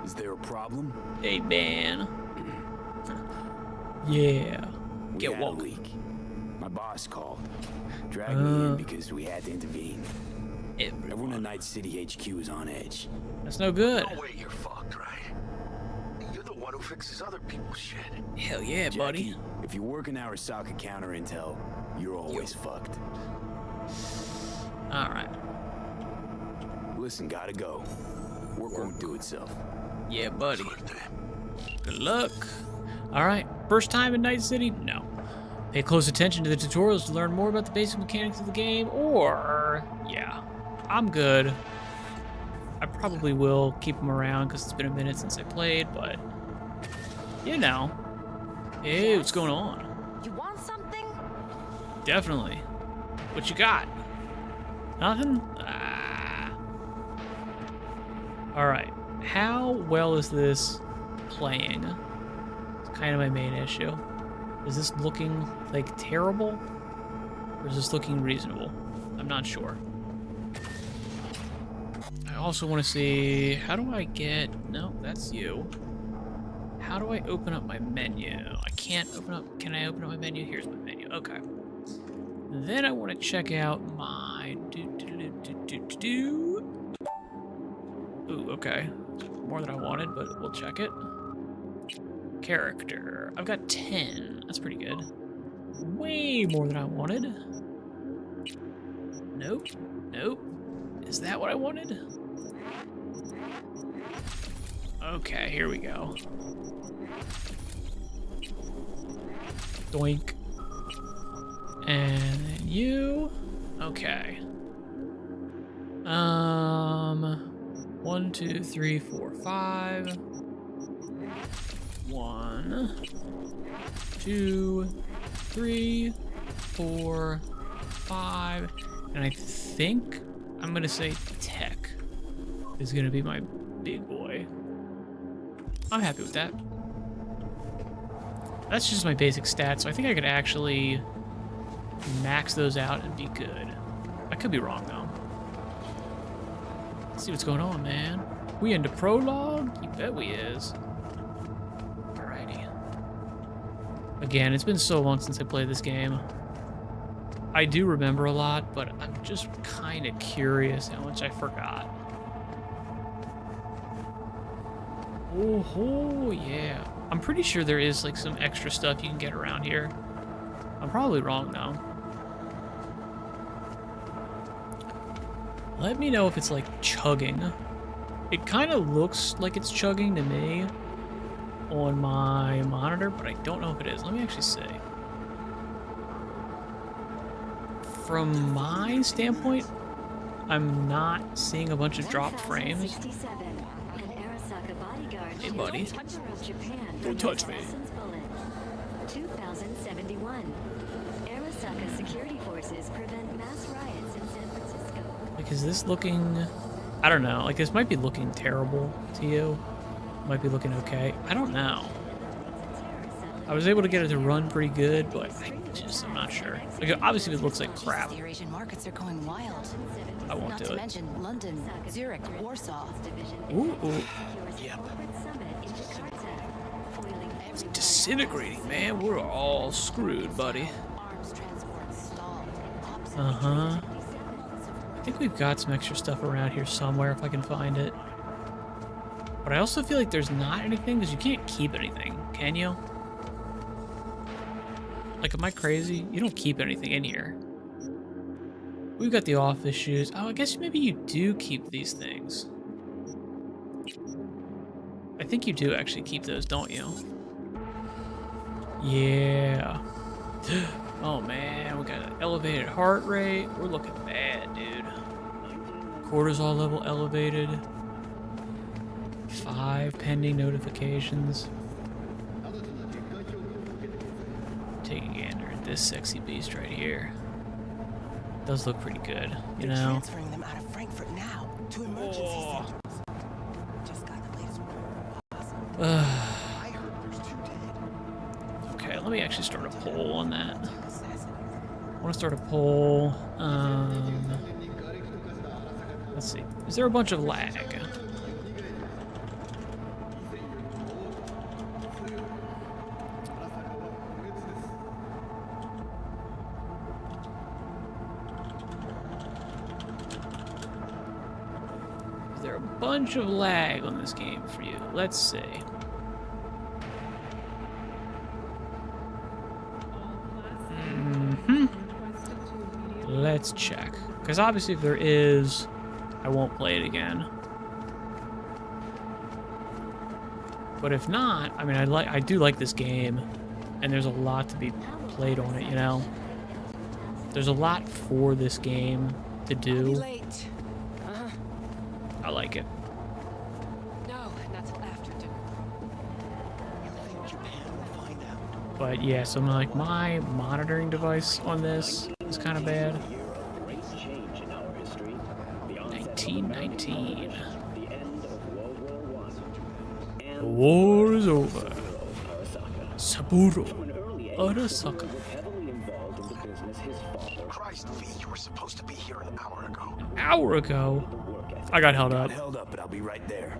S5: Is there a problem?
S1: Hey, man. Yeah.
S5: We
S1: Get
S5: had a
S1: woke.
S5: leak. My boss called. Dragged me in because we had to intervene. Everyone in Night City HQ is on edge.
S1: That's no good.
S5: No way you're fucked, right? You're the one who fixes other people's shit.
S1: Hell yeah, buddy.
S5: Jackie, if you work in Arasaka counter intel, you're always fucked.
S1: Alright.
S5: Listen, gotta go. Work won't do itself.
S1: Yeah, buddy. Good luck. Alright. First time in Night City? No. Pay close attention to the tutorials to learn more about the basic mechanics of the game, or... yeah. I'm good. I probably will keep them around because it's been a minute since I played, but... Hey, what's going on?
S6: You want something?
S1: Definitely. What you got? Nothing? Ah. Alright. How well is this playing? It's kind of my main issue. Is this looking, like, terrible? Or is this looking reasonable? I'm not sure. I also want to see... how do I get... no, that's you. How do I open up my menu? I can't open up... can I open up my menu? Here's my menu. Okay. Then I want to check out my... Ooh, okay. More than I wanted, but we'll check it. Character. I've got 10. That's pretty good. Way more than I wanted. Nope. Nope. Is that what I wanted? Okay, here we go. Doink. And then you. Okay. 1, 2, 3, 4, 5. 1, 2, 3, 4, 5. And I think I'm gonna say tech is gonna be my big boy. I'm happy with that. That's just my basic stats, so I think I could actually max those out and be good. I could be wrong though. Let's see what's going on, man. We into prologue? You bet we is. Alrighty. Again, it's been so long since I played this game. I do remember a lot, but I'm just kind of curious how much I forgot. Oh, yeah. I'm pretty sure there is like some extra stuff you can get around here. I'm probably wrong though. Let me know if it's like chugging. It kind of looks like it's chugging to me on my monitor, but I don't know if it is. Let me actually see. From my standpoint, I'm not seeing a bunch of dropped frames. Hey, buddy. Don't touch me.
S6: 2071. Arasaka security forces prevent mass riots in San Francisco.
S1: Like, is this looking... I don't know. Like, this might be looking terrible to you. Might be looking okay. I don't know. I was able to get it to run pretty good, but I'm not sure. Like, obviously it looks like crap.
S7: The Eurasian markets are going wild.
S1: I won't
S7: Not
S1: do
S7: to
S1: it.
S7: mention London, Zurich, Warsaw.
S1: Ooh, ooh. It's disintegrating, man. We're all screwed, buddy.
S7: Arms transport stalled.
S1: Uh-huh. I think we've got some extra stuff around here somewhere if I can find it. But I also feel like there's not anything, because you can't keep anything, can you? Like, am I crazy? You don't keep anything in here. We've got the office shoes. Oh, I guess maybe you do keep these things. I think you do actually keep those, don't you? Yeah. Oh man, we got an elevated heart rate. We're looking bad, dude. Cortisol level elevated. 5 pending notifications. Take a gander at this sexy beast right here. Does look pretty good, you know?
S8: Transferring them out of Frankfurt now to emergency centers. Just got the latest report. I heard there's 2 dead.
S1: Okay, let me actually start a poll on that. I want to start a poll. Let's see. Is there a bunch of lag? Is there a bunch of lag on this game for you? Let's see. Let's check. Because obviously if there is, I won't play it again. But if not, I mean, I do like this game, and there's a lot to be played on it, you know? There's a lot for this game to do. I like it.
S8: No, not till after dinner.
S1: But yeah, so like my monitoring device on this is kind of bad. 1919. The war is over. Saburo. Arasaka.
S9: Christ, V, you were supposed to be here an hour ago.
S1: An hour ago? I got held up.
S5: Held up, but I'll be right there.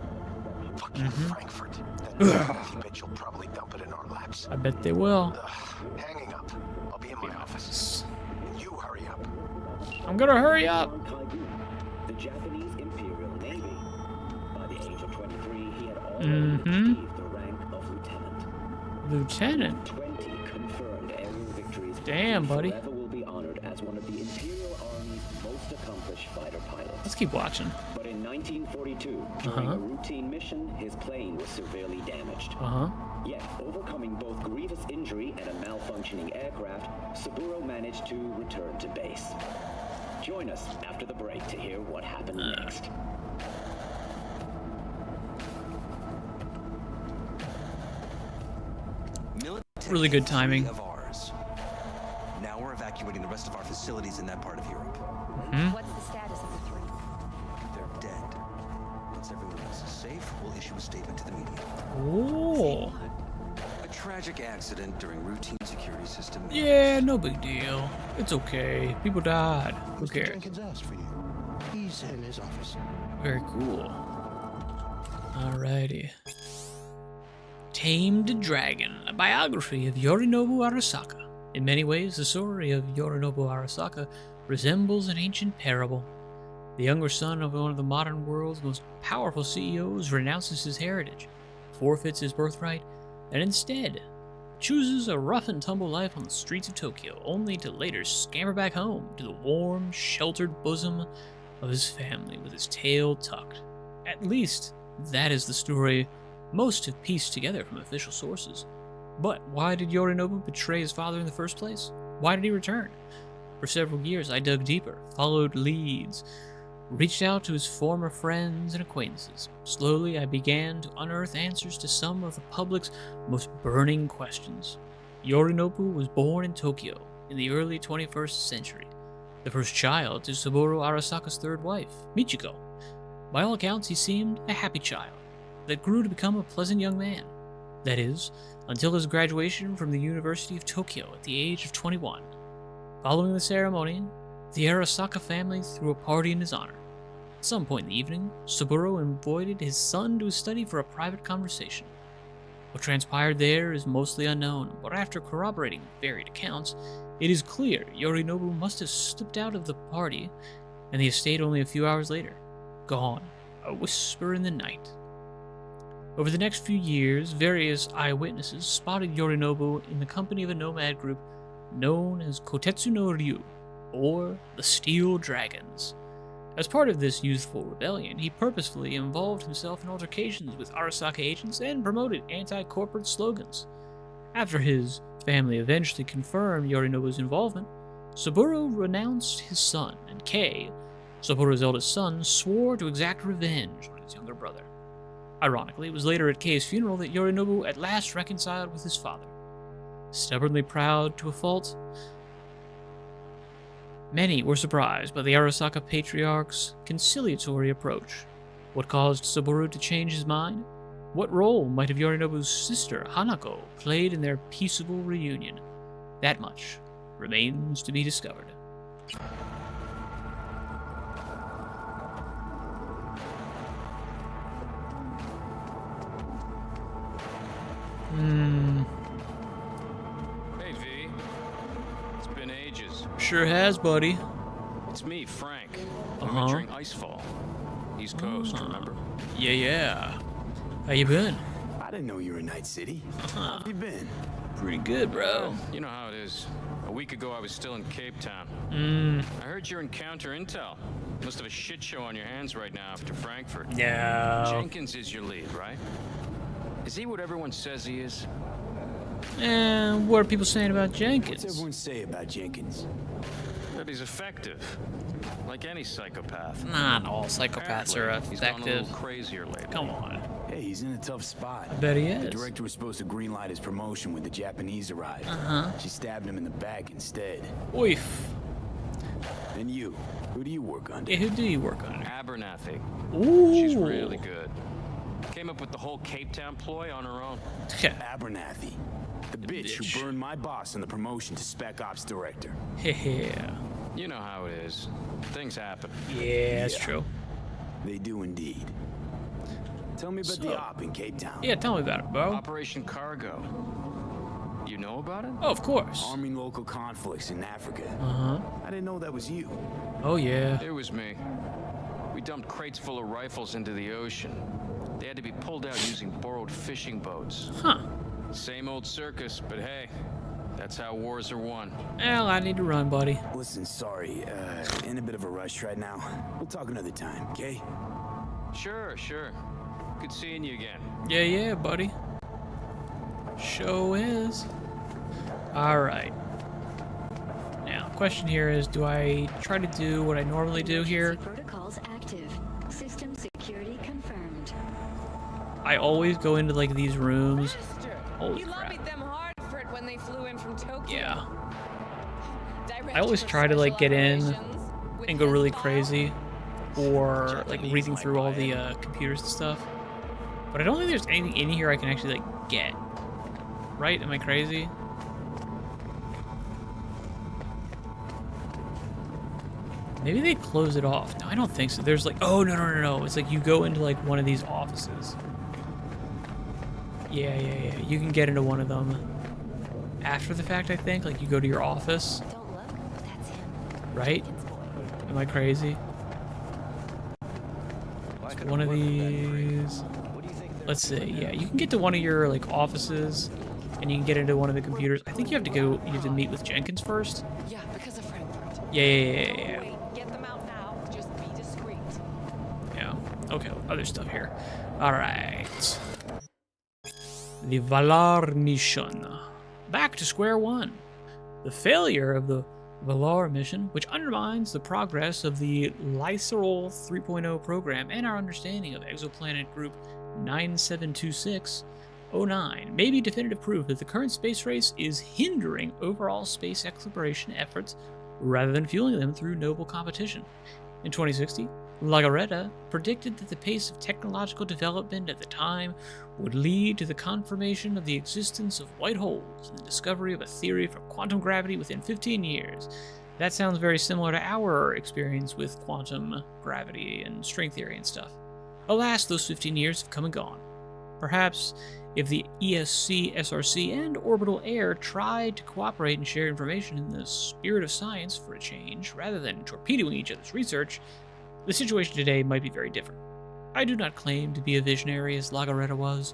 S9: Fucking Frankfurt. That bitch will probably dump it in our laps.
S1: I bet they will.
S9: Hanging up. I'll be in my office. You hurry up.
S1: I'm gonna hurry up.
S10: The Japanese Imperial Navy. By the age of 23, he had already
S1: Mm-hmm.
S10: achieved the rank of lieutenant.
S1: Lieutenant.
S10: 20 confirmed aerial victories.
S1: Damn, buddy.
S10: Forever will be honored as one of the Imperial Army's most accomplished accomplished fighter pilot.
S1: Let's keep watching.
S10: But in 1942, during a routine mission, his plane was severely damaged. Yet, overcoming both grievous injury and a malfunctioning aircraft, Saburo managed to return to base. Join us after the break to hear what happened next.
S1: Really good timing.
S11: Of ours. Now we're evacuating the rest of our facilities in that part of Europe.
S6: What's the status of the three?
S11: They're dead. Once everyone else is safe, we'll issue a statement to the media.
S1: Oh.
S11: A tragic accident during routine security system.
S1: Yeah, no big deal. It's okay. People died. Who
S9: Mr.
S1: cares?
S9: Jenkins asked for you. He's in his office.
S1: Very cool. Alrighty. Tamed Dragon, a biography of Yorinobu Arasaka. In many ways, the story of Yorinobu Arasaka resembles an ancient parable. The younger son of one of the modern world's most powerful CEOs renounces his heritage, forfeits his birthright, and instead chooses a rough and tumble life on the streets of Tokyo, only to later scamper back home to the warm, sheltered bosom of his family with his tail tucked. At least, that is the story most have pieced together from official sources. But why did Yorinobu betray his father in the first place? Why did he return? For several years, I dug deeper, followed leads, reached out to his former friends and acquaintances. Slowly, I began to unearth answers to some of the public's most burning questions. Yorinobu was born in Tokyo in the early 21st century, the first child to Saburo Arasaka's third wife, Michiko. By all accounts, he seemed a happy child that grew to become a pleasant young man. That is, until his graduation from the University of Tokyo at the age of 21. Following the ceremony, the Arasaka family threw a party in his honor. At some point in the evening, Saburo invited his son to his study for a private conversation. What transpired there is mostly unknown, but after corroborating varied accounts, it is clear Yorinobu must have slipped out of the party and the estate only a few hours later. Gone, a whisper in the night. Over the next few years, various eyewitnesses spotted Yorinobu in the company of a nomad group known as Kotetsu no Ryu, or the Steel Dragons. As part of this youthful rebellion, he purposefully involved himself in altercations with Arasaka agents and promoted anti-corporate slogans. After his family eventually confirmed Yorinobu's involvement, Saburo renounced his son, and Kei, Saburo's eldest son, swore to exact revenge on his younger brother. Ironically, it was later at Kei's funeral that Yorinobu at last reconciled with his father. Stubbornly proud to a fault, many were surprised by the Arasaka patriarch's conciliatory approach. What caused Saburo to change his mind? What role might have Yorinobu's sister, Hanako, played in their peaceable reunion? That much remains to be discovered.
S5: Hey, V. It's been ages.
S1: Sure has, buddy.
S5: It's me, Frank. I'm entering Icefall. East Coast, remember?
S1: Yeah. How you been?
S5: I didn't know you were in Night City. How have you been?
S1: Pretty good, bro.
S5: You know how it is. A week ago, I was still in Cape Town. I heard you're in counter intel. Must have a shit show on your hands right now after Frankfurt.
S1: Yeah.
S5: Jenkins is your lead, right? Is he what everyone says he is?
S1: And what are people saying about Jenkins?
S5: What's everyone say about Jenkins? That he's effective, like any psychopath.
S1: Not all psychopaths are
S5: Apparently, he's gone a
S1: effective.
S5: little crazier lately.
S1: Come on.
S5: Hey, he's in a tough spot.
S1: I bet he is.
S5: The director was supposed to greenlight his promotion when the Japanese arrived. She stabbed him in the back instead.
S1: Oif.
S5: And you, who do you work under?
S1: Yeah, who do you work under?
S5: Abernathy.
S1: Ooh.
S5: She's really good. Came up with the whole Cape Town ploy on her own. Abernathy. The bitch who burned my boss in the promotion to Spec Ops Director.
S1: Yeah.
S5: You know how it is. Things happen.
S1: Yeah, that's true.
S5: They do indeed. Tell me about the op in Cape Town.
S1: Yeah, tell me about it, bro.
S5: Operation Cargo. You know about it?
S1: Oh, of course.
S5: Arming local conflicts in Africa. I didn't know that was you.
S1: Oh, yeah.
S5: It was me. We dumped crates full of rifles into the ocean. They had to be pulled out using borrowed fishing boats.
S1: Huh.
S5: Same old circus, but hey, That's how wars are won.
S1: Well, I need to run, buddy.
S12: Listen, sorry, in a bit of a rush right now. We'll talk another time, okay?
S5: Sure. Good seeing you again.
S1: Yeah, buddy. Show is. All right. Now, the question here is, do I try to do what I normally do here?
S6: Protocols active. System security confirmed.
S1: I always go into like these rooms. Holy
S13: You
S1: crap.
S13: lobbied them hard for it when they flew in from Tokyo.
S1: Yeah.
S13: Direct
S1: I always
S13: for
S1: try to like get in
S13: operations with
S1: and go really
S13: this
S1: crazy, or like reading through all the computers and stuff. But I don't think there's anything in here I can actually like get. Right? Am I crazy? Maybe they close it off. No, I don't think so. There's like, oh, no. It's like you go into like one of these offices. Yeah. You can get into one of them after the fact, I think. Like you go to your office.
S6: Don't look, that's him.
S1: Right? Am I crazy? It's one of these. Let's see. Yeah, you can get to one of your like offices, and you can get into one of the computers. I think you have to go. You have to meet with Jenkins first.
S7: Yeah, because of Frankfurt.
S1: Yeah.
S13: Wait, get them out now. Just be discreet.
S1: Yeah. Okay. Other stuff here. All right. The Valar mission. Back to square one. The failure of the Valar mission, which undermines the progress of the Lyserol 3.0 program and our understanding of exoplanet group 972609, may be definitive proof that the current space race is hindering overall space exploration efforts rather than fueling them through noble competition. In 2060, Lagaretta predicted that the pace of technological development at the time would lead to the confirmation of the existence of white holes and the discovery of a theory for quantum gravity within 15 years. That sounds very similar to our experience with quantum gravity and string theory and stuff. Alas, those 15 years have come and gone. Perhaps if the ESC, SRC, and Orbital Air tried to cooperate and share information in the spirit of science for a change, rather than torpedoing each other's research, the situation today might be very different. I do not claim to be a visionary as Lagaretta was,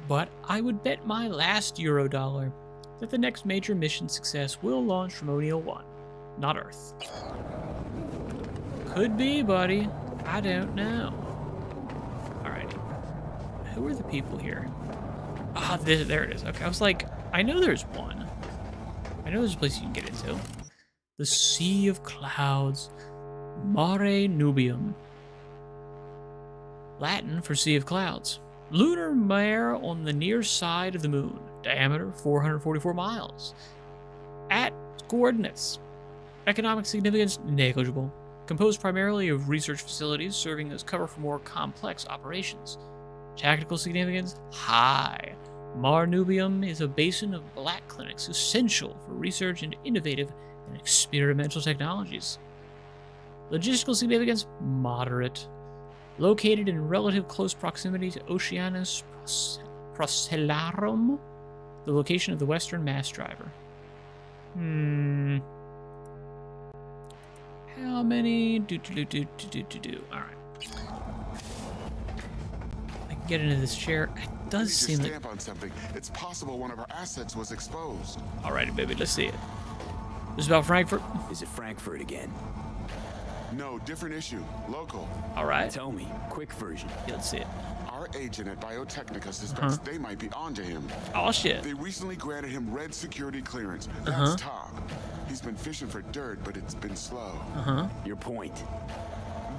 S1: but I would bet my last Eurodollar that the next major mission success will launch from O'Neill 1, not Earth. Could be, buddy. I don't know. Alrighty. Who are the people here? Ah, there it is. Okay, I was like, I know there's one. I know there's a place you can get into. The Sea of Clouds. Mare Nubium. Latin for Sea of Clouds. Lunar mare on the near side of the moon. Diameter 444 miles. At coordinates. Economic significance negligible. Composed primarily of research facilities serving as cover for more complex operations. Tactical significance high. Mare Nubium is a basin of black clinics essential for research into innovative and experimental technologies. Logistical significance moderate. Located in relative close proximity to Oceanus Procellarum, the location of the western mass driver. How many? Alright. I can get into this chair. It does seem like...
S14: on something. It's possible one of our assets was exposed.
S1: Alrighty, baby, let's see it. This is about Frankfurt?
S12: Is it Frankfurt again?
S14: No, different issue. Local.
S1: Alright.
S12: Tell me. Quick version.
S1: Yeah, let's see it.
S14: Our agent at Biotechnica suspects they might be onto him.
S1: Oh, shit.
S14: They recently granted him red security clearance. That's top. He's been fishing for dirt, but it's been slow.
S12: Your point.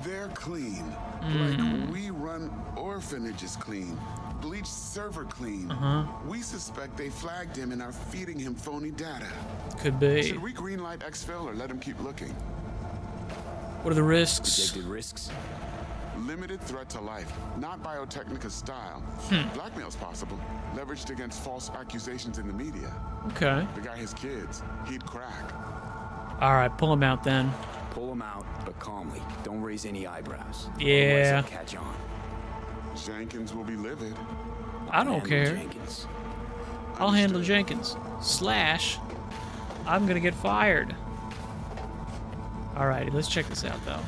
S14: They're clean. Like we run orphanages clean. Bleach server clean. We suspect they flagged him and are feeding him phony data.
S1: Could be.
S14: Should we greenlight exfil or let him keep looking?
S1: What are the risks?
S12: Projected risks?
S14: Limited threat to life, not Biotechnica's style. Blackmail's possible, leveraged against false accusations in the media.
S1: Okay.
S14: The guy has kids. He'd crack.
S1: Alright, pull him out then.
S12: Pull him out, but calmly. Don't raise any eyebrows.
S1: Yeah.
S12: Otherwise he'll catch on.
S14: Jenkins will be livid.
S1: I don't care.
S12: Jenkins.
S1: I'll handle Jenkins. Slash, I'm gonna get fired. Alrighty, let's check this out though.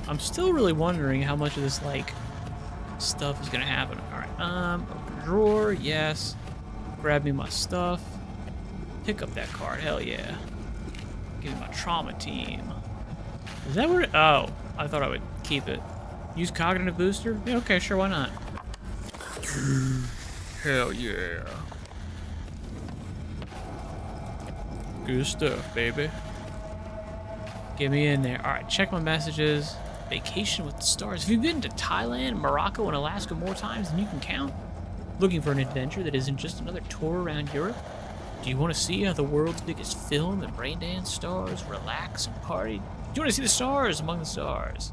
S1: I'm still really wondering how much of this like stuff is gonna happen. Alright, open drawer, yes. Grab me my stuff. Pick up that card. Hell yeah. Give me my trauma team. Is that what it... Oh, I thought I would keep it. Use cognitive booster? Yeah, okay, sure, why not? Hell yeah. Good stuff, baby. Get me in there. Alright, check my messages. Vacation with the stars. Have you been to Thailand, Morocco, and Alaska more times than you can count? Looking for an adventure that isn't just another tour around Europe? Do you want to see how the world's biggest film and braindance stars relax and party? Do you want to see the stars among the stars?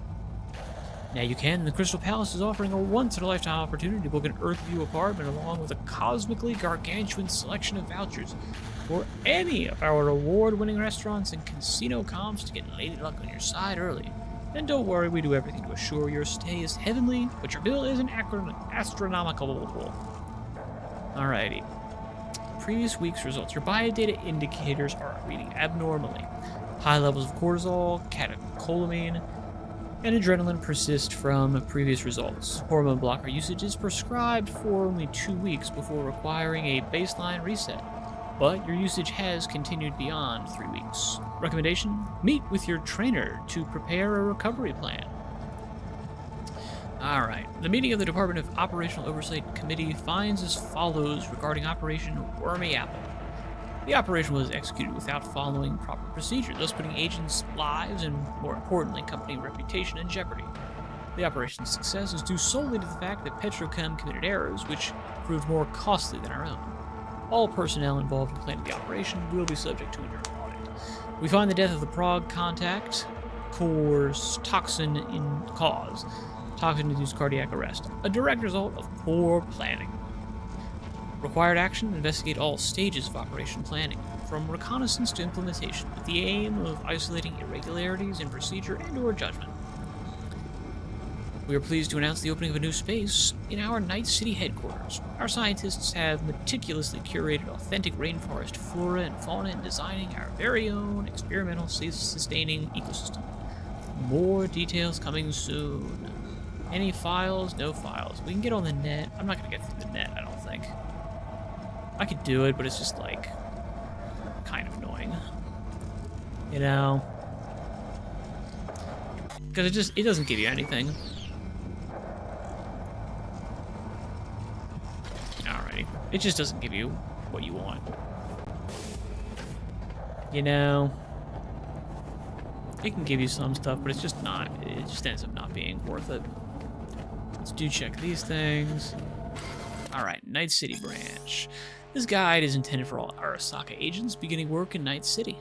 S1: Now you can. The Crystal Palace is offering a once-in-a-lifetime opportunity to book an Earthview apartment along with a cosmically gargantuan selection of vouchers for any of our award-winning restaurants and casino comps to get Lady Luck on your side early. Then don't worry, we do everything to assure your stay is heavenly, but your bill isn't astronomical. Alrighty. Previous week's results. Your biodata indicators are reading abnormally. High levels of cortisol, catecholamine, and adrenaline persist from previous results. Hormone blocker usage is prescribed for only 2 weeks before requiring a baseline reset, but your usage has continued beyond 3 weeks. Recommendation: meet with your trainer to prepare a recovery plan. Alright, the meeting of the Department of Operational Oversight Committee finds as follows regarding Operation Wormy Apple. The operation was executed without following proper procedure, thus putting agents' lives and, more importantly, company reputation in jeopardy. The operation's success is due solely to the fact that Petrochem committed errors, which proved more costly than our own. All personnel involved in planning the operation will be subject to internal audit. We find the death of the Prague contact cause toxin-induced cardiac arrest, a direct result of poor planning. Required action: investigate all stages of operation planning, from reconnaissance to implementation, with the aim of isolating irregularities in procedure and/or judgment. We are pleased to announce the opening of a new space in our Night City headquarters. Our scientists have meticulously curated authentic rainforest flora and fauna in designing our very own experimental sustaining ecosystem. More details coming soon. Any files? No files. We can get on the net. I'm not going to get through the net, I don't think. I could do it, but it's just, like, kind of annoying. You know? Because it doesn't give you anything. Alrighty. It just doesn't give you what you want. You know? It can give you some stuff, but it's just not. It just ends up not being worth it. Let's do check these things. Alright, Night City branch. This guide is intended for all Arasaka agents beginning work in Night City.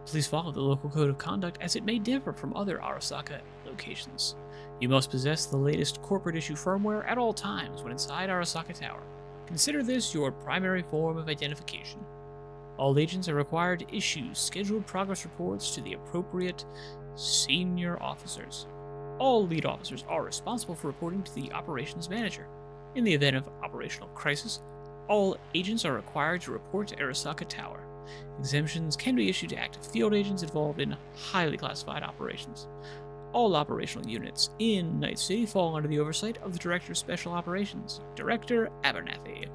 S1: Please follow the local code of conduct as it may differ from other Arasaka locations. You must possess the latest corporate issue firmware at all times when inside Arasaka Tower. Consider this your primary form of identification. All agents are required to issue scheduled progress reports to the appropriate senior officers. All lead officers are responsible for reporting to the operations manager. In the event of operational crisis, all agents are required to report to Arasaka Tower. Exemptions can be issued to active field agents involved in highly classified operations. All operational units in Night City fall under the oversight of the Director of Special Operations, Director Abernathy.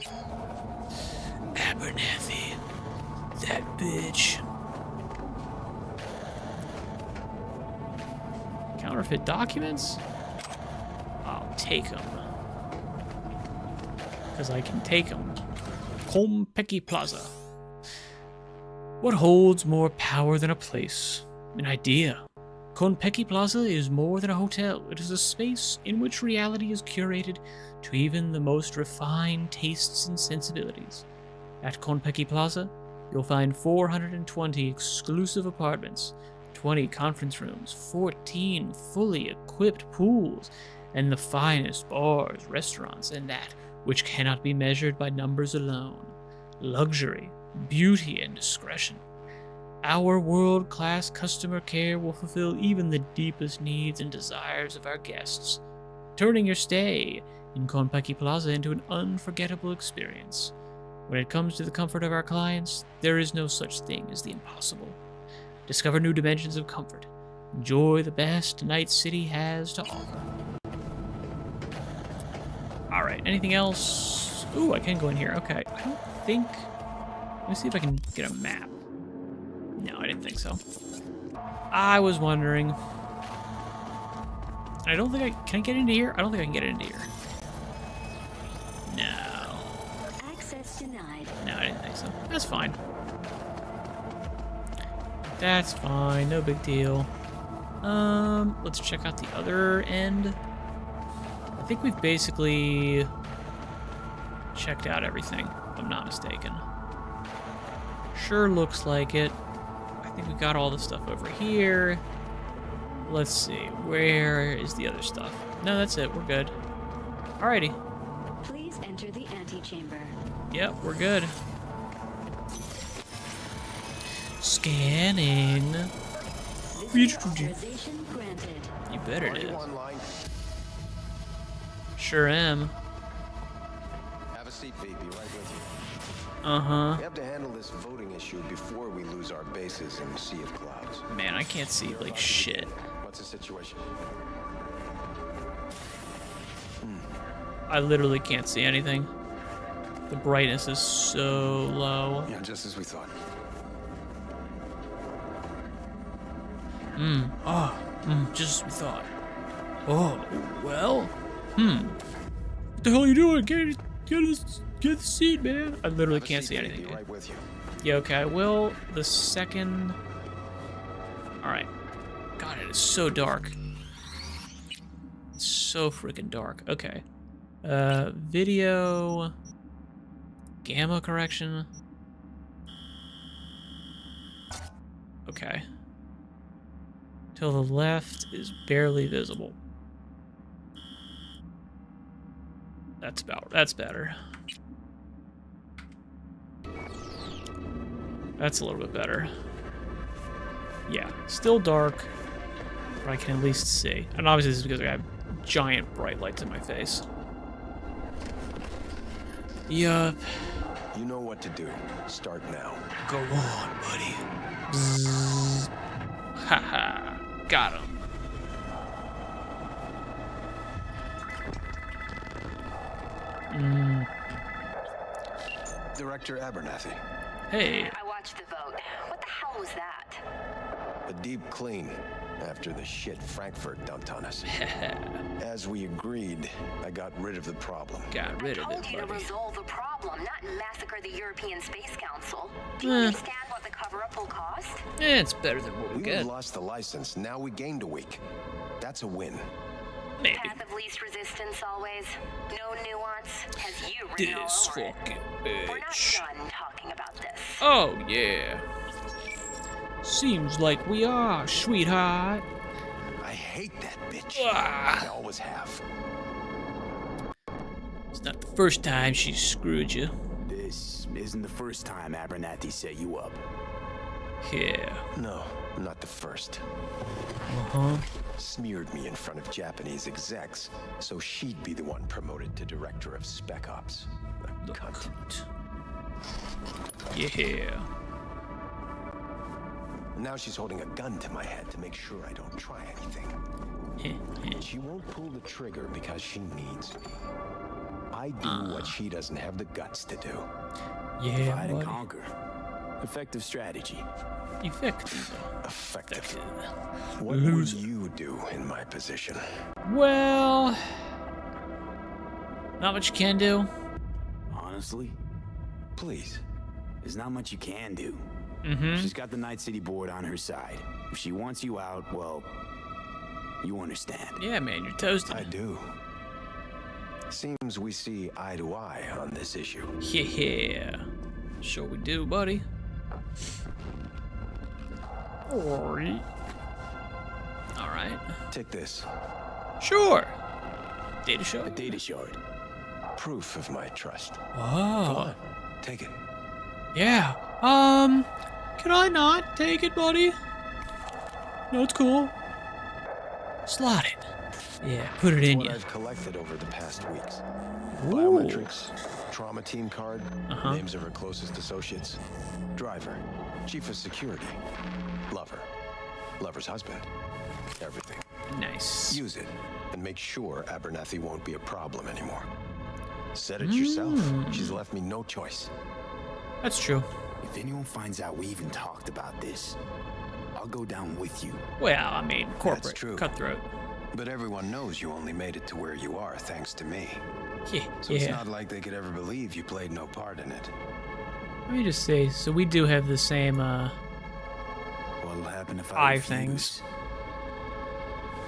S1: Abernathy. That bitch. Counterfeit documents? I'll take them. Because I can take them. Konpeki Plaza. What holds more power than a place? An idea. Konpeki Plaza is more than a hotel. It is a space in which reality is curated to even the most refined tastes and sensibilities. At Konpeki Plaza, you'll find 420 exclusive apartments, 20 conference rooms, 14 fully equipped pools, and the finest bars, restaurants, and that which cannot be measured by numbers alone: luxury, beauty, and discretion. Our world-class customer care will fulfill even the deepest needs and desires of our guests, turning your stay in Konpeki Plaza into an unforgettable experience. When it comes to the comfort of our clients, there is no such thing as the impossible. Discover new dimensions of comfort. Enjoy the best Night City has to offer. Alright, anything else? Ooh, I can go in here. Okay, I don't think Let me see if I can get a map. No, I didn't think so. I was wondering. I don't think can I get into here? I don't think I can get into here. No.
S6: Access denied.
S1: No, I didn't think so. That's fine. That's fine. No big deal. Let's check out the other end. I think we've basically checked out everything, if I'm not mistaken. Sure looks like it. I think we got all the stuff over here. Let's see, where is the other stuff? No, that's it, we're good. Alrighty.
S6: Please enter the antechamber.
S1: Yep, we're good. Scanning.
S6: Authorization granted.
S1: You better do. Sure am.
S9: Have a seat, V. Be right with you.
S1: Uh-huh.
S9: We have to handle this voting issue before we lose our bases in the sea of clouds.
S1: Man, I can't see like shit.
S9: What's the situation?
S1: I literally can't see anything. The brightness is so low.
S9: Yeah, just as we thought.
S1: Just as we thought. Oh, well. What the hell are you doing? Get the seat, man. I literally can't see anything.
S9: Be right with you.
S1: Yeah, okay, I will. The second. Alright. God, it is so dark. It's so freaking dark. Okay. Video. Gamma correction. Okay. Till the left is barely visible. That's better. That's a little bit better. Yeah, still dark, but I can at least see. And obviously this is because I have giant bright lights in my face. Yup.
S9: You know what to do. Start now.
S1: Go on, buddy. Bzzz. Haha. Got him.
S9: Director Abernathy.
S1: Hey.
S7: I watched the vote. What the hell was that?
S9: A deep clean after the shit Frankfurt dumped on us. As we agreed, I got rid of the problem.
S1: Got rid of it,
S7: I told you to
S1: buddy.
S7: resolve the problem, not massacre the European Space Council. Do you understand what the cover-up will cost?
S1: It's better than what we
S9: We
S1: get.
S9: lost the license. Now we gained a week. That's a win.
S1: Maybe.
S7: Path of least resistance always. No nuance. Has you written all
S1: This
S7: over it.
S1: fucking
S7: We're not
S1: bitch.
S7: done talking about this.
S1: Oh, yeah. Seems like we are, sweetheart.
S9: I hate that bitch.
S1: Ah.
S9: I always have.
S1: It's not the first time she's screwed you.
S12: This isn't the first time Abernathy set you up.
S1: Yeah.
S9: No, not the first.
S1: Uh-huh.
S9: Smeared me in front of Japanese execs, so she'd be the one promoted to director of Spec Ops. The cunt.
S1: Yeah.
S9: Now she's holding a gun to my head to make sure I don't try anything. And she won't pull the trigger because she needs me. I do what she doesn't have the guts to do.
S1: Yeah,
S12: Divide and
S1: buddy.
S12: conquer. Effective strategy.
S1: Effective.
S9: Effective. What would you do in my position?
S1: Well, not much you can do.
S12: Honestly,
S9: please.
S12: There's not much you can do.
S1: Mm-hmm.
S12: She's got the Night City board on her side. If she wants you out, well, you understand.
S1: Yeah, man, you're toasted.
S9: I do. Seems we see eye to eye on this issue.
S1: Yeah. Sure we do, buddy. Alright. Alright.
S9: Take this.
S1: Sure. Data shard?
S12: A data shard.
S9: Proof of my trust.
S1: Oh.
S9: Come on, take it.
S1: Yeah. Can I not take it, buddy? No, it's cool. Slot it. Yeah, put it in
S9: What
S1: you.
S9: I've collected over the past weeks.
S1: Ooh.
S9: Biometrics, trauma team card,
S1: Uh-huh.
S9: names of her closest associates, driver, chief of security, lover, lover's husband, everything.
S1: Nice.
S9: Use it and make sure Abernathy won't be a problem anymore. Said it yourself. She's left me no choice.
S1: That's true.
S5: If anyone finds out we even talked about this, I'll go down with you.
S1: Well, I mean, corporate,
S9: That's true.
S1: cutthroat.
S9: But everyone knows you only made it to where you are thanks to me.
S1: Yeah,
S9: So it's not like they could ever believe you played no part in it.
S1: Let me just say, so we do have the same
S9: What'll happen if
S1: eye
S9: refuse?
S1: things.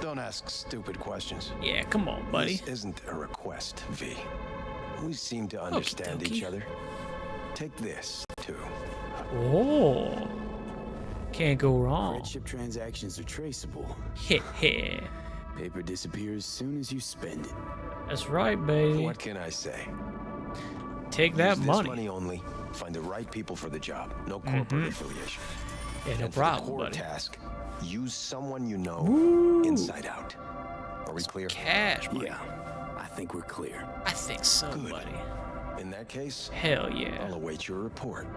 S9: Don't ask stupid questions.
S1: Yeah, come on, buddy.
S9: This isn't a request, V. We seem to understand each other. Take this, too.
S1: Oh. Can't go wrong.
S5: Friendship transactions are traceable.
S1: Heh.
S5: Paper disappears as soon as you spend it.
S1: That's right, baby.
S9: What can I say?
S1: Take that
S9: Use
S1: money.
S9: This money only. Find the right people for the job. No corporate affiliation.
S1: Yeah, no
S9: and
S1: problem,
S9: for the core
S1: buddy.
S9: task, use someone you know inside out. Are we clear?
S1: Cash money.
S5: Yeah, I think we're clear.
S1: I think so,
S9: Good.
S1: buddy.
S9: In that case,
S1: Hell yeah.
S9: I'll await your report.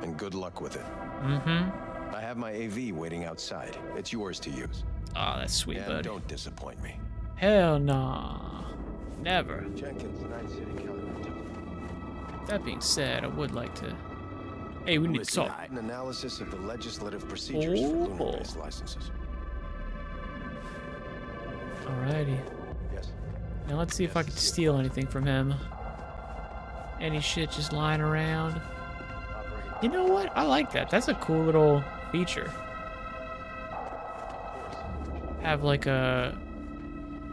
S9: And good luck with it.
S1: Mm-hmm.
S9: I have my AV waiting outside. It's yours to use.
S1: Oh, that's sweet,
S9: And
S1: buddy.
S9: don't disappoint me.
S1: Hell nah. Never.
S9: Jenkins, Night City Counter.
S1: That being said, I would like to... Hey, we need to talk.
S9: An analysis of the legislative procedures for lunar-based licenses.
S1: Alrighty.
S9: Yes.
S1: Now let's see if I can steal anything from him. Any shit just lying around. You know what? I like that. That's a cool little feature. Have like a...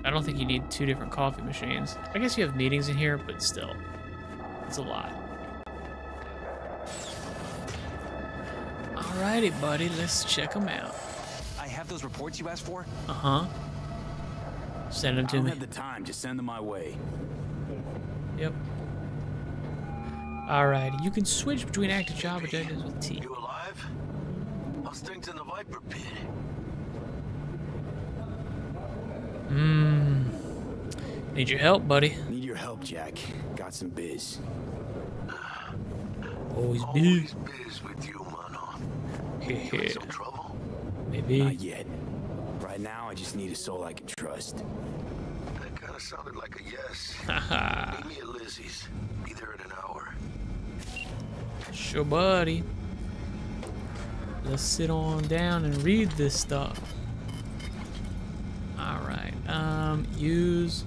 S1: I don't think you need 2 different coffee machines. I guess you have meetings in here, but still. It's a lot. Alrighty, buddy. Let's check them out.
S12: I have those reports you asked for.
S1: Uh-huh. Send them
S5: I
S1: to
S5: don't
S1: me.
S5: have the time. Just send them my way.
S1: Yep. Alrighty. You can switch between active job objectives with T.
S15: You alive? How's things in the Viper pit?
S1: Need your help, buddy.
S5: Need your help, Jack. Got some biz.
S1: Always biz.
S15: Biz with you, mano.
S1: Hehe.
S15: Some trouble?
S1: Maybe.
S5: Not yet. Right now, I just need a soul I can trust.
S15: That kind of sounded like a yes.
S1: Haha.
S15: Meet me at Lizzie's. Be there in an hour.
S1: Sure, buddy. Let's sit on down and read this stuff. Alright. Use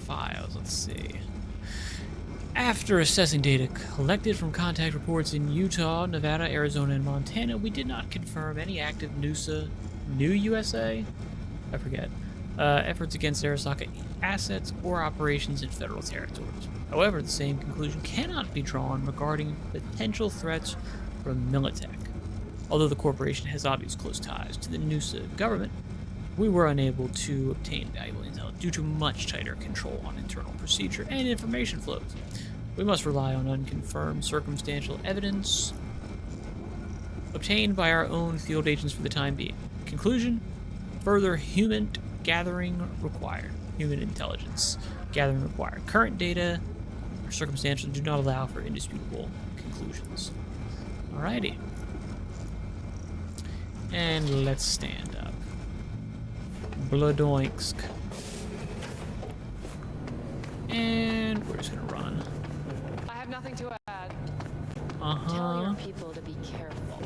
S1: files. Let's see. After assessing data collected from contact reports in Utah, Nevada, Arizona, and Montana, we did not confirm any active New USA? I forget. Efforts against Arasaka assets or operations in federal territories. However, the same conclusion cannot be drawn regarding potential threats from Militech. Although the corporation has obvious close ties to the NUSA government, we were unable to obtain valuable intel due to much tighter control on internal procedure and information flows. We must rely on unconfirmed circumstantial evidence obtained by our own field agents for the time being. Conclusion: further human gathering required. Human intelligence gathering required. Current data or circumstantial do not allow for indisputable conclusions. Alrighty. And let's stand up. Bloodinsk. And we're just gonna run.
S13: I have nothing to add.
S6: Tell your people to be careful.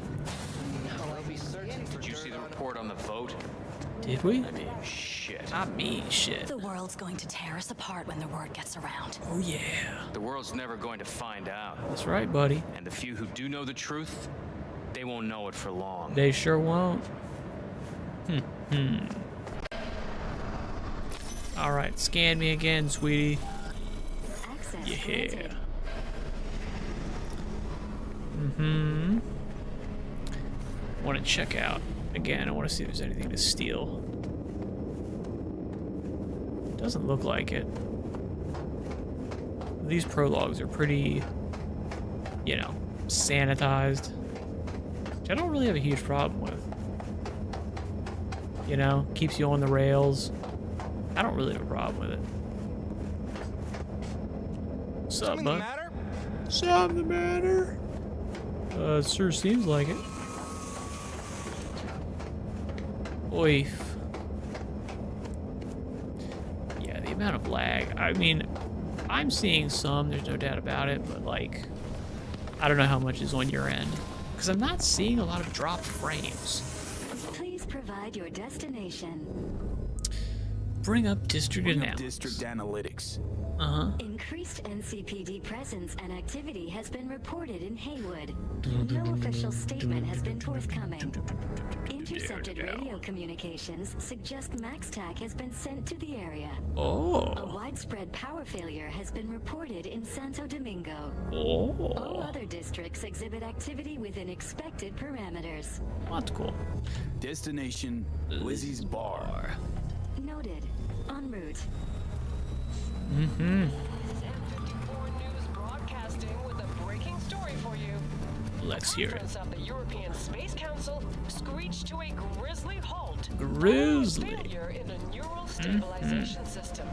S3: Did you see the report on the vote?
S1: Did we?
S3: I mean, shit.
S1: Not me, shit.
S16: The world's going to tear us apart when the word gets around.
S1: Oh yeah.
S3: The world's never going to find out.
S1: That's right, buddy.
S3: And the few who do know the truth, they won't know it for long.
S1: They sure won't. Alright, scan me again, sweetie. Yeah. Want to check out. Again, I want to see if there's anything to steal. Doesn't look like it. These prologues are pretty, you know, sanitized. Which I don't really have a huge problem with. You know, keeps you on the rails. I don't really have a problem with it. What's up,
S12: Something
S1: bud?
S12: the matter?
S1: Something the matter? It sure seems like it. Oif. Yeah, the amount of lag. I mean, I'm seeing some, there's no doubt about it, but like, I don't know how much is on your end, because I'm not seeing a lot of dropped frames.
S6: Please provide your destination.
S1: Bring up district analysis.
S5: District analytics.
S6: Increased NCPD presence and activity has been reported in Haywood. No official statement has been forthcoming. Intercepted radio communications suggest MaxTac has been sent to the area. A widespread power failure has been reported in Santo Domingo. All other districts exhibit activity within expected parameters.
S1: That's cool.
S5: Destination, Lizzie's Bar.
S6: Noted. En route.
S1: Mm-hmm.
S13: This is M54 News broadcasting with a breaking story for you.
S1: Let's hear it.
S13: Conference of the European Space Council screeched to a grisly halt.
S1: Grisly.
S13: Failure in a neural stabilization system.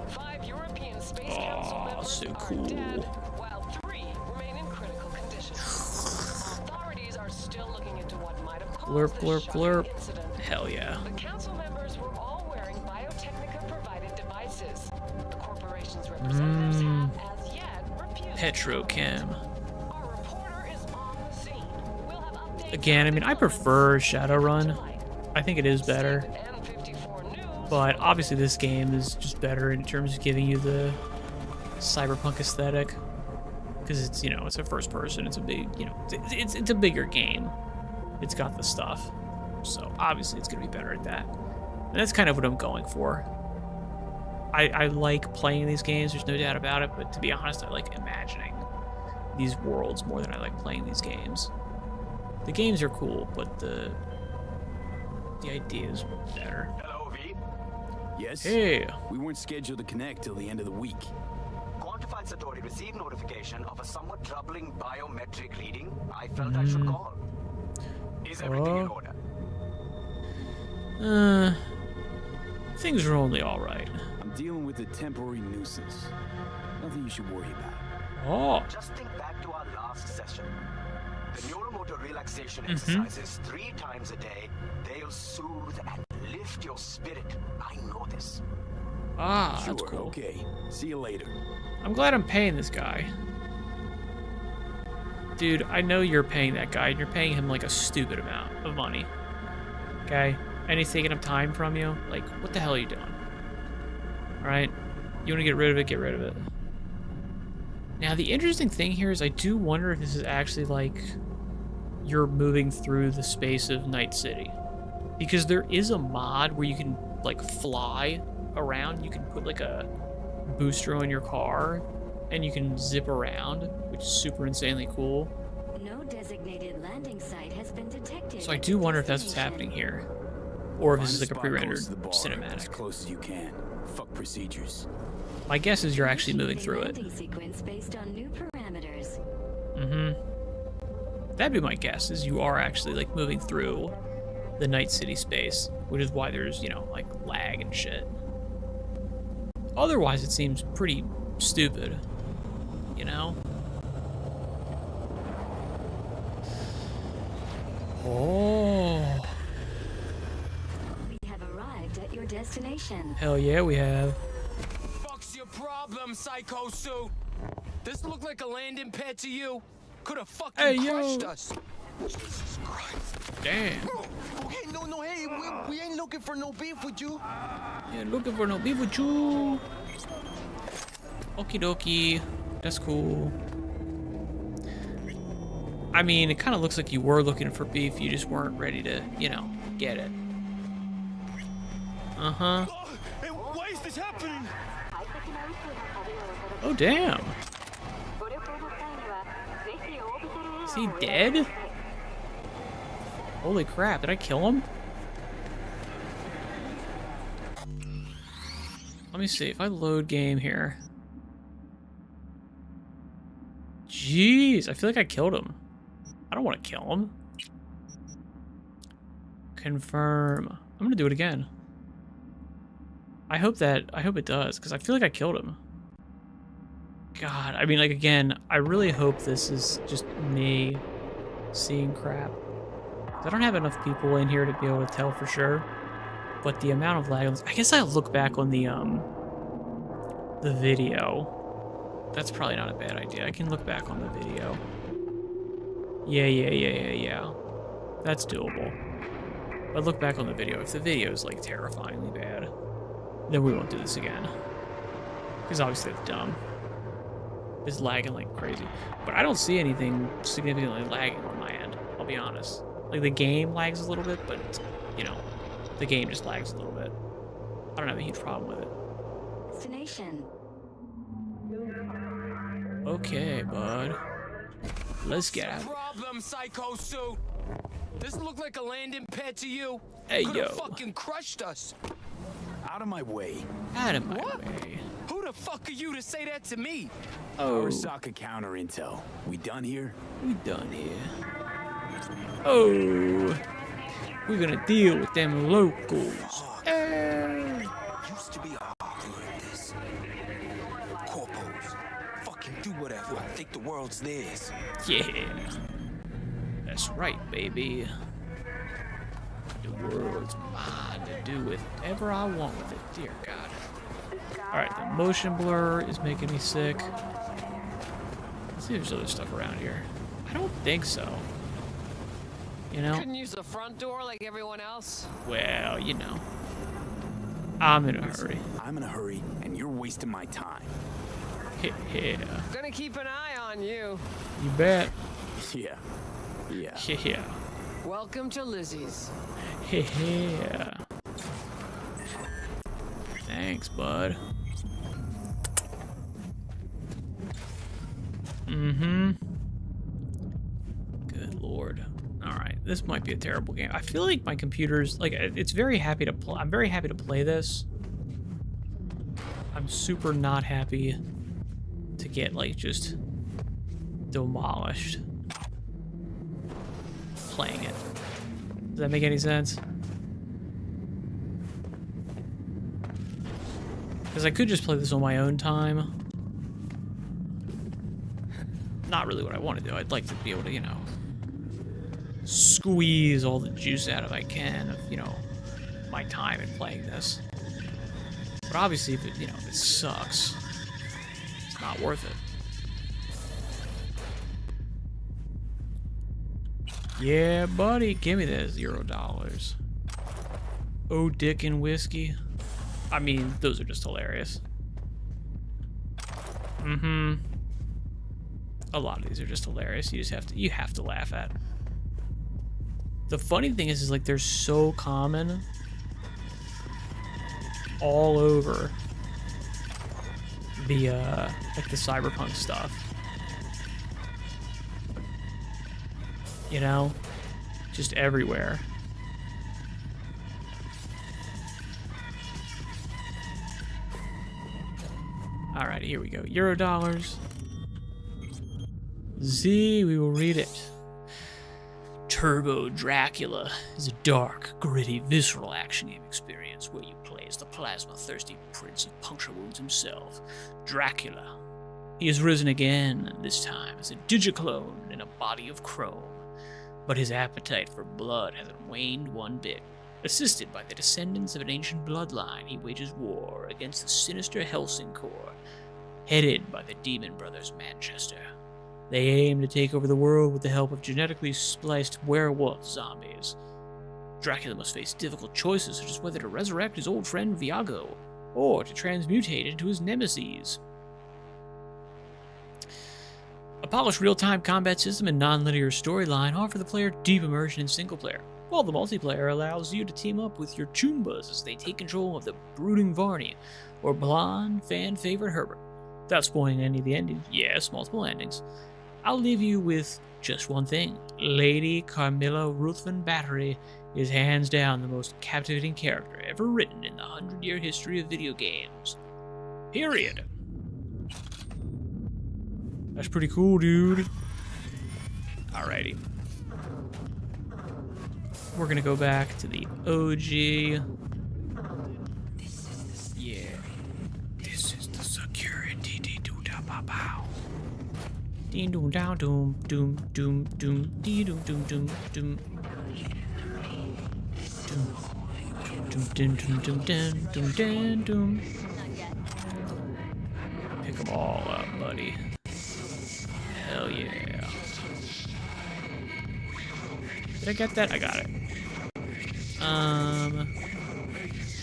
S13: 5 European Space Council members are dead, while 3 remain in critical condition. Authorities are still looking into what might have caused this shocking incident.
S1: Hell yeah.
S13: The council members were all wearing Biotechnica-provided devices. The corporation's representatives have, as yet, refused.
S1: Petrochem.
S13: Our reporter is on the scene. We'll have updates.
S1: Again, I mean, I prefer Shadowrun. I think it is better. But obviously this game is just better in terms of giving you the cyberpunk aesthetic. Because it's, you know, it's a first person. It's a big, you know, it's a bigger game. It's got the stuff. So obviously it's going to be better at that. And that's kind of what I'm going for. I like playing these games, there's no doubt about it, but to be honest, I like imagining these worlds more than I like playing these games. The games are cool, but the idea is better.
S5: Hello, V. Yes?
S1: Hey.
S5: We weren't scheduled to connect till the end of the week.
S17: Quantified Satori received notification of a somewhat troubling biometric reading. I felt I should call. Is everything in order?
S1: Things are only alright.
S5: I'm dealing with a temporary nuisance. Nothing you should worry about.
S1: Oh.
S17: Just think back to our last session. The neuromotor relaxation exercises 3 times a day. They'll soothe and lift your spirit. I know this.
S1: Ah,
S5: sure,
S1: that's cool.
S5: Okay. See you later.
S1: I'm glad I'm paying this guy. Dude, I know you're paying that guy, and you're paying him like a stupid amount of money. Okay? And he's taking up time from you? Like, what the hell are you doing? Alright? You want to get rid of it, get rid of it. Now, the interesting thing here is I do wonder if this is actually like you're moving through the space of Night City. Because there is a mod where you can, like, fly around. You can put, like, a booster on your car, and you can zip around, which is super insanely cool.
S6: No designated landing site has been detected.
S1: So I do wonder if that's what's happening here. Or if this is like a pre-rendered
S5: As
S1: cinematic.
S5: close as you can. Fuck procedures.
S1: My guess is you're actually moving through it.
S6: Landing sequence based on new parameters.
S1: Mm-hmm. That'd be my guess, is you are actually like moving through the Night City space, which is why there's, you know, like lag and shit. Otherwise, it seems pretty stupid, you know? Oh.
S6: We have arrived at your destination.
S1: Hell yeah, we have.
S18: Fuck's your problem, Psycho Suit? This look like a landing pad to you? Could have fucking crushed us. Jesus Christ.
S1: Damn.
S11: Okay, no, hey, we ain't looking for no beef with you.
S1: Yeah, looking for no beef with you. Okie dokie. That's cool. I mean, it kind of looks like you were looking for beef, you just weren't ready to, you know, get it. Uh-huh.
S18: Hey, why is this happening?
S1: Oh, damn. Is he dead? Holy crap, did I kill him? Let me see, if I load game here. Jeez, I feel like I killed him. I don't want to kill him. Confirm. I'm gonna do it again. I hope it does, because I feel like I killed him. God, I mean, like, again, I really hope this is just me seeing crap. I don't have enough people in here to be able to tell for sure, but the amount of lag, I guess I'll look back on the video. That's probably not a bad idea. I can look back on the video. Yeah. That's doable. But look back on the video. If the video is like terrifyingly bad, then we won't do this again. Because obviously it's dumb. It's lagging like crazy. But I don't see anything significantly lagging on my end, I'll be honest. Like the game lags a little bit, but it's, you know, the game just lags a little bit. I don't have a huge problem with it.
S6: Destination.
S1: Okay, bud. Let's get out.
S18: Problem, Psycho Suit. This look like a landing pad to you?
S1: Hey,
S18: Could
S1: yo.
S18: have fucking crushed us.
S5: Out of my way.
S1: Out of my way.
S18: Who the fuck are you to say that to me?
S5: Our Arasaka counter intel. We done here?
S1: We done here. Oh. We're gonna deal with them locals.
S11: Used to be hard like this. Corpos. Fucking do whatever. Think the world's theirs.
S1: Yeah. That's right, baby. The world's mine to do with whatever I want with it, dear God. Alright, the motion blur is making me sick. Let's see if there's other stuff around here. I don't think so. You know?
S13: Couldn't use the front door like everyone else?
S1: Well, you know. I'm in a hurry.
S5: I'm in a hurry, and you're wasting my time.
S1: Yeah.
S13: Gonna keep an eye on you.
S1: You bet.
S5: Yeah.
S1: Yeah.
S13: Welcome to Lizzie's.
S1: Yeah. Thanks, bud. Good lord. Alright, this might be a terrible game. I feel like my computer's, like, it's very happy to play. I'm very happy to play this. I'm super not happy to get, like, just demolished playing it. Does that make any sense? Because I could just play this on my own time. Not really what I want to do. I'd like to be able to, you know, squeeze all the juice out of I can of, you know, my time in playing this. But obviously, if it, you know, if it sucks, it's not worth it. Yeah, buddy, give me that $0. Oh, dick and whiskey. I mean, those are just hilarious. A lot of these are just hilarious. You have to laugh at. The funny thing is like they're so common all over the like the Cyberpunk stuff. You know? Just everywhere. Alright, here we go. $. Z, we will read it. Turbo Dracula is a dark, gritty, visceral action game experience where you play as the plasma-thirsty prince of puncture wounds himself, Dracula. He has risen again, this time as a digiclone in a body of chrome. But his appetite for blood hasn't waned one bit. Assisted by the descendants of an ancient bloodline, he wages war against the sinister Helsing Corps, headed by the Demon Brothers Manchester. They aim to take over the world with the help of genetically spliced werewolf zombies. Dracula must face difficult choices such as whether to resurrect his old friend Viago, or to transmutate into his nemesis. A polished real-time combat system and non-linear storyline offer the player deep immersion in single-player, while the multiplayer allows you to team up with your Choombas as they take control of the brooding Varney, or blonde fan-favorite Herbert. Without spoiling any of the endings, yes, multiple endings, I'll leave you with just one thing. Lady Carmilla Ruthven Battery is hands down the most captivating character ever written in the 100-year history of video games. Period. That's pretty cool, dude. Alrighty. We're gonna go back to the OG. Yeah. This is the security. Dee-doo-da-ba-bow. Ding doom down doom doom doom doom dee doom doom doom doom doom doom doom doom doom doom doom. Pick them all up, buddy. Hell yeah. Did I get that? I got it.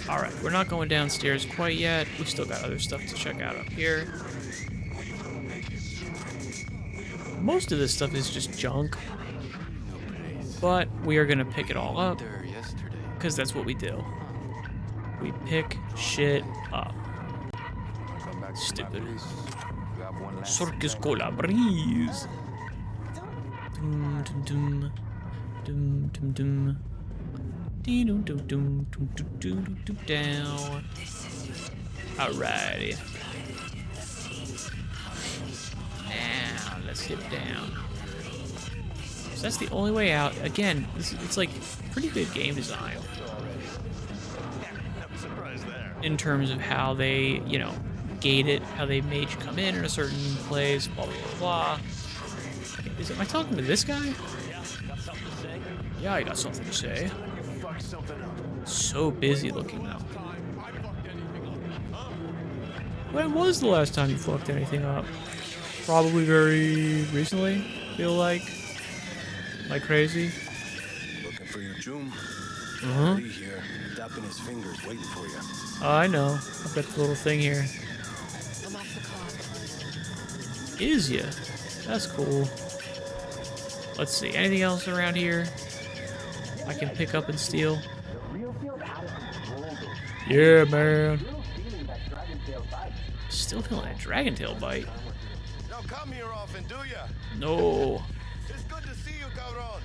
S1: Alright, we're not going downstairs quite yet. We still got other stuff to check out up here. Most of this stuff is just junk. But we are gonna pick it all up. Because that's what we do. We pick shit up. Stupid. Circus Cola Breeze. Dum dum dum. Dum dum dum. Dee dum dum dum dum dum dum dum down. Alrighty. Now let's hit down. So that's the only way out. Again, it's like pretty good game design. In terms of how they, you know, gate it, how they made you come in a certain place, blah, blah, blah, blah. Okay, am I talking to this guy? Yeah, I got something to say. So busy looking now. When was the last time you fucked anything up? Probably very recently, feel like. Like crazy.
S9: Looking for your Joom.
S1: Uh-huh.
S9: Lee here, tapping his fingers, waiting for you.
S1: Oh, I know. I've got the little thing here.
S13: I'm off the clock.
S1: Is ya? That's cool. Let's see. Anything else around here I can pick up and steal? Yeah, man. Still feeling that dragon tail bite.
S9: Don't come here often, do ya?
S1: No.
S9: It's good to see you, cabron.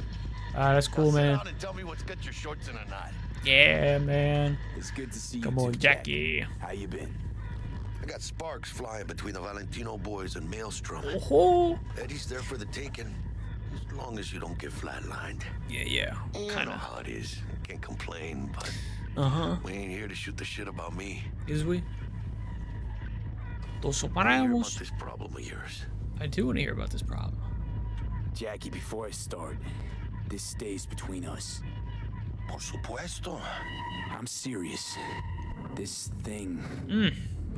S1: Ah, that's cool, man.
S9: Sit down and tell me what's got your shorts in a knot.
S1: Yeah, man.
S9: It's good to see you.
S1: Come on,
S9: too,
S1: Jackie.
S9: Jack. How you been?
S15: I got sparks flying between the Valentino boys and Maelstrom.
S1: Oh.
S15: Eddie's there for the taking, as long as you don't get flatlined.
S1: Yeah.
S15: You
S1: Kinda.
S15: know how it is. Can't complain, but we ain't here to shoot the shit about me.
S1: Is we? Dos
S15: I wanna hear about
S1: sopranos.
S15: this problem of yours.
S1: I do want to hear about this problem.
S5: Jackie, before I start, this stays between us.
S15: Por supuesto.
S5: I'm serious. This thing,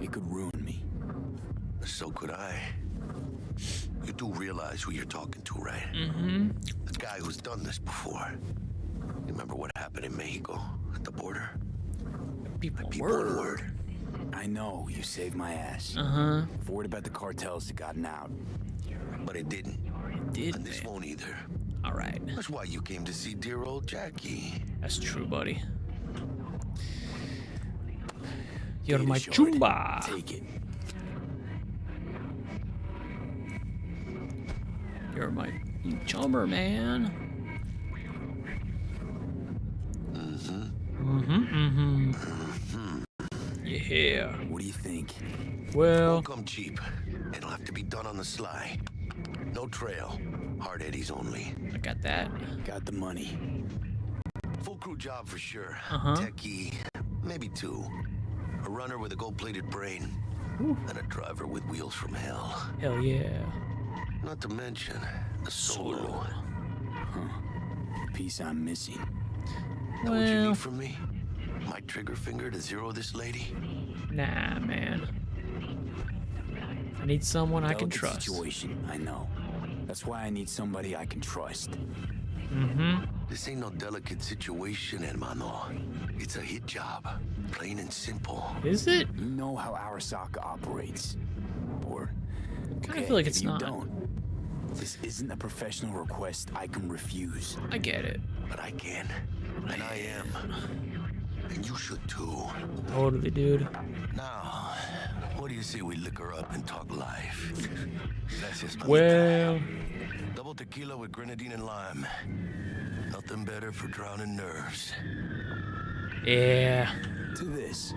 S5: it could ruin me.
S15: So could I. You do realize who you're talking to, right?
S1: Mm-hmm.
S15: The guy who's done this before. You remember what happened in Mexico at the border?
S1: People
S15: word.
S5: I know, you saved my ass.
S1: Uh-huh.
S5: I've worried about the cartels that gotten out.
S15: But it didn't.
S1: It did,
S15: and this won't either.
S1: All right.
S15: That's why you came to see dear old Jackie.
S1: That's true, buddy. You're
S5: Data
S1: my
S5: shard.
S1: chumba.
S5: Take it.
S1: You're my chumber, man. Yeah.
S5: What do you think?
S1: Well,
S15: Won't come cheap. It'll have to be done on the sly. No trail. Hard eddies only.
S1: I got that.
S5: Got the money.
S15: Full crew job for sure.
S1: Uh-huh.
S15: Techie, maybe two. A runner with a gold-plated brain. And a driver with wheels from hell.
S1: Hell yeah.
S15: Not to mention a solo.
S5: Piece I'm missing.
S15: Know what you
S1: Well,
S15: need from me? My trigger finger to zero this lady?
S1: nah, man. I need someone I can
S5: Delicate
S1: trust.
S5: Situation, I know. That's why I need somebody I can trust.
S1: Mm-hmm.
S15: This ain't no delicate situation, hermano. It's a hit job. Plain and simple.
S1: Is it?
S5: You know how Arasaka operates. Or
S1: Kind of feel like
S5: if
S1: it's
S5: you
S1: not.
S5: don't. This isn't a professional request I can refuse.
S1: I get it.
S15: But I can. And I am. And you should too.
S1: Totally, dude.
S15: Now, what do you say we lick her up and talk life? Gracias, mamita.
S1: Well,
S15: Double tequila with grenadine and lime. Nothing better for drowning nerves.
S1: yeah.
S5: To this.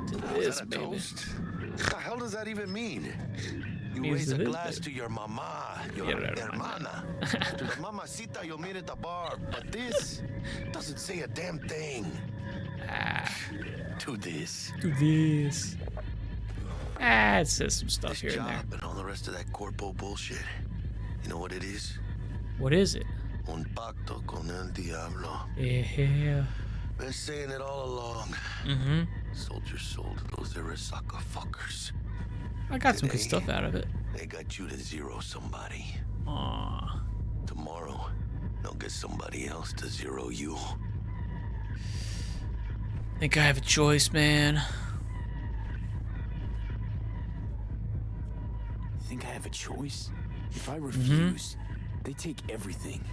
S1: To
S15: Is
S1: this,
S15: that a
S1: baby.
S15: toast? What the hell does that even mean? You
S1: Means
S15: raise a
S1: to this,
S15: glass
S1: baby.
S15: to your mama, your
S1: Yeah, right,
S15: hermana. To the mamacita you'll meet at the bar. But this doesn't say a damn thing. To this.
S1: Do this. Ah, it says some stuff
S15: This
S1: here and there.
S15: job and all the rest of that corpo bullshit. You know what it is?
S1: What is it?
S15: Un pacto con el diablo.
S1: Yeah.
S15: Been saying it all along.
S1: Mm-hmm.
S15: Sold your soul to those Arasaka fuckers.
S1: I got some good
S15: Today,
S1: stuff out of it.
S15: They got you to zero somebody.
S1: Aw.
S15: Tomorrow, they'll get as somebody else to zero you.
S1: Think I have a choice, man.
S5: Think I have a choice? If I refuse, they take everything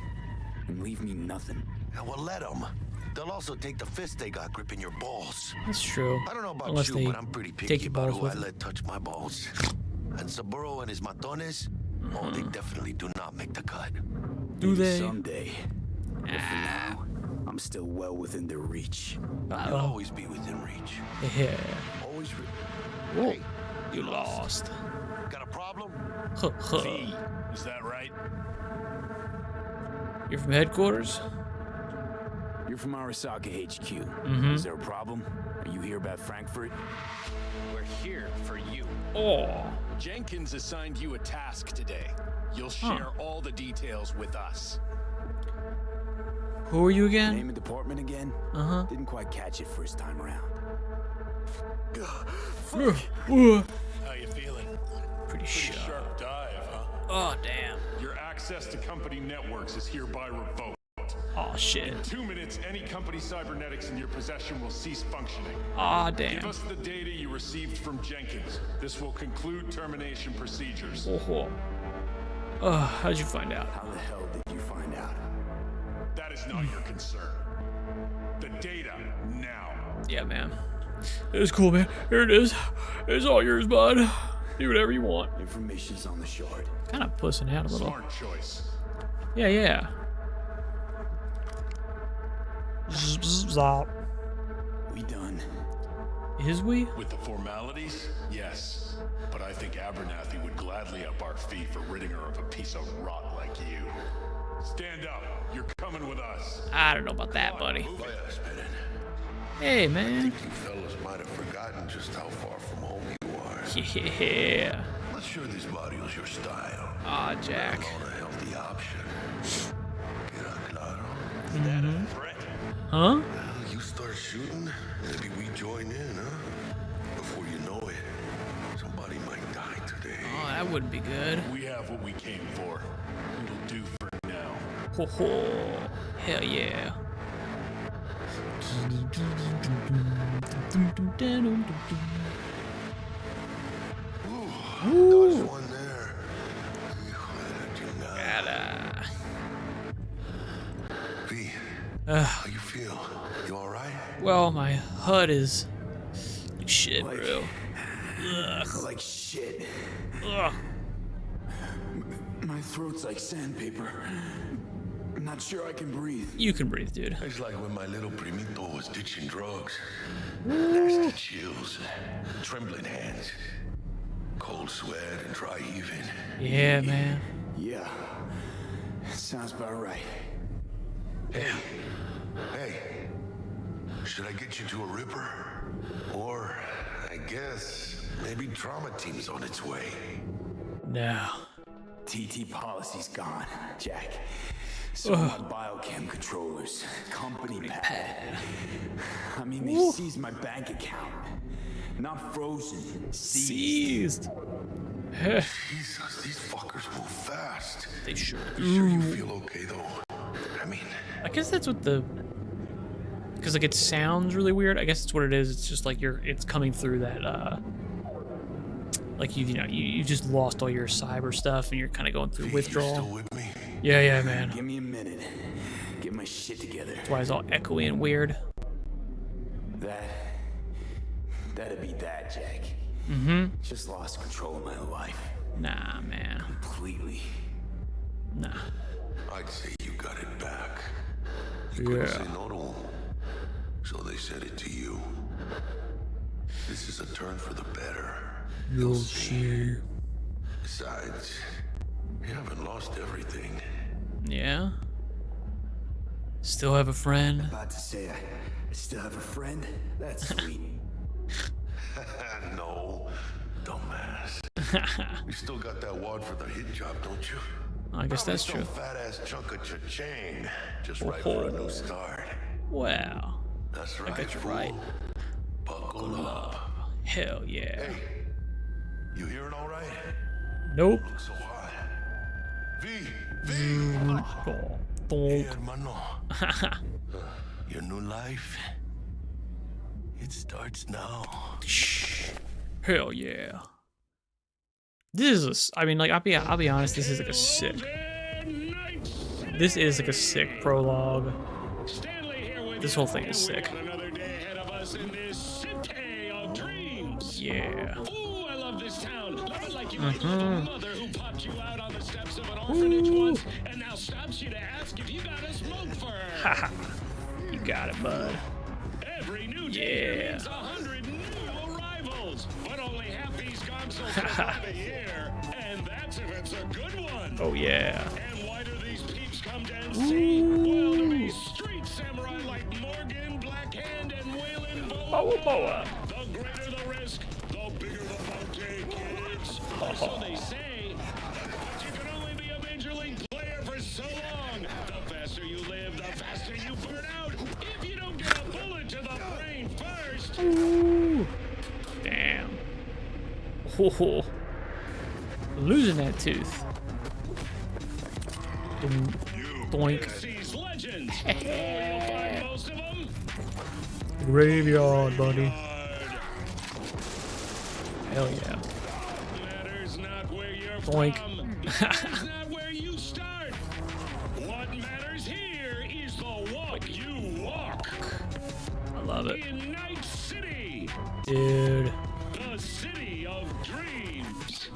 S5: and leave me nothing.
S15: And we'll let them. They'll also take the fist they got gripping your balls.
S1: That's true.
S15: I don't know about
S1: Unless
S15: you,
S1: they
S15: but I'm pretty
S1: take
S15: picky
S1: your
S15: about
S1: balls
S15: who I
S1: with
S15: let touch my balls. And Saburo and his matones, oh, they definitely do not make the cut.
S1: Do
S5: Maybe
S1: they?
S5: Someday. But for now, I'm still well within their reach.
S15: You'll always be within reach.
S1: Yeah.
S15: Always.
S1: Whoa.
S15: Hey,
S1: You lost.
S15: got a problem?
S5: V, is that right?
S1: You're from headquarters?
S5: You're from Arasaka HQ.
S1: Mhm.
S5: Is there a problem? Are you here about Frankfurt?
S19: We're here for you.
S1: Oh.
S19: Jenkins assigned you a task today. You'll share all the details with us.
S1: Who are you again?
S5: Name and department again? Didn't quite catch it first time around.
S19: How you feeling?
S1: Pretty
S19: sharp dive, huh?
S1: Oh, damn.
S20: Your access to company networks is hereby revoked.
S1: Oh, shit.
S20: In 2 minutes, any company cybernetics in your possession will cease functioning.
S1: Ah, damn.
S20: Give us the data you received from Jenkins. This will conclude termination procedures.
S1: How'd you find out?
S5: How the hell did you find out?
S20: That is not your concern. The data, now.
S1: Yeah, man. It is cool, man. Here it is. It's all yours, bud. Do whatever you want.
S5: Information's on the shard.
S1: Kind of pussing out a little.
S20: Smart choice.
S1: Yeah. Zop.
S5: We done.
S1: Is we?
S20: With the formalities, yes. But I think Abernathy would gladly up our fee for ridding her of a piece of rot like you. Stand up. You're coming with us.
S1: I don't know about that, buddy.
S15: Yes, Bennett.
S1: Hey,
S15: I
S1: man.
S15: think you fellas might have forgotten just how far from home you are.
S1: Yeah.
S15: Not sure this barrio's your style.
S1: Ah, Jack.
S15: Let alone a healthy option. Queda claro?
S1: Is that a
S15: threat?
S1: Huh?
S15: Well, you start shooting, maybe we join in, huh? Before you know it, somebody might die today.
S1: Oh, that wouldn't be good.
S20: We have what we came for. It'll do for now.
S1: Ho ho. Hell yeah.
S15: Dodged one there. V, how you feel? You all right?
S1: Well, my HUD is shit, bro.
S5: Like shit.
S1: Ugh.
S5: My throat's like sandpaper. I'm not sure I can breathe.
S1: You can breathe, dude.
S15: It's like when my little primito was ditching drugs. Nasty chills, trembling hands, cold sweat and dry heaving.
S1: Yeah, man.
S5: Yeah. Sounds about right.
S15: Hey, should I get you to a Ripper? Or, I guess, maybe trauma team's on its way.
S1: No.
S5: TT policy's gone, Jack. So my biochem controllers, company pad. I mean, they seized my bank account. Not frozen, seized.
S15: Jesus, these fuckers move fast.
S1: They sure
S15: You sure you feel okay, though? I mean...
S1: I guess that's what the... Because, like, it sounds really weird. I guess it's what it is. It's just like it's coming through that, like, you just lost all your cyber stuff and you're kind of going through withdrawal.
S15: You still with me?
S1: Yeah, man.
S5: Give me a minute. Get my shit together.
S1: That's why it's all echoey and weird.
S5: That'd be that, Jack. Just lost control of my life.
S1: Nah, man.
S5: Completely.
S1: Nah.
S15: I'd say you got it back. You
S1: Yeah.
S15: couldn't say no to them. So they said it to you. This is a turn for the better.
S1: You'll see.
S15: Besides, you haven't lost everything.
S1: Yeah? Still have a friend?
S5: About to say I still have a friend? That's sweet.
S15: No, dumbass. You still got that wad for the hit job, don't you?
S1: I guess that's
S15: Probably
S1: true.
S15: some fat-ass chunk of cha-ching. Just right for a new start.
S1: Wow.
S15: That's right,
S1: I got you
S15: fool.
S1: right.
S15: Buckle up.
S1: Hell yeah.
S15: Hey, you hearing all right?
S1: Nope.
S15: Look so hot. V!
S1: Oh.
S15: Hey, hermano. Your new life, it starts now.
S1: Hell yeah. This is I mean, like, I'll be honest, this is like a sick. This is like a sick prologue. This whole thing is sick. Yeah.
S20: Ooh, I love this town. Love it like you like your mother who popped you out on the steps of an orphanage once and now stops you to ask if you got a smoke for her.
S1: Haha. You got it, bud.
S20: Every new day means 100 new arrivals, but only half these consoles survive a year, and that's if it's a good one.
S1: Oh yeah.
S20: And why do these peeps come to see? Well, to be street samurai like Morgan, Blackhand, and Waylon Boa. The greater the risk, the bigger the bounty, kids. Or so they say. But you can only be a Major League player for so long. The faster you live, the faster you burn out. If you don't get a bullet to the brain first.
S1: Ooh. Damn. Oh. Losing that tooth. Doink. Graveyard, buddy. Hell yeah.
S20: Matters not where you're
S1: Doink.
S20: from. Matters not where you start. What matters here is the walk you walk.
S1: I love it.
S20: In Night City.
S1: Dude.
S20: The city of dreams.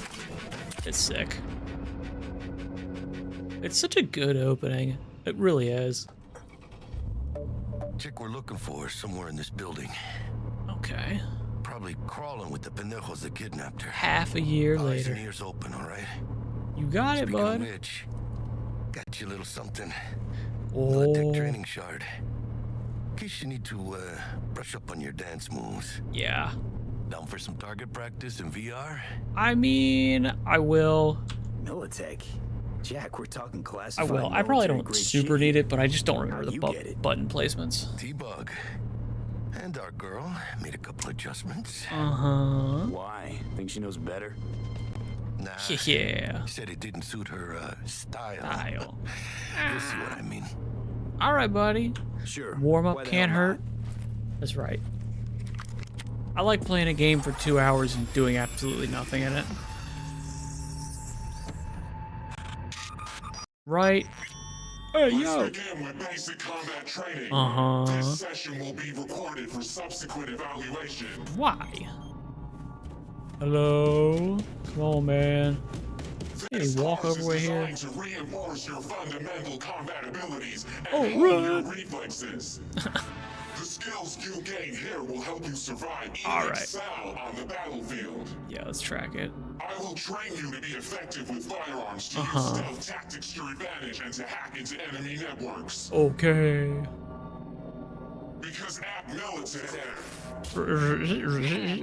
S1: It's sick. It's such a good opening. It really is.
S15: Chick we're looking for is somewhere in this building.
S1: Okay.
S15: Probably crawling with the pendejos that kidnapped her.
S1: Half a year
S15: Eyes
S1: later.
S15: and ears open, all right?
S1: You got it,
S15: Speaking
S1: bud.
S15: of which, got you a little something.
S1: Oh.
S15: Tech training shard. In case you need to brush up on your dance moves.
S1: Yeah.
S15: Down for some target practice in VR?
S1: I mean, I will.
S12: Militech. Jack, we're talking
S1: I
S12: classified.
S1: will. I probably don't
S12: military-grade
S1: super
S12: shit.
S1: need it, but I just don't remember
S12: How
S1: the
S12: you get it?
S1: button placements.
S15: T-Bug. And our girl made a couple adjustments.
S1: Uh-huh.
S12: Why? Think she knows better?
S15: Nah.
S1: Yeah.
S15: Said it didn't suit her style.
S1: Style.
S15: You'll see what I mean.
S1: All right, buddy.
S12: Sure.
S1: Warm
S12: Why
S1: up
S12: the
S1: can't
S12: hell
S1: hurt. That's right. I like playing a game for 2 hours and doing absolutely nothing in it. Right? Hey, yo!
S20: Let's begin with basic combat training.
S1: Uh-huh.
S20: This session will be recorded for subsequent evaluation.
S1: Why? Hello? Come on, man. Hey, walk over way here.
S20: Designed to reinforce your fundamental combat abilities and
S1: Oh,
S20: hone
S1: right.
S20: your reflexes. The skills you gain here will help you survive even
S1: All right.
S20: excel on the battlefield.
S1: Yeah, let's track it.
S20: I will train you to be effective with firearms, to use stealth tactics to your advantage, and to hack into enemy networks.
S1: Okay.
S20: Because at Militech,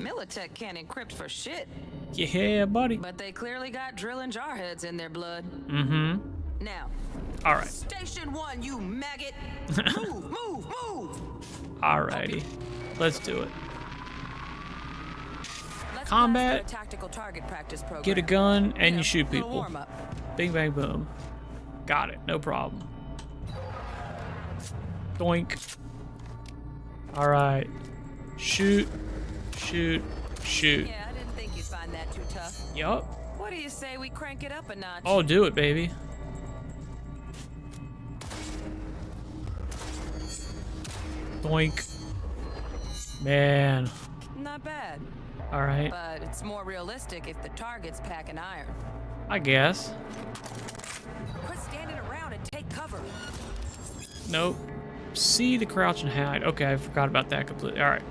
S21: Militech can't encrypt for shit.
S1: Yeah, buddy.
S21: But they clearly got drill and jarheads in their blood.
S1: Mm-hmm.
S21: Now.
S1: All right.
S21: Station 1, you maggot. Move, move, move.
S1: Alrighty. Let's do it.
S21: Let's
S1: Combat.
S21: blast through a tactical target practice program.
S1: Get a gun and you shoot
S21: little
S1: people.
S21: warm-up.
S1: Bing, bang, boom. Got it. No problem. Doink. All right. Shoot. Shoot. Shoot.
S21: Yeah, I didn't think you'd find that too tough.
S1: Yup.
S21: What do you say we crank it up a notch?
S1: Oh, do it, baby. Doink. Man.
S21: Not bad.
S1: All right.
S21: But it's more realistic if the target's packing iron.
S1: I guess.
S21: Quit standing around and take cover.
S1: Nope. See the crouch and hide. Okay, I forgot about that completely. All right.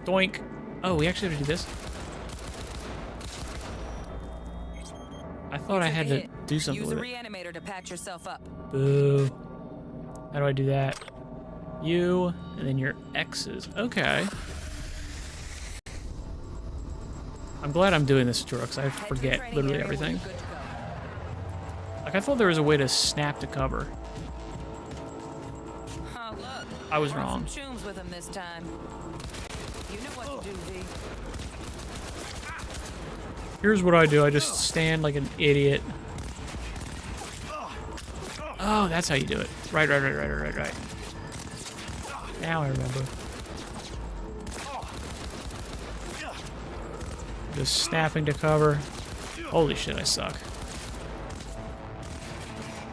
S1: Doink. Oh, we actually have to do this? I thought I had to do something
S21: Use
S1: with
S21: a
S1: it.
S21: reanimator to patch yourself up.
S1: Boo. How do I do that? You, and then your X's. Okay. I'm glad I'm doing this tutorial because I forget literally everything. Like, I thought there was a way to snap to cover.
S21: Oh, look.
S1: I was wrong.
S21: Some chooms with him this time. You know what to do, V.
S1: Here's what I do. I just stand like an idiot. Oh, that's how you do it. Right. Now I remember. Just snapping to cover. Holy shit, I suck.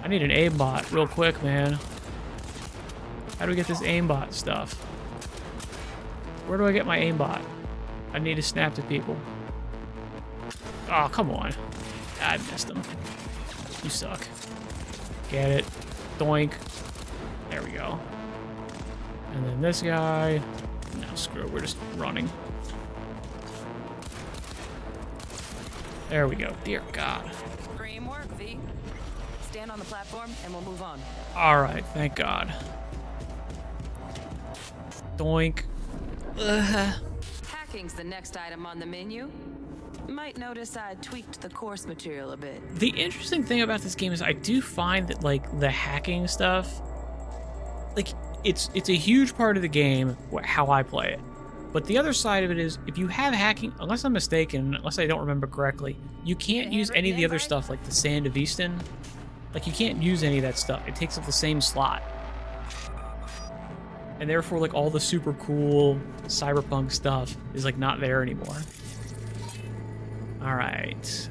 S1: I need an aimbot real quick, man. How do we get this aimbot stuff? Where do I get my aimbot? I need to snap to people. Oh, come on. I missed him. You suck. Get it. Doink. There we go. And then this guy. No, screw it. We're just running. There we go. Dear God.
S21: Dream work, V. Stand on the platform and we'll move on.
S1: Alright, thank God. Doink.
S21: Hacking's the next item on the menu. Might notice I tweaked the course material a bit.
S1: The interesting thing about this game is I do find that, like, the hacking stuff, like, it's a huge part of the game, how I play it. But the other side of it is, if you have hacking, unless I'm mistaken, unless I don't remember correctly, you can't use any of the other stuff, like the Sand of Easton. Like, you can't use any of that stuff. It takes up the same slot. And therefore, like, all the super cool Cyberpunk stuff is, like, not there anymore. Alright.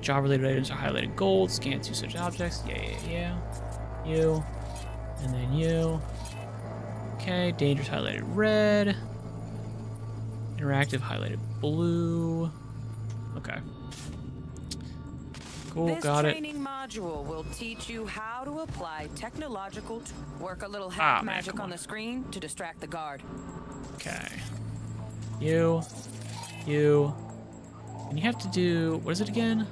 S1: Job-related items are highlighted gold. Scan 2 such objects. Yeah. You. And then you. Okay. Dangerous highlighted red. Interactive highlighted blue. Okay. Cool, got it.
S21: This training module will teach you how to apply technological work a little hack magic on the screen to distract the guard.
S1: Okay. You. And you have to do, what is it again?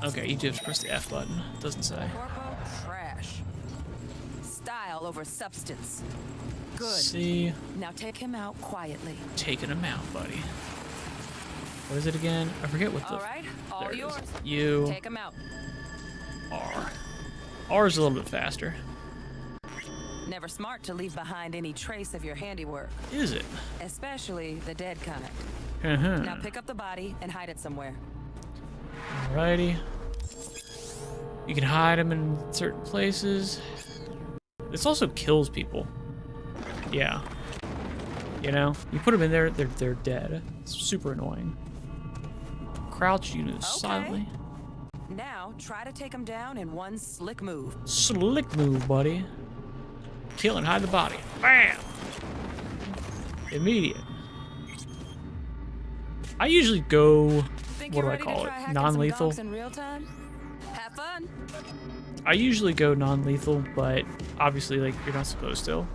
S1: Okay, you do have to press the F button. It doesn't say.
S21: Corpo trash. Style over substance. Good.
S1: See.
S21: Now take him out quietly.
S1: Taking him out, buddy. What is it again? I forget what the...
S21: All right, all yours.
S1: You.
S21: Take him out.
S1: R. R is a little bit faster.
S21: Never smart to leave behind any trace of your handiwork.
S1: Is it?
S21: Especially the dead kind.
S1: Uh-huh.
S21: Now pick up the body and hide it somewhere.
S1: Alrighty. You can hide them in certain places. This also kills people. Yeah. You know? You put them in there, they're dead. It's super annoying. Crouch, you move silently.
S21: Now try to take him down in one slick move.
S1: Slick move, buddy. Kill and hide the body. Bam! Immediate. I usually go, what do I call it? Non-lethal.
S21: Have fun.
S1: I usually go non-lethal, but obviously, like, you're not supposed to.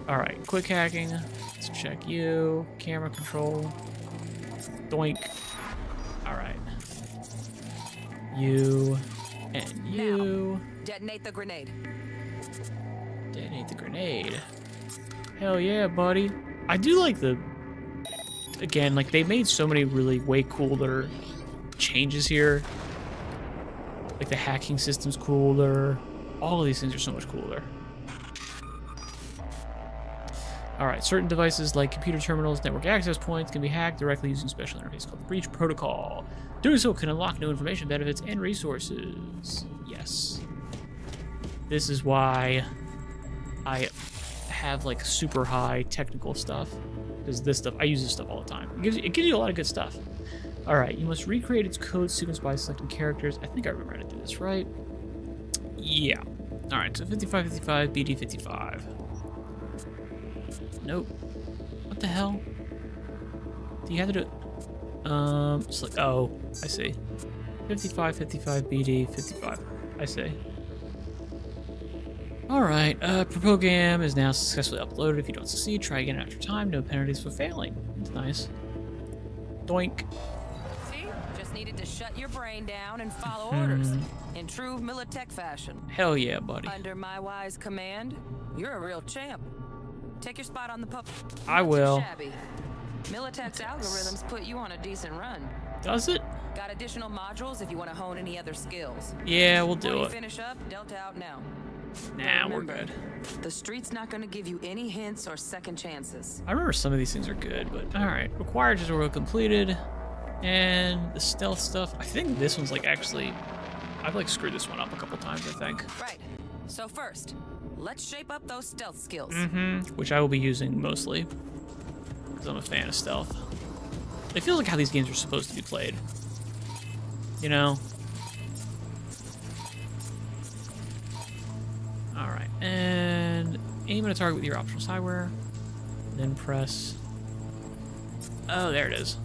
S1: All right, quick hacking. Let's check you. Camera control. Doink. All right. You and you.
S21: Now, detonate the grenade.
S1: Detonate the grenade. Hell yeah, buddy. I do like the... Again, like, they made so many really way cooler changes here. Like, the hacking system's cooler. All of these things are so much cooler. Alright, certain devices like computer terminals, network access points can be hacked directly using a special interface called the Breach Protocol. Doing so can unlock new information, benefits, and resources. Yes. This is why I have, like, super high technical stuff. Because this stuff, I use this stuff all the time. It gives you a lot of good stuff. Alright, you must recreate its code sequence by selecting characters. I think I remember how to do this, right? Yeah. Alright, so 5555, BD 55. Nope. What the hell? Do you have to do it? Select, oh, I see. 55, 55, BD, 55. I see. Alright, program is now successfully uploaded. If you don't succeed, try again after time. No penalties for failing. That's nice. Doink.
S21: See? Just needed to shut your brain down and follow orders. In true Militech fashion.
S1: Hell yeah, buddy.
S21: Under my wise command, you're a real champ. Take your spot on the pup.
S1: I will.
S21: Shabby. Militech's algorithms put you on a decent run.
S1: Does it?
S21: Got additional modules if you want to hone any other skills.
S1: Yeah, we'll do it.
S21: Finish up, Delta out now.
S1: Nah, we're good.
S21: The street's not going to give you any hints or second chances.
S1: I remember some of these things are good, but alright. Required tutorial completed. And the stealth stuff, I think this one's like actually, I've like screwed this one up a couple times, I think.
S21: Right. So first, let's shape up those stealth skills.
S1: Which I will be using mostly, because I'm a fan of stealth. It feels like how these games are supposed to be played. You know? Alright, and aim at a target with your optional sideware. Then press... Oh, there it is.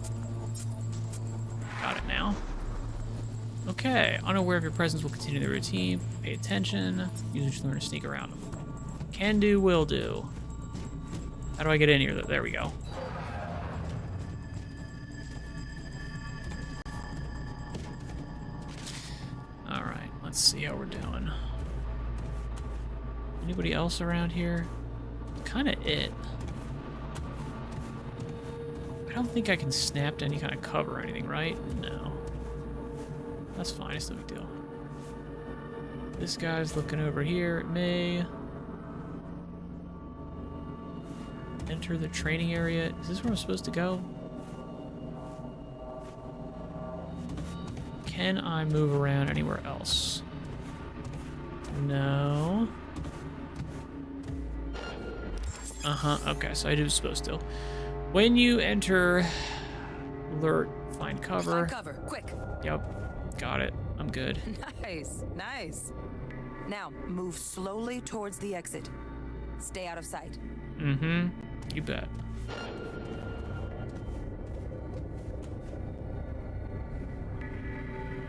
S1: Got it now. Okay, unaware of your presence will continue the routine. Pay attention. Users should learn to sneak around them. Can do, will do. How do I get in here? There we go. Alright, let's see how we're doing. Anybody else around here? Kinda it. I don't think I can snap to any kind of cover or anything, right? No. That's fine, it's no big deal. This guy's looking over here at me. Enter the training area. Is this where I'm supposed to go? Can I move around anywhere else? No. Okay, so I do supposed to. When you enter, alert, find cover.
S21: Find cover, quick.
S1: Yep, got it. I'm good.
S21: Nice, nice. Now, move slowly towards the exit. Stay out of sight.
S1: You bet.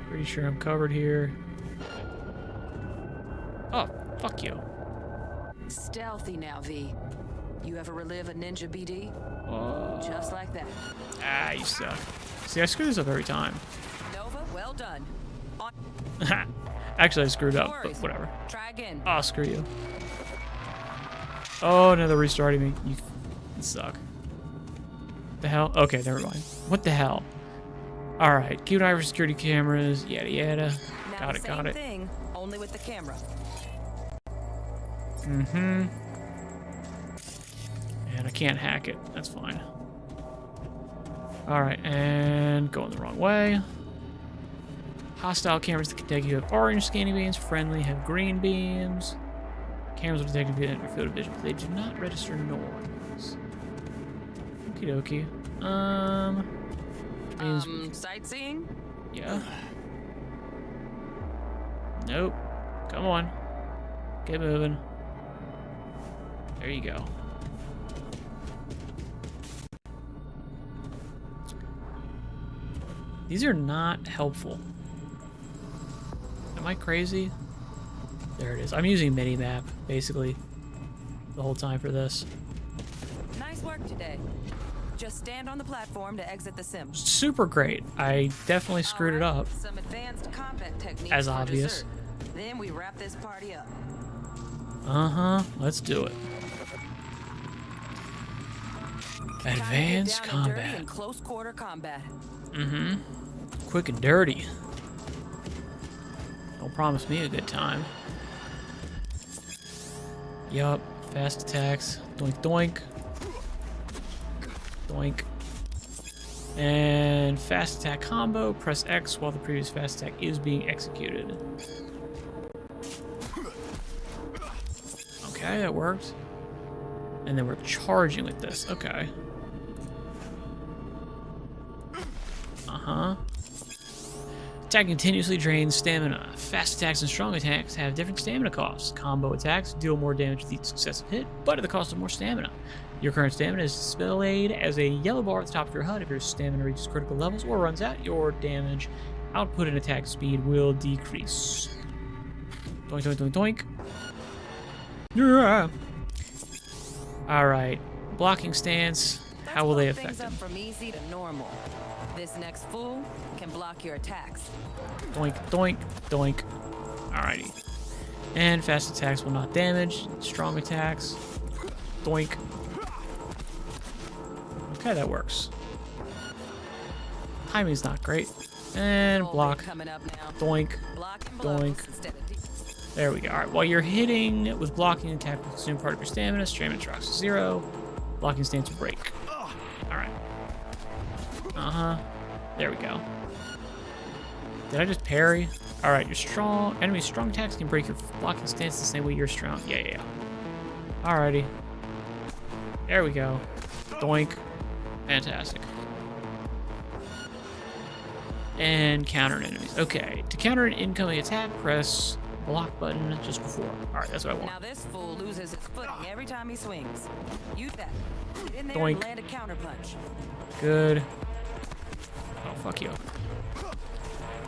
S1: Pretty sure I'm covered here. Oh, fuck you.
S21: Stealthy now, V. You ever relive a ninja BD? Just like that.
S1: Ah, you suck. See, I screw this up every time.
S21: Nova, well done.
S1: Actually, I screwed up, but whatever.
S21: Try again.
S1: Oh, screw you. Oh, no, they're restarting me. You suck. The hell? Okay, never mind. What the hell? Alright, keep an eye for security cameras, yada yada.
S21: Now
S1: Got it.
S21: Thing, only with the camera.
S1: And I can't hack it. That's fine. Alright, and going the wrong way. Hostile cameras that can detect you have orange scanning beams. Friendly have green beams. Cameras will detect you in your field of vision, but they do not register noise. Okie dokie. Means
S21: sightseeing?
S1: Yeah. Nope. Come on. Get moving. There you go. These are not helpful. Am I crazy? There it is. I'm using Minimap, basically, the whole time for this.
S21: Nice work today. Just stand on the platform to exit the sim.
S1: Super great. I definitely screwed it up.
S21: Some advanced combat techniques
S1: as
S21: for
S1: obvious.
S21: dessert. Then we wrap this party up.
S1: Let's do it. Advanced combat.
S21: In close quarter combat.
S1: Quick and dirty. Don't promise me a good time. Yup. Fast attacks. Doink doink. Doink. And fast attack combo. Press X while the previous fast attack is being executed. Okay, that worked. And then we're charging with this. Okay. Attack continuously drains stamina. Fast attacks and strong attacks have different stamina costs. Combo attacks deal more damage with each successive hit, but at the cost of more stamina. Your current stamina is displayed as a yellow bar at the top of your HUD. If your stamina reaches critical levels or runs out, your damage output and attack speed will decrease. Doink, doink, doink, doink. Yeah. Alright. Blocking stance. How will they affect
S21: things
S1: him?
S21: up from easy to normal. This next fool can block your attacks.
S1: Doink, doink, doink. Alrighty. And fast attacks will not damage. Strong attacks. Doink. Okay, that works. Timing's not great. And block. Doink. Doink. There we go. Alright, while you're hitting with blocking, attack will consume part of your stamina. Stamina drops to 0. Blocking stance will break. Alright. There we go. Did I just parry? Alright, you're strong. Enemy's strong attacks can break your blocking stance the same way you're strong. Yeah. Alrighty. There we go. Doink. Fantastic. And counter enemies. Okay. To counter an incoming attack, press block button just before. Alright, that's what I want.
S21: Now this fool loses his footing every time he swings. Use that. Get in there
S1: Doink.
S21: and land a counter punch.
S1: Good. Oh, fuck you.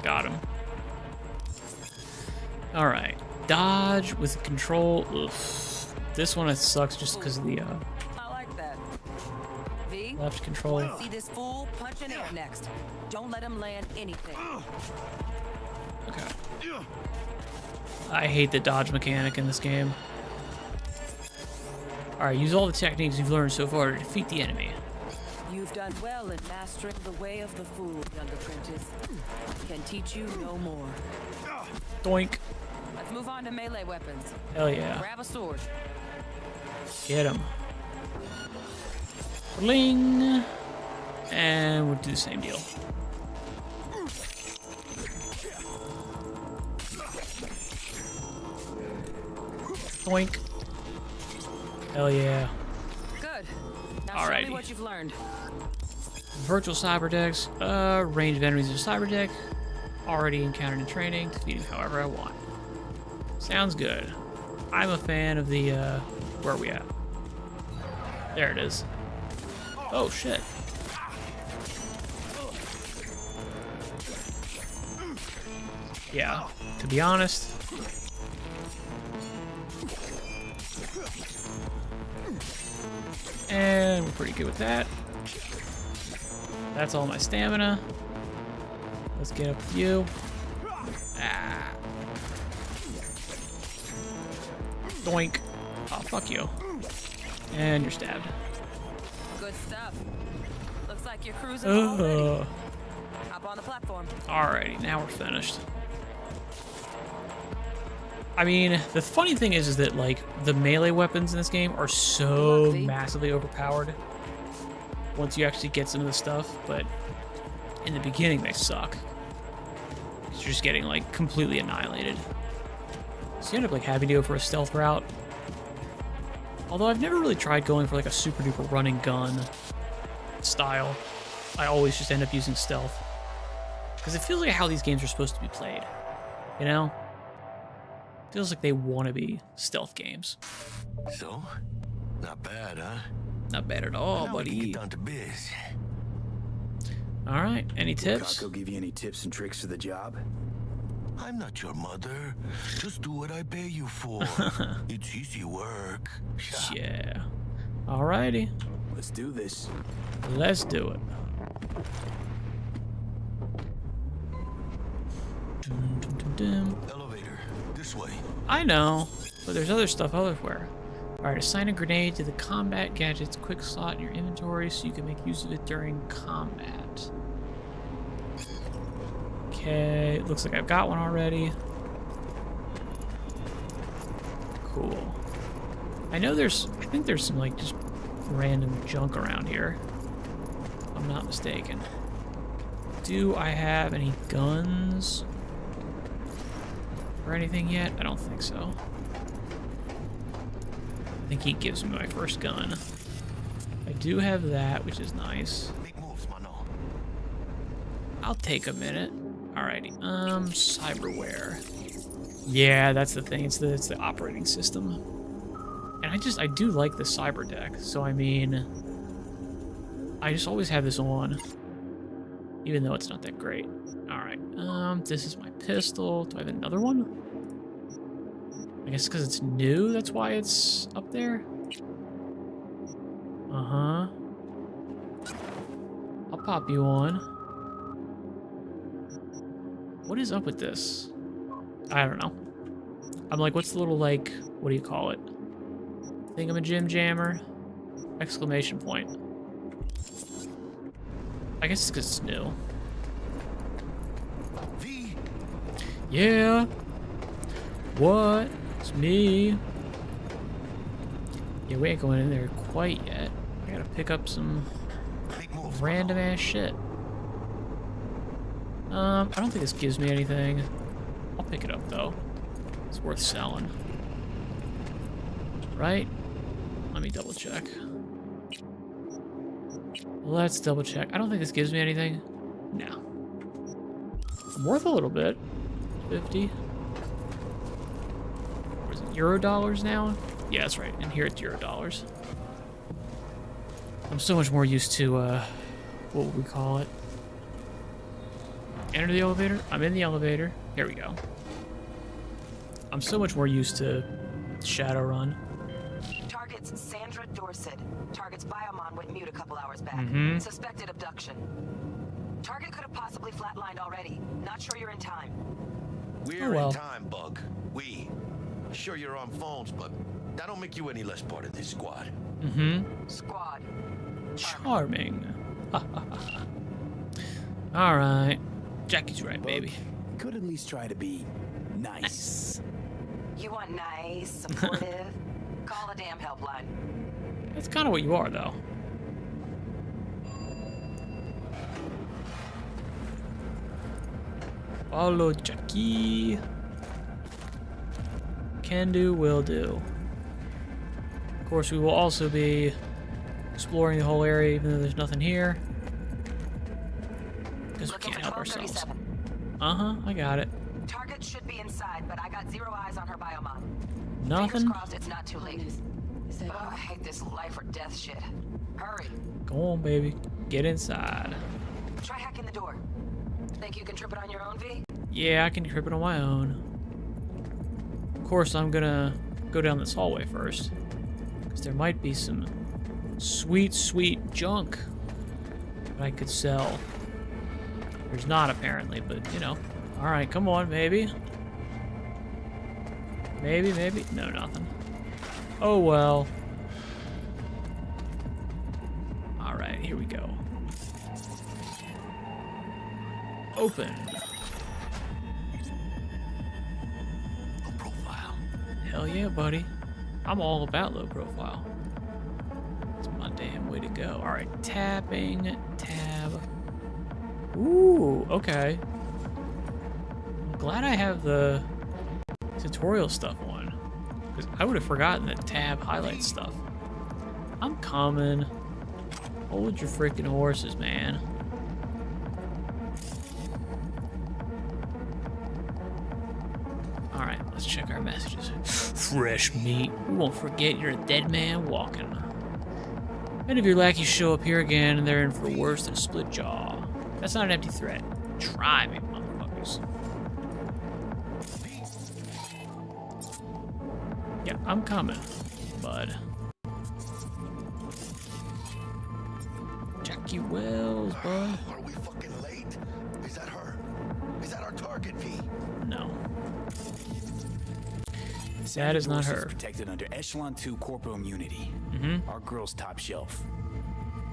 S1: Got him. Alright. Dodge with control. Oof. This one sucks just because of the
S21: I like that. V,
S1: left control.
S21: see this fool punch in air next. Don't let him land anything.
S1: Okay. I hate the dodge mechanic in this game. Alright, use all the techniques you've learned so far to defeat the enemy.
S21: You've done well in mastering the way of the fool, young apprentice. Can teach you no more.
S1: Doink.
S21: Let's move on to melee weapons.
S1: Hell yeah.
S21: Grab a sword.
S1: Get him. Bling. And we'll do the same deal. Doink. Hell yeah.
S21: Good. Now show me what you've learned.
S1: Virtual cyber decks. Range of enemies in cyber deck. Already encountered in training. Defeat them however I want. Sounds good. I'm a fan of the, where are we at? There it is. Oh, shit. Yeah, to be honest. And we're pretty good with that. That's all my stamina. Let's get up with you. Ah. Doink. Oh, fuck you. And you're stabbed.
S21: Good stuff. Looks like you're cruising already. Hop on the platform.
S1: Alrighty, now we're finished. I mean, the funny thing is that, like, the melee weapons in this game are so massively overpowered once you actually get some of the stuff, but in the beginning they suck. You're just getting, like, completely annihilated. So you end up, like, having to go for a stealth route. Although I've never really tried going for, like, a super duper running gun style. I always just end up using stealth. Because it feels like how these games are supposed to be played. You know? Feels like they want to be stealth games.
S15: So, not bad, huh?
S1: Not bad at all, buddy.
S15: Get down to biz.
S1: All right, any tips?
S12: Will give you any tips and tricks for the job?
S15: I'm not your mother. Just do what I pay you for. It's easy work.
S1: Yeah. Alrighty.
S12: Let's do this.
S1: Let's do it.
S15: Elevator, this way.
S1: I know, but there's other stuff elsewhere. Alright, assign a grenade to the combat gadget's quick slot in your inventory so you can make use of it during combat. Okay, looks like I've got one already. Cool. I think there's some, like, just random junk around here. If I'm not mistaken. Do I have any guns? Or anything yet? I don't think so. I think he gives me my first gun. I do have that, which is nice. I'll take a minute. Alrighty. Cyberware. Yeah, that's the thing. It's the operating system. And I do like the cyber deck. So I mean, I just always have this on, even though it's not that great. Alright. This is my pistol. Do I have another one? I guess because it's new, that's why it's up there. Uh-huh. I'll pop you on. What is up with this? I don't know. I'm like, what's the little, like, what do you call it? Thingamajim jammer? Exclamation point. I guess it's because it's new. Yeah. What? It's me. Yeah, we ain't going in there quite yet. I gotta pick up some random ass shit. I don't think this gives me anything. I'll pick it up, though. It's worth selling. Right? Let me double check. Let's double check. I don't think this gives me anything. No. I'm worth a little bit. 50. Or is it Euro dollars now? Yeah, that's right. And here it's Euro dollars. I'm so much more used to, what would we call it? Enter the elevator? I'm in the elevator. Here we go. I'm so much more used to Shadowrun.
S21: Target's Sandra Dorset. Target's biomon went mute a couple hours back. Suspected abduction. Target could have possibly flatlined already. Not sure you're in time.
S15: We're in time, Bug. Sure you're on phones, but that don't make you any less part of this squad.
S21: Squad.
S1: Charming. Alright. Jackie's right, baby.
S12: Could at least try to be nice.
S21: You want nice, supportive? Call a damn helpline.
S1: That's kind of what you are, though. Follow Jackie. Can do, will do. Of course, we will also be exploring the whole area, even though there's nothing here. Because we can't help ourselves. I got it.
S21: Target should be inside, but I got 0 eyes on her biomon.
S1: Nothing?
S21: Fingers crossed it's not too late. Oh, I hate this life or death shit. Hurry.
S1: Go on, baby. Get inside.
S21: Try hacking the door. Think you can trip it on your own, V?
S1: Yeah, I can trip it on my own. Of course, I'm gonna go down this hallway first. Because there might be some sweet, sweet junk that I could sell. There's not, apparently, but, you know. Alright, come on, maybe. Maybe. No, nothing. Oh, well. Alright, here we go. Open.
S15: Low profile.
S1: Hell yeah, buddy. I'm all about low profile. It's my damn way to go. Alright, tapping, tab. Ooh, okay. I'm glad I have the tutorial stuff on. Because I would have forgotten that tab highlights stuff. I'm coming. Hold your freaking horses, man. Alright, let's check our messages. Fresh meat. We won't forget you're a dead man walking. Many of your lackeys show up here again, and they're in for worse than a split jaw. That's not an empty threat. Try me, motherfuckers. Yeah, I'm coming, bud. Jackie Wells, bud.
S15: Are we fucking late? Is that her? Is that our target, V?
S1: No. That is not her.
S12: Protected under Echelon 2 corporal immunity. Our girl's top shelf.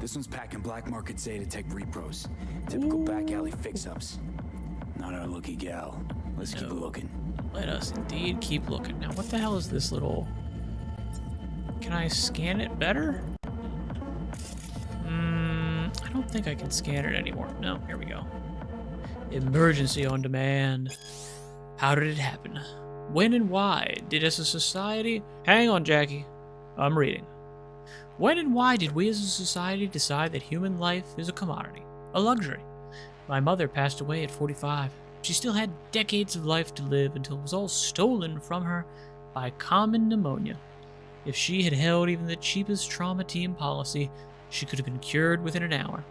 S12: This one's packing black market Zetatech repros. Typical back alley fix-ups. Not our lucky gal. Let's keep looking.
S1: Let us indeed keep looking. Now, what the hell is this little... Can I scan it better? I don't think I can scan it anymore. No, here we go. Emergency on demand. How did it happen? When and why did as a society... Hang on, Jackie. I'm reading. When and why did we as a society decide that human life is a commodity, a luxury? My mother passed away at 45. She still had decades of life to live until it was all stolen from her by common pneumonia. If she had held even the cheapest trauma team policy, she could have been cured within an hour.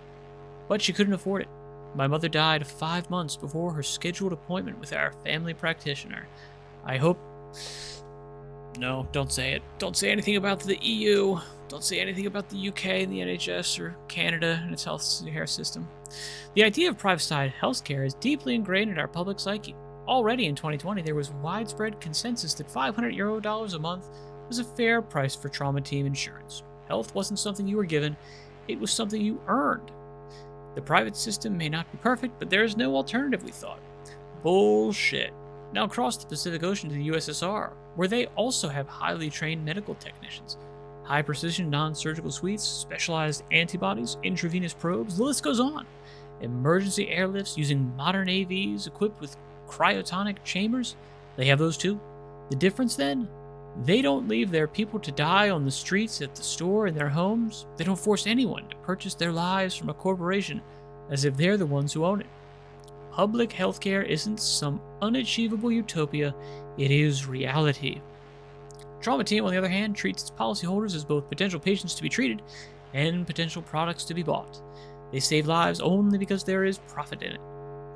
S1: But she couldn't afford it. My mother died 5 months before her scheduled appointment with our family practitioner. I hope... No, don't say it. Don't say anything about the EU. Don't say anything about the UK and the NHS or Canada and its healthcare system. The idea of privatized healthcare is deeply ingrained in our public psyche. Already in 2020, there was widespread consensus that €500 a month was a fair price for trauma team insurance. Health wasn't something you were given, it was something you earned. The private system may not be perfect, but there is no alternative, we thought. Bullshit. Now across the Pacific Ocean to the USSR, where they also have highly trained medical technicians. High-precision non-surgical suites, specialized antibodies, intravenous probes, the list goes on. Emergency airlifts using modern AVs equipped with cryotonic chambers? They have those too. The difference then? They don't leave their people to die on the streets, at the store, in their homes. They don't force anyone to purchase their lives from a corporation as if they're the ones who own it. Public healthcare isn't some unachievable utopia, it is reality. Trauma Team, on the other hand, treats its policyholders as both potential patients to be treated and potential products to be bought. They save lives only because there is profit in it.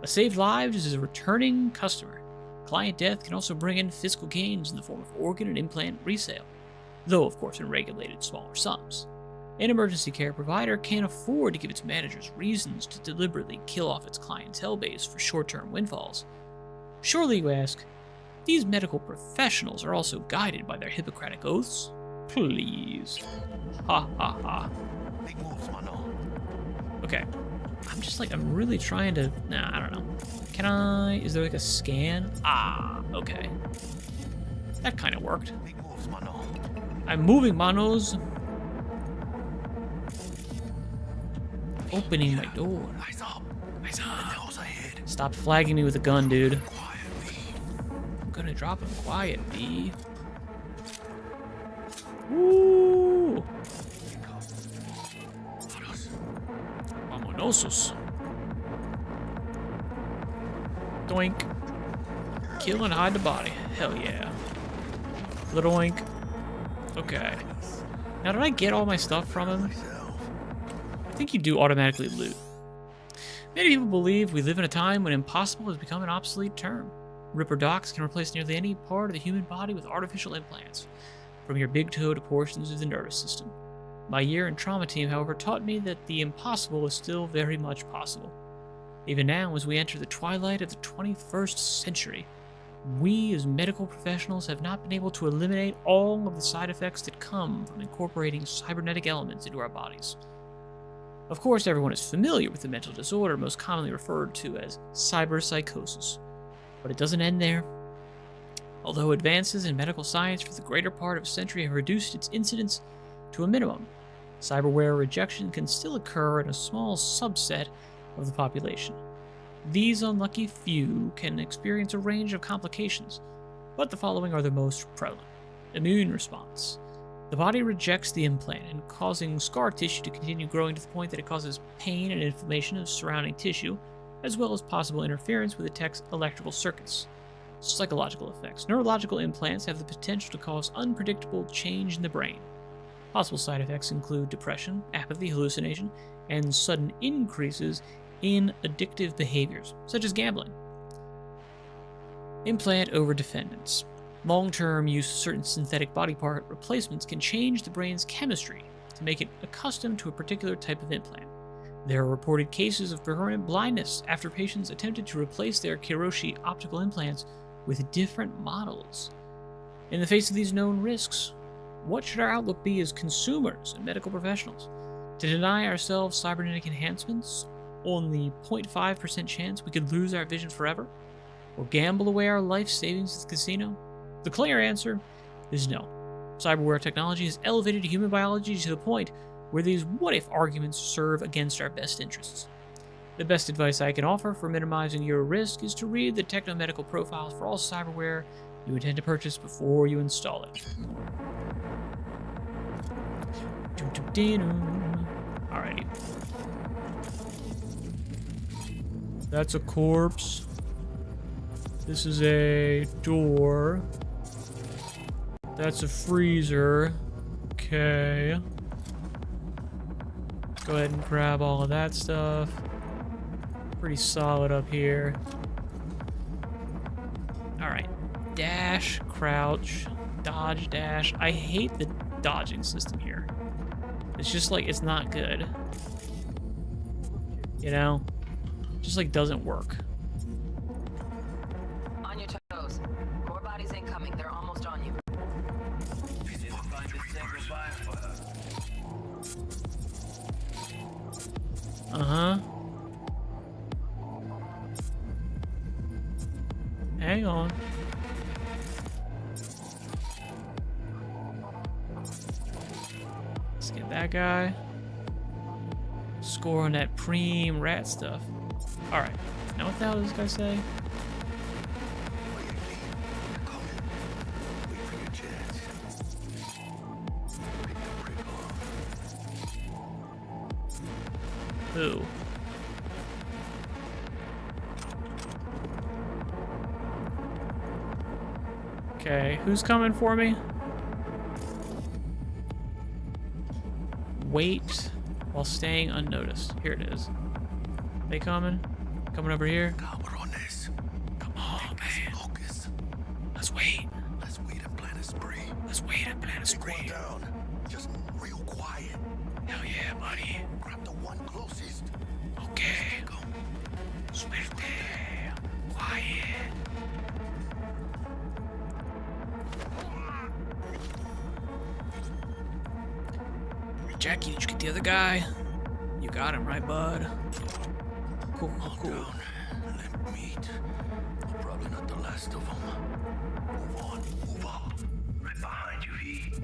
S1: A saved lives is a returning customer. Client death can also bring in fiscal gains in the form of organ and implant resale, though of course in regulated smaller sums. An emergency care provider can't afford to give its managers reasons to deliberately kill off its clientele base for short-term windfalls. Surely, you ask, these medical professionals are also guided by their Hippocratic oaths? Please. Ha ha ha. Okay. I'm really trying to... Nah, I don't know. Can I... Is there like a scan? Ah, okay. That kind of worked. I'm moving, manos. Opening my door. Stop flagging me with a gun, dude. I'm gonna drop him quiet, B. Woo! Vamonosos. Doink. Kill and hide the body. Hell yeah. Little oink. Okay. Now, did I get all my stuff from him? I think you do automatically loot. Many people believe we live in a time when impossible has become an obsolete term. Ripper docs can replace nearly any part of the human body with artificial implants, from your big toe to portions of the nervous system. My year in Trauma Team, however, taught me that the impossible is still very much possible. Even now, as we enter the twilight of the 21st century, we as medical professionals have not been able to eliminate all of the side effects that come from incorporating cybernetic elements into our bodies. Of course, everyone is familiar with the mental disorder most commonly referred to as cyberpsychosis, but it doesn't end there. Although advances in medical science for the greater part of a century have reduced its incidence to a minimum, cyberware rejection can still occur in a small subset of the population. These unlucky few can experience a range of complications, but the following are the most prevalent. Immune response. The body rejects the implant, and causing scar tissue to continue growing to the point that it causes pain and inflammation of surrounding tissue, as well as possible interference with the tech's electrical circuits. Psychological effects. Neurological implants have the potential to cause unpredictable change in the brain. Possible side effects include depression, apathy, hallucination, and sudden increases in addictive behaviors, such as gambling. Implant overdependence. Long-term use of certain synthetic body part replacements can change the brain's chemistry to make it accustomed to a particular type of implant. There are reported cases of permanent blindness after patients attempted to replace their Kiroshi optical implants with different models. In the face of these known risks, what should our outlook be as consumers and medical professionals? To deny ourselves cybernetic enhancements on the 0.5% chance we could lose our vision forever? Or gamble away our life savings at the casino? The clear answer is no. Cyberware technology has elevated human biology to the point where these what-if arguments serve against our best interests. The best advice I can offer for minimizing your risk is to read the technomedical profiles for all cyberware you intend to purchase before you install it. Alrighty. That's a corpse. This is a door. That's a freezer. Okay. Go ahead and grab all of that stuff. Pretty solid up here. Alright. Dash, crouch, dodge, dash. I hate the dodging system here. It's just like, it's not good. You know? Just like doesn't work.
S21: On your toes. More bodies incoming. They're almost on you.
S1: Uh-huh. Hang on. Let's get that guy. Score on that preem rat stuff. Alright. Now what the hell does this guy say? Who? Okay, who's coming for me? Wait while staying unnoticed. Here it is. They coming? Coming over here? Come on, man. Let's wait.
S15: Let's wait and plan a spree.
S1: Let's wait and plan a spree.
S15: Take one down. Just real quiet.
S1: Hell yeah, buddy.
S15: Grab the one closest.
S1: Okay. Suerte. Quiet. Jackie, did you get the other guy? You got him, right, bud? Cool, cool.
S15: Limp meat. Probably not the last of them. Move on, move up. Right behind you, V.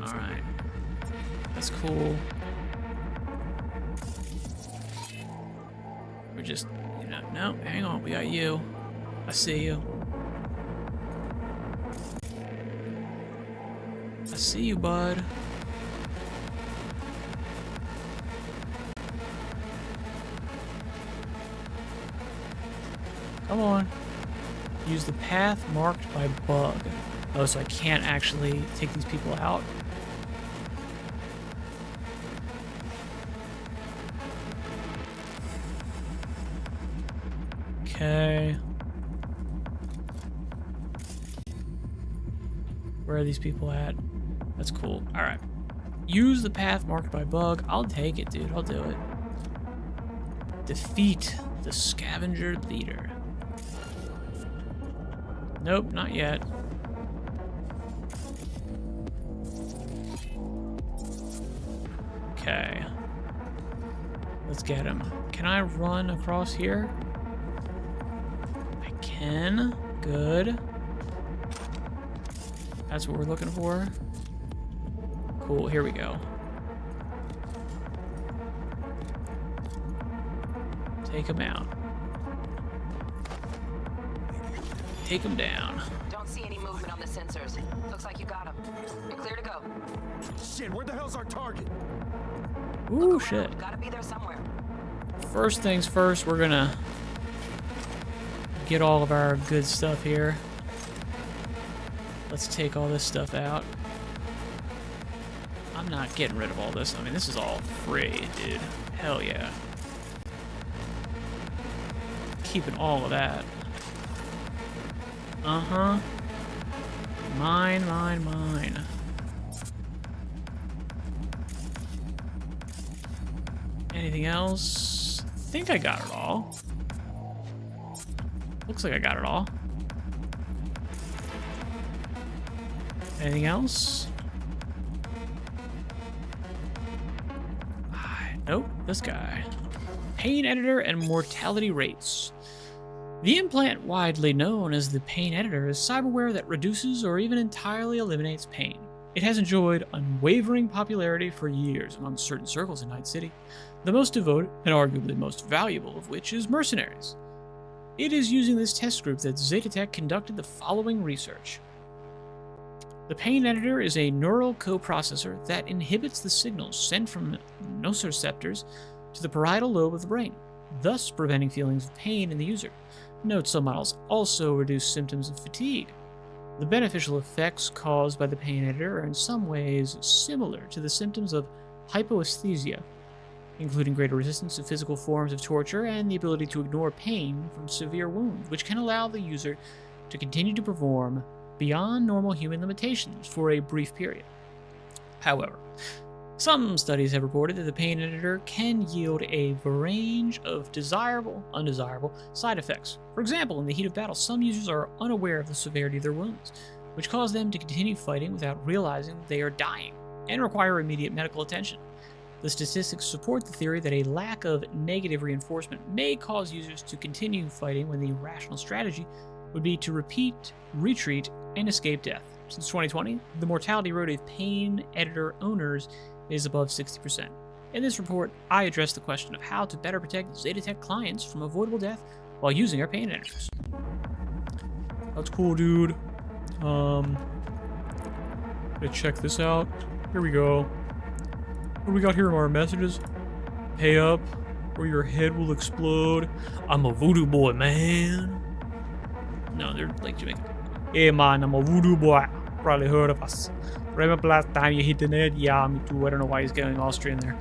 S1: Alright. That's cool. We're just, you know, no, hang on, we got you. I see you. I see you, bud. Come on. Use the path marked by bug. Oh, so I can't actually take these people out. Okay. Where are these people at? That's cool. Alright. Use the path marked by bug. I'll take it, dude. I'll do it. Defeat the scavenger leader. Nope, not yet. Okay. Let's get him. Can I run across here? I can. Good. That's what we're looking for. Cool, here we go. Take him out. Take him down.
S21: Don't see any movement on the sensors. Looks like you got him. You're clear to go.
S15: Shit, where the hell's our target?
S1: Ooh, shit.
S21: Gotta be there somewhere.
S1: First things first, we're gonna get all of our good stuff here. Let's take all this stuff out. I'm not getting rid of all this. I mean, this is all free, dude. Hell yeah. Keeping all of that. Uh-huh. Mine, mine, mine. Anything else? I think I got it all. Looks like I got it all. Anything else? Nope, this guy. Pain editor and mortality rates. The implant, widely known as the pain editor, is cyberware that reduces or even entirely eliminates pain. It has enjoyed unwavering popularity for years among certain circles in Night City, the most devoted and arguably most valuable of which is mercenaries. It is using this test group that Zetatech conducted the following research. The pain editor is a neural coprocessor that inhibits the signals sent from nociceptors to the parietal lobe of the brain, thus preventing feelings of pain in the user. Note some models also reduce symptoms of fatigue. The beneficial effects caused by the pain editor are in some ways similar to the symptoms of hypoesthesia, including greater resistance to physical forms of torture and the ability to ignore pain from severe wounds, which can allow the user to continue to perform beyond normal human limitations for a brief period. However, some studies have reported that the pain editor can yield a range of desirable, undesirable side effects. For example, in the heat of battle, some users are unaware of the severity of their wounds, which cause them to continue fighting without realizing they are dying and require immediate medical attention. The statistics support the theory that a lack of negative reinforcement may cause users to continue fighting when the rational strategy would be to retreat, and escape death. Since 2020, the mortality rate of pain editor owners is above 60%. In this report, I address the question of how to better protect Zetatech clients from avoidable death while using our pain editors. That's cool, dude. Let's check this out. Here we go. What do we got here in our messages? Pay up, or your head will explode. I'm a voodoo boy, man. No, they're like Jamaican. Hey, man, I'm a voodoo boy. Probably heard of us. Remember last time you hit the net? Yeah, me too. I don't know why he's going Austrian there.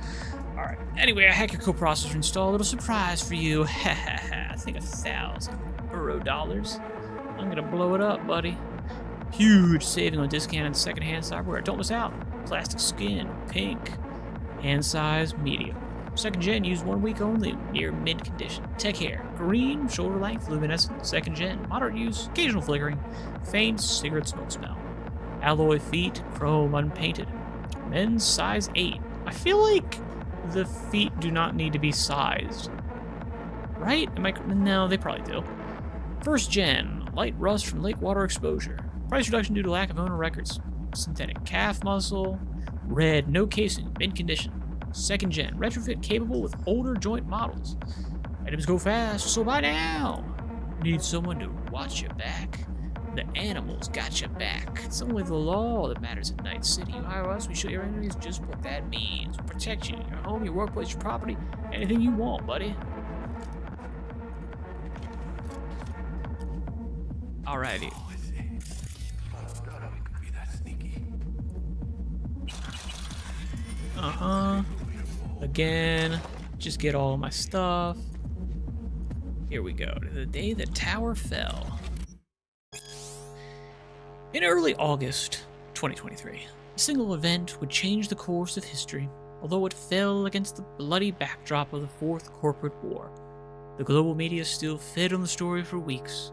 S1: Alright. Anyway, I hack your coprocessor install. A little surprise for you. I think $1,000 €. I'm gonna blow it up, buddy. Huge saving on discounted secondhand cyberware. Don't miss out. Plastic skin, pink. Hand size, medium. Second gen used 1 week only, near mid condition. Tech hair, green, shoulder length, luminescent. Second gen, moderate use, occasional flickering. Faint cigarette smoke smell. Alloy feet, chrome unpainted. Men's size 8. I feel like the feet do not need to be sized. Right? No, they probably do. First gen, light rust from lake water exposure. Price reduction due to lack of owner records. Synthetic calf muscle. Red, no casing, mid condition. Second gen, retrofit capable with older joint models. Items go fast, so buy now. Need someone to watch your back. The animals got your back. It's only the law that matters in Night City. You hire us, we show your enemies just what that means. We'll protect you, your home, your workplace, your property, anything you want, buddy. Alrighty. Again, just get all of my stuff. Here we go. To the day the tower fell. In early August 2023, a single event would change the course of history, although it fell against the bloody backdrop of the Fourth Corporate War. The global media still fed on the story for weeks.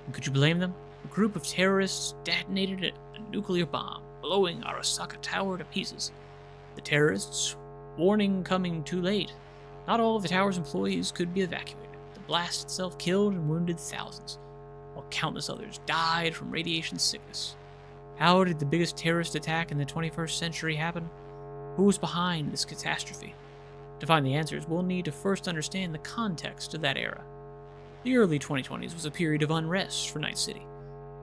S1: And could you blame them? A group of terrorists detonated a nuclear bomb, blowing Arasaka Tower to pieces. The terrorists, warning coming too late. Not all of the tower's employees could be evacuated. The blast itself killed and wounded thousands, while countless others died from radiation sickness. How did the biggest terrorist attack in the 21st century happen? Who was behind this catastrophe? To find the answers, we'll need to first understand the context of that era. The early 2020s was a period of unrest for Night City,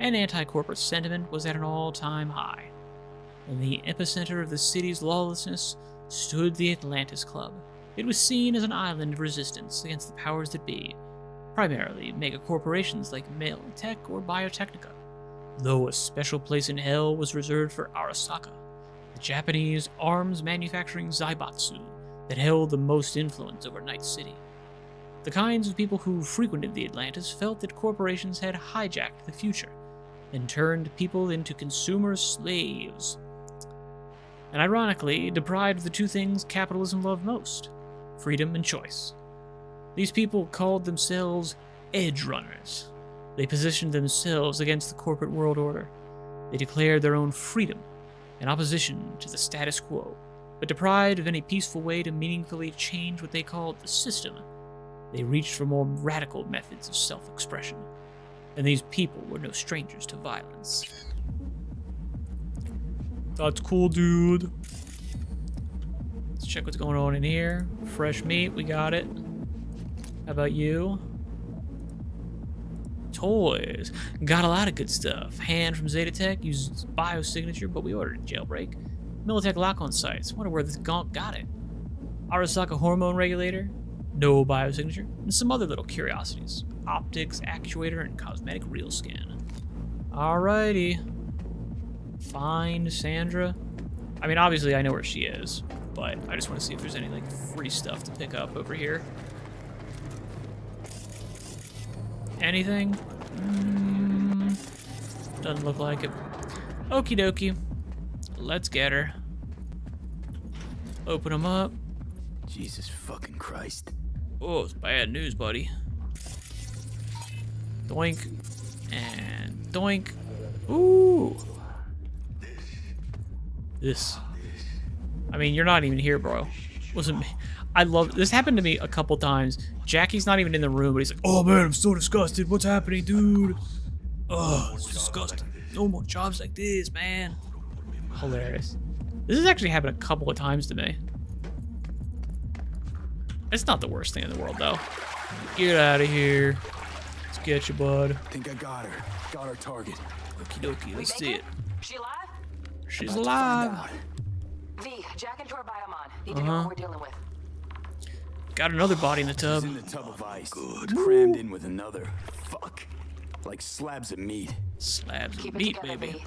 S1: and anti-corporate sentiment was at an all-time high. In the epicenter of the city's lawlessness stood the Atlantis Club. It was seen as an island of resistance against the powers that be, primarily mega-corporations like Tech or Biotechnica, though a special place in hell was reserved for Arasaka, the Japanese arms manufacturing Zaibatsu that held the most influence over Night City. The kinds of people who frequented the Atlantis felt that corporations had hijacked the future and turned people into consumer slaves, and ironically deprived the two things capitalism loved most: freedom and choice. These people called themselves edge runners. They positioned themselves against the corporate world order. They declared their own freedom in opposition to the status quo, but deprived of any peaceful way to meaningfully change what they called the system. They reached for more radical methods of self-expression, and these people were no strangers to violence. That's cool, dude. Let's check what's going on in here. Fresh meat, we got it. How about you? Toys. Got a lot of good stuff. Hand from Zetatech, uses biosignature, but we ordered a jailbreak. Militech lock-on sites. Wonder where this gonk got it. Arasaka hormone regulator. No biosignature. And some other little curiosities. Optics, actuator, and cosmetic real skin. Alrighty. Find Sandra. I mean, obviously I know where she is, but I just want to see if there's any like free stuff to pick up over here. Anything? Doesn't look like it. Okie dokie. Let's get her. Open them up.
S12: Jesus fucking Christ.
S1: Oh, it's bad news, buddy. Doink. And doink. Ooh. This. I mean, you're not even here, bro. Wasn't me. I love this. Happened to me a couple times. Jackie's not even in the room, but he's like, "Oh man, I'm so disgusted. What's happening, dude? Oh, it's disgusting. No more jobs like this, man." Hilarious. This has actually happened a couple of times to me. It's not the worst thing in the world, though. Get out of here. Let's get you, bud.
S12: Think I got her. Got our target.
S1: Okie dokie. Let's see it.
S21: She alive?
S1: She's alive.
S21: V, jack into her biomon. Need to know what we're dealing with.
S1: Got another body in the tub.
S12: She's in the tub of ice. Good. Crammed in with another. Fuck. Like slabs of meat.
S1: Slabs
S21: Keep
S1: of
S21: it
S1: meat,
S21: together,
S1: baby.
S21: V.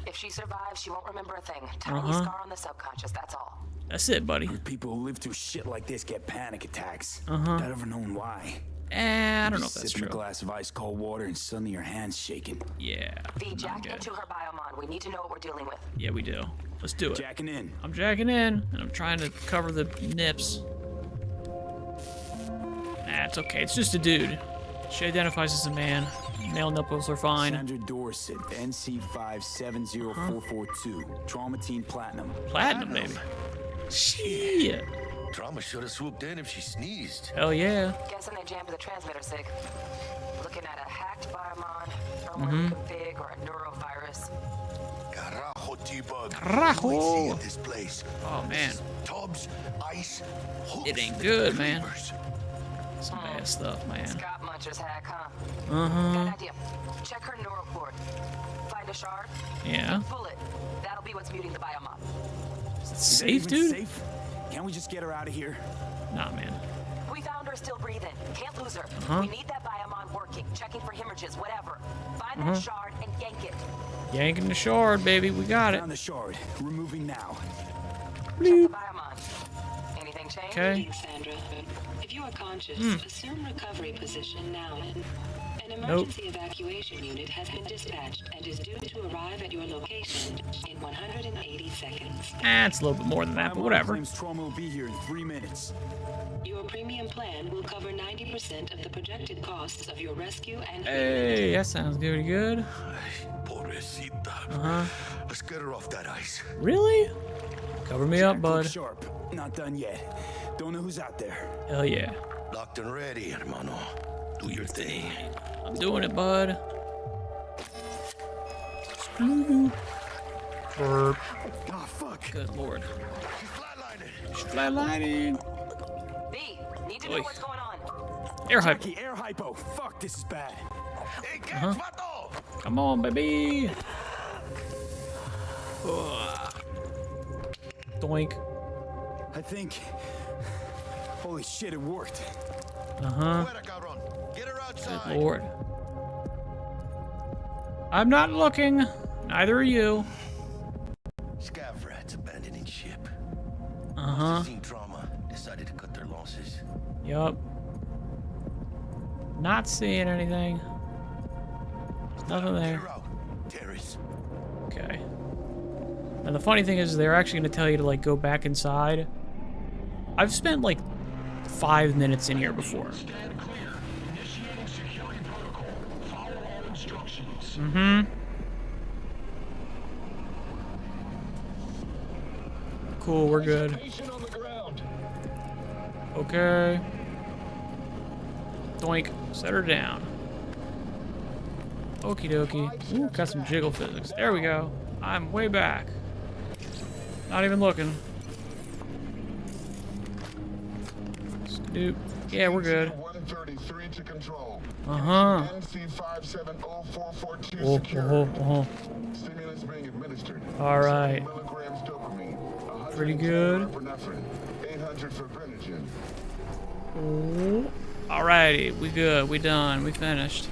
S21: If she survives, she won't remember a thing. Tiny scar on the subconscious, that's all.
S1: That's it, buddy.
S12: People who live through shit like this get panic attacks.
S1: Uh-huh.
S12: Without ever knowing why.
S1: I don't know if that's
S12: Sipping
S1: true.
S12: a glass of ice cold water and suddenly your hand's shaking.
S1: Yeah.
S21: V, jack into her biomon. We need to know what we're dealing with.
S1: Yeah, we do. Let's do it.
S12: Jacking in.
S1: I'm jacking in, and I'm trying to cover the nips. Nah, it's okay. It's just a dude. She identifies as a man. Male nipples are fine.
S12: Sandra Dorset, NC570442. Traumatine Platinum.
S1: Platinum, baby. Shit.
S15: Trauma should have swooped in if she sneezed.
S1: Hell yeah.
S21: Guessing they jammed the transmitter, Sig. Looking at a hacked biomon, firmware config, or a neurovirus.
S15: Carajo, T-Bug.
S1: Carajo.
S15: You ain't seeing this place.
S1: Oh, man.
S15: Tubs, ice, hooks,
S1: It ain't good, man.
S15: creepers.
S1: Some bad stuff, man.
S21: Scott Muncher's hack, huh?
S1: Uh-huh.
S21: Got an idea. Check her neural cord. Find a shard.
S1: Yeah.
S21: Pull it. That'll be what's muting the biomon.
S1: Is it
S12: Is that
S1: safe,
S12: even
S1: dude?
S12: Safe? Can't we just get her out of here?
S1: Nah, man.
S21: We found her still breathing. Can't lose her. We need that biomon working, checking for hemorrhages, whatever. Find that shard and yank it.
S1: Yanking the shard, baby. We got it.
S12: Found the shard. Removing now.
S21: Check the biomon. Anything change?
S1: Okay.
S2: Sandra. If you are conscious, assume recovery position now. An emergency evacuation unit has been dispatched and is due to arrive at your location in 180 seconds.
S1: It's a little bit more than that, but whatever.
S12: Claims trauma will be here in 3 minutes.
S2: Your premium plan will cover 90% of the projected costs of your rescue and
S1: Hey, that sounds pretty good.
S15: Pobrecita. Let's get her off that ice.
S1: Really? Cover me up, bud.
S12: Sharp. Not done yet. Don't know who's out there.
S1: Hell yeah.
S15: Locked and ready, hermano. Do your thing.
S1: I'm doing it, bud. Burp.
S12: Oh, fuck.
S1: Good lord. She's flatlining.
S21: V, need to know what's going on.
S1: Air hypo.
S12: Jackie, air hypo. Fuck, this is bad.
S15: Hey, catch, vato!
S1: Come on, baby. Ugh. Doink.
S12: I think... Holy shit, it worked.
S1: Uh-huh.
S15: Fuera, cabrón. Get her
S1: Good
S15: outside.
S1: lord. I'm not looking. Neither are you.
S15: Scav rats abandoning ship.
S1: Uh-huh.
S15: Seen trauma. Decided to cut their losses.
S1: Yup. Not seeing anything. There's nothing there.
S15: Get her out. Terrace.
S1: Okay. And the funny thing is, they're actually going to tell you to, like, go back inside. I've spent, like, 5 minutes in here before.
S20: Stand clear. Initiating security protocol. Follow all instructions.
S1: Mm-hmm. Cool, we're good.
S20: Patient on the ground.
S1: Okay. Doink. Set her down. Okie dokie. Ooh, got some jiggle physics. There we go. I'm way back. Not even looking. Scoop. Yeah, we're good.
S14: 133 to control.
S1: Uh-huh.
S14: NC570442
S1: Oh,
S14: secure.
S1: oh.
S14: Stimulants being administered.
S1: All right.
S14: 7 milligrams dopamine.
S1: Pretty good.
S14: 110 norepinephrine, 800 for Grenogen.
S1: Oh. Alrighty, we good. We done. We finished.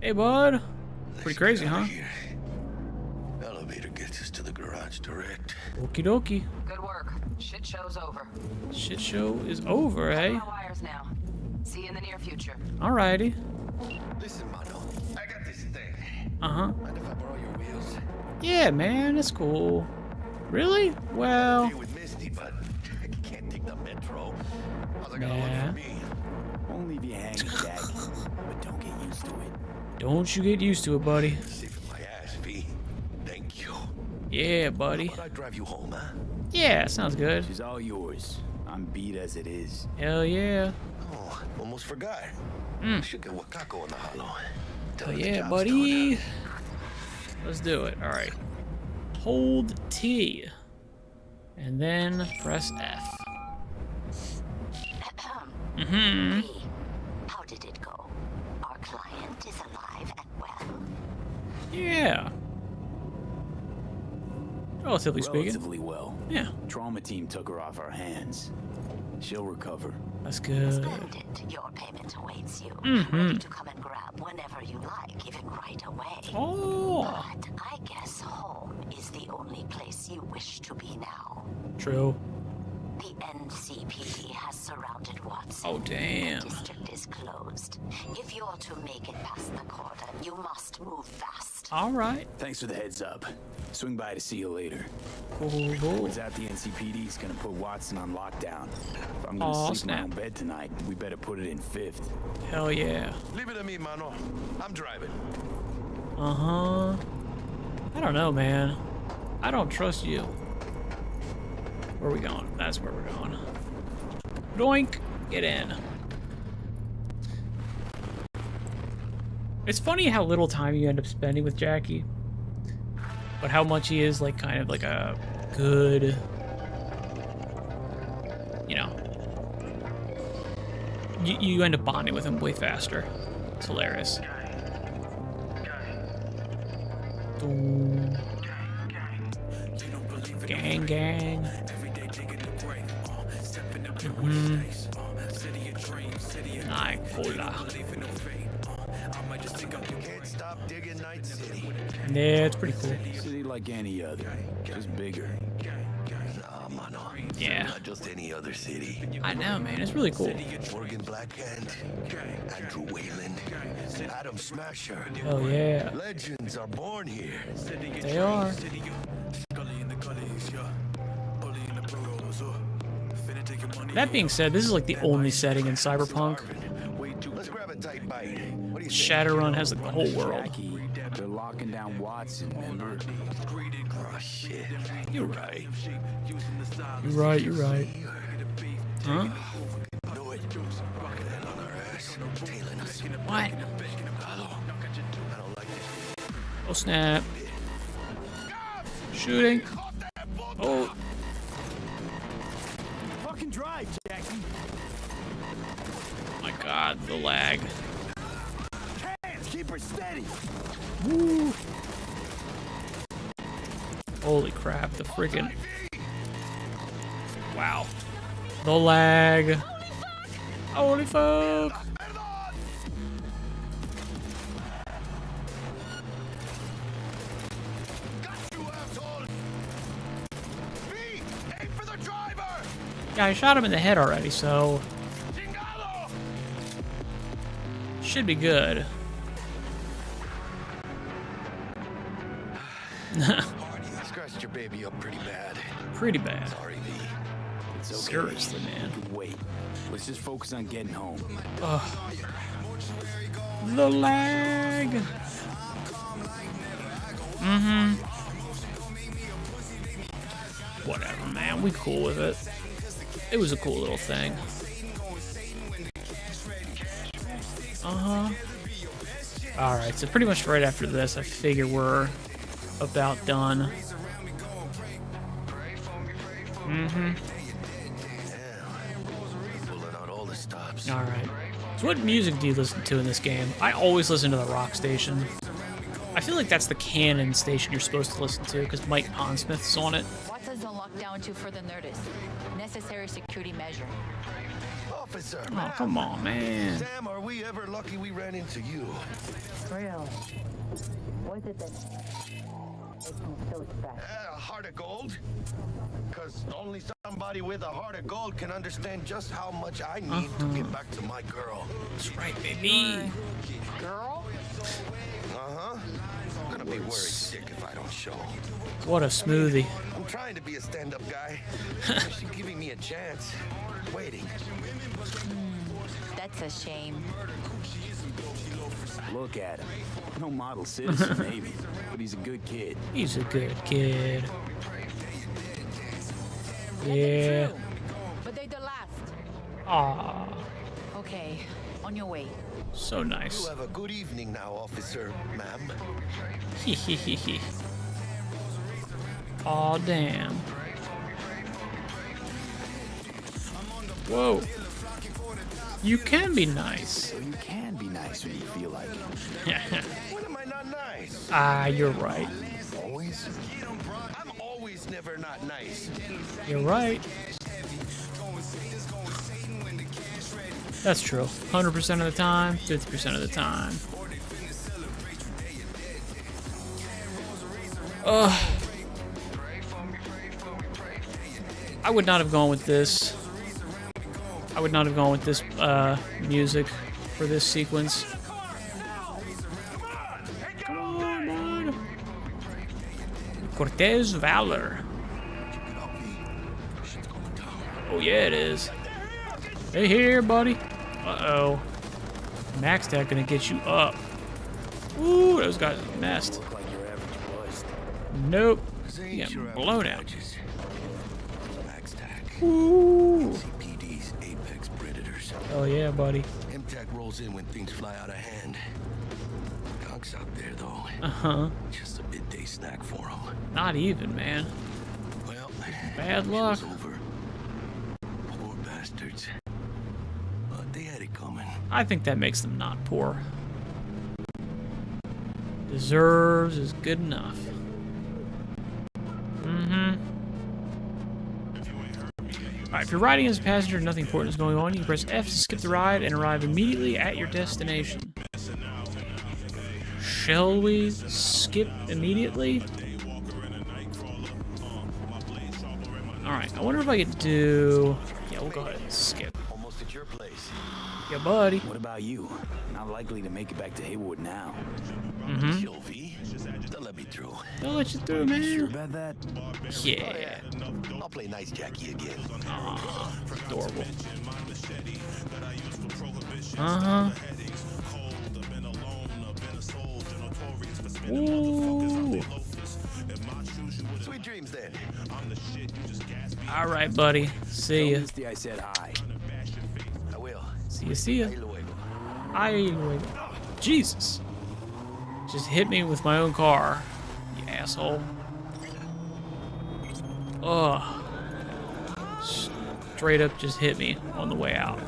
S1: Hey, bud. Pretty crazy, huh?
S15: Elevator gets us to the garage direct.
S1: Okie dokie.
S21: Good work. Shit show's over.
S1: Shit show is over, eh?
S21: My wires now. See you in the near future.
S1: Alrighty.
S15: Listen, mano. I got this thing.
S1: Uh-huh.
S15: Mind if I borrow your wheels?
S1: Yeah, man, that's cool. Really? Well,
S15: With Misty, but I can't take the metro. How's it gonna
S1: nah.
S15: work for me?
S12: Won't leave you hanging, Jack. But don't get used to it.
S1: Don't you get used to it, buddy.
S15: Saving my ass, V. Thank you.
S1: Yeah, buddy.
S15: How about I drive you home, huh?
S1: Yeah, sounds good.
S12: She's all yours. I'm beat as it is.
S1: Hell yeah.
S15: Oh, almost forgot. Should get Wakako on the hollow. Tell
S1: Hell
S15: her the
S1: yeah,
S15: job's
S1: buddy. Let's do it. All right. Hold T. And then press F. Mm-hmm.
S6: How did it go? Our client is alive and well.
S1: Yeah. Relatively speaking.
S12: Relatively well.
S1: Yeah.
S12: Trauma team took her off our hands. She'll recover.
S1: That's good.
S6: Splendid. Your payment awaits you. Ready to come and grab whenever you like, even right away.
S1: Oh.
S6: But I guess home is the only place you wish to be now.
S1: True.
S6: The NCPD has surrounded Watson.
S1: Oh, damn.
S6: The district is closed. If you're to make it past the cordon, you must move fast.
S1: All right.
S12: Thanks for the heads up. Swing by to see you later.
S1: Cool.
S12: Turns out the NCPD's gonna put Watson on lockdown. If I'm gonna sleep in my own bed tonight, we better put it in 5th.
S1: Hell yeah.
S15: Leave it to me, mano. I'm driving.
S1: Uh-huh. I don't know, man. I don't trust you. Where are we going? That's where we're going. Doink! Get in. It's funny how little time you end up spending with Jackie, but how much he is like kind of like a good, you know, you end up bonding with him way faster. It's hilarious. Gang, gang.
S15: Can't stop digging Night City.
S1: Yeah, it's pretty cool.
S12: City like any other, just bigger.
S15: Nah, mano.
S1: Yeah.
S15: Not just any other city.
S1: I know, man. It's really cool.
S15: Morgan Blackhand, Andrew Wayland, Adam Smasher.
S1: Oh yeah.
S15: Legends are born here.
S1: They are. That being said, this is like the only setting in Cyberpunk.
S15: Let's grab a tight bite. What do you
S1: Shadowrun has like the whole world.
S12: They're locking down Watson, remember?
S15: Oh shit.
S1: You're right. You're right, you're right. Huh? What? Oh snap. Shooting. Oh.
S12: Fucking drive, Jackie.
S1: My god, the lag.
S12: Hands, keep her steady.
S1: Woo. Holy crap, the freaking. Wow. The lag. Holy fuck. Yeah, I shot him in the head already, so should be good.
S15: Scratched your baby up pretty bad.
S1: Pretty bad.
S15: Sorry, V.
S12: It's okay.
S1: Seriously, man.
S12: Wait. Let's just focus on getting home.
S1: Ugh. The lag. Mm-hmm. Whatever, man. We cool with it. It was a cool little thing. Uh-huh. Alright, so pretty much right after this, I figure we're about done. Mm-hmm. Alright. So what music do you listen to in this game? I always listen to the rock station. I feel like that's the canon station you're supposed to listen to, because Mike Pondsmith's on it.
S4: Watson's on lockdown to further notice. Necessary security measure.
S15: Officer,
S1: oh, come on, man.
S15: Damn, are we ever lucky we ran into you?
S4: Real. What is it that makes him so special?
S15: A heart of gold? Because only somebody with a heart of gold can understand just how much I need to get back to my girl.
S1: That's right, baby.
S4: Girl?
S15: Uh-huh. I'm gonna be worried sick if I don't show.
S1: What a smoothie.
S15: I'm trying to be a stand-up guy. She's giving me a chance. Waiting.
S4: That's a shame.
S12: Look at him. No model citizen, maybe, but he's a good kid.
S1: He's a good kid. Yeah.
S4: But they the last.
S1: Aww.
S4: Okay, on your way.
S1: So nice.
S15: You have a good evening now, officer, ma'am.
S1: Hehehehe. Aw, damn. Whoa. You can be nice.
S12: You can be nice when you feel like it.
S15: When am I not nice?
S1: Ah, you're right.
S15: Always? I'm always It's never not nice.
S1: You're right. That's true. 100% of the time, 50% of the time. I would not have gone with this. I would not have gone with this music for this sequence. Come on. Cortez Valor. Oh yeah, it is. Hey here, buddy. Uh-oh. Max Tech gonna get you up. Ooh, those guys are messed. Nope. You got blown out. Ooh.
S15: CPD's apex predators.
S1: Oh yeah, buddy.
S15: MTech rolls in when things fly out of hand. Conks out there, though.
S1: Uh-huh.
S15: Just a midday snack for them.
S1: Not even, man.
S15: Well,
S1: bad luck.
S15: Over. Poor bastards. But they had it coming.
S1: I think that makes them not poor. Deserves is good enough. Mm-hmm. Alright, if you're riding as a passenger and nothing important is going on, you can press F to skip the ride and arrive immediately at your destination. Shall we skip immediately? Alright, I wonder if I could do... Yeah, we'll go ahead and skip.
S15: Almost at your place.
S1: Yeah, buddy.
S12: What about you? Not likely to make it back to Haywood now.
S1: Mm-hmm.
S15: They'll let me through.
S1: They'll let you through, man.
S12: Sure about that?
S1: Yeah.
S15: I'll play nice Jackie again.
S1: Aw, adorable. Uh-huh. Ooh.
S15: Sweet dreams then.
S1: All right, buddy. See ya.
S12: I said hi.
S15: I will.
S1: See ya. Ay luego. Jesus. Just hit me with my own car, you asshole. Ugh. Straight up just hit me on the way out.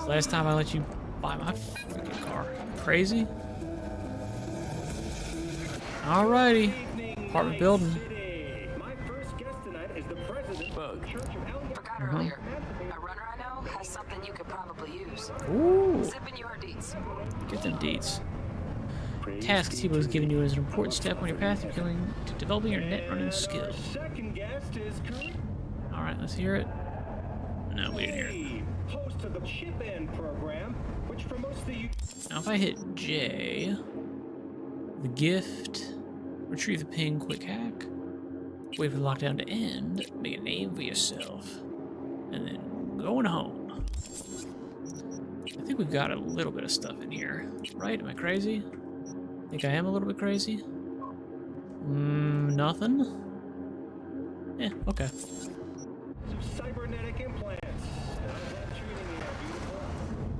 S1: Last time I let you buy my freaking car. Crazy? Alrighty. Apartment building.
S21: Forgot earlier. A runner I know has something you could probably use.
S1: Ooh.
S21: Zip in your deets.
S1: Get them deets. Task Tebow is giving you as an important step on your path to developing your net running skill. Alright, let's hear it. No, we didn't hear it.
S20: Host of the chip in program, which promotes the...
S1: Now if I hit J, the gift, retrieve the ping, quick hack, wait for the lockdown to end, make a name for yourself, and then going home. I think we've got a little bit of stuff in here, right? Am I crazy? I think I am a little bit crazy. Nothing? Yeah, okay.
S20: Cybernetic implants.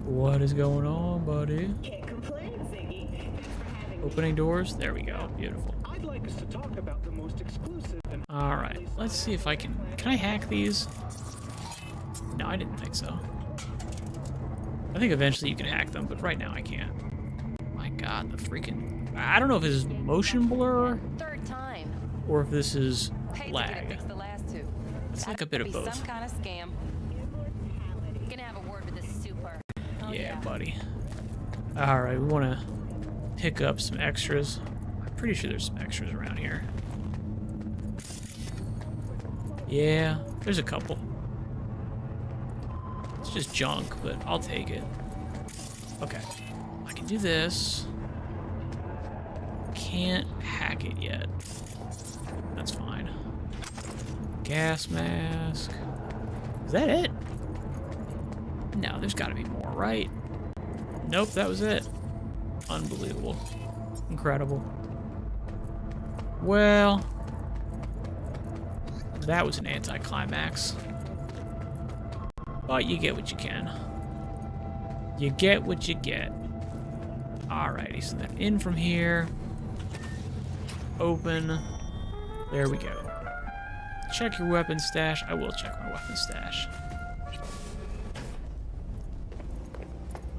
S1: What is going on, buddy?
S20: Can't complain, Ziggy. Thanks for having me.
S1: Opening doors? There we go. Beautiful.
S20: I'd like us to talk about the most exclusive and...
S1: Alright, let's see if I can... Can I hack these? No, I didn't think so. I think eventually you can hack them, but right now I can't. My god, the freaking... I don't know if this is motion blur
S16: Third time.
S1: or if this is
S16: Paid to
S1: lag.
S16: fix the last two.
S1: It's like a bit of
S16: That'd be
S1: both.
S16: Some kind of scam. Gonna have a word with this super. Oh,
S1: Yeah, buddy. Alright, we want to pick up some extras. I'm pretty sure there's some extras around here. Yeah, there's a couple. It's just junk, but I'll take it. Okay, I can do this. Can't hack it yet. That's fine. Gas mask. Is that it? No, there's got to be more, right? Nope, that was it. Unbelievable. Incredible. Well, that was an anticlimax. But you get what you can. You get what you get. Alrighty, so then in from here. Open. There we go. Check your weapon stash. I will check my weapon stash.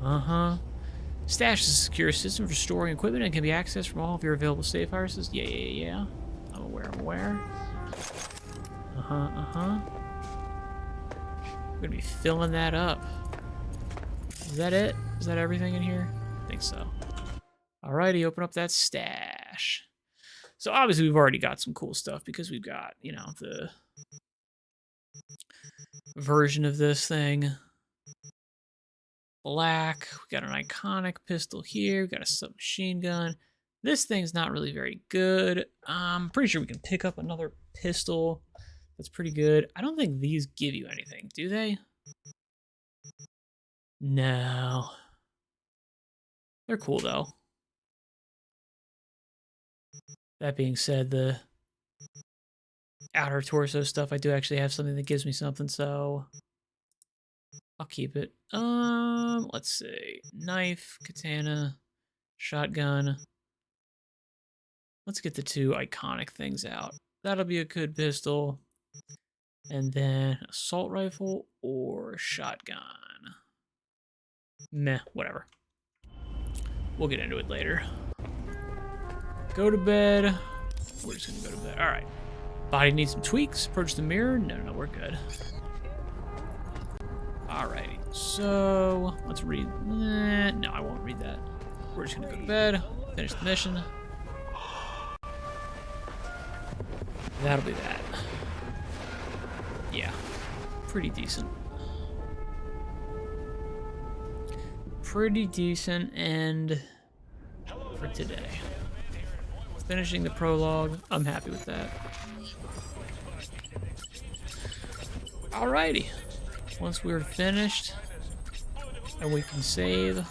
S1: Uh-huh. Stash is a secure system for storing equipment and can be accessed from all of your available safe houses. Yeah. I'm aware. Uh-huh. We're gonna be filling that up. Is that it? Is that everything in here? I think so. Alrighty, open up that stash. So obviously we've already got some cool stuff because we've got, you know, the version of this thing. Black. We got an iconic pistol here. We got a submachine gun. This thing's not really very good. I'm pretty sure we can pick up another pistol. That's pretty good. I don't think these give you anything, do they? No. They're cool, though. That being said, the outer torso stuff, I do actually have something that gives me something, so I'll keep it. Let's see. Knife, katana, shotgun. Let's get the two iconic things out. That'll be a good pistol. And then assault rifle or shotgun. Meh, whatever. We'll get into it later. Go to bed. We're just gonna go to bed. All right. Body needs some tweaks. Approach the mirror. No, we're good. Alrighty. So let's read. No, I won't read that. We're just gonna go to bed. Finish the mission. That'll be that. Yeah. Pretty decent. Pretty decent end for today. Finishing the prologue. I'm happy with that. Alrighty. Once we're finished and we can save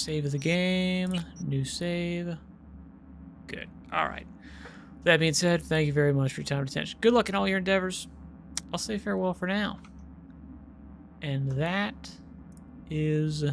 S1: the game, new save. Good. Alright. That being said, thank you very much for your time and attention. Good luck in all your endeavors. I'll say farewell for now. And that is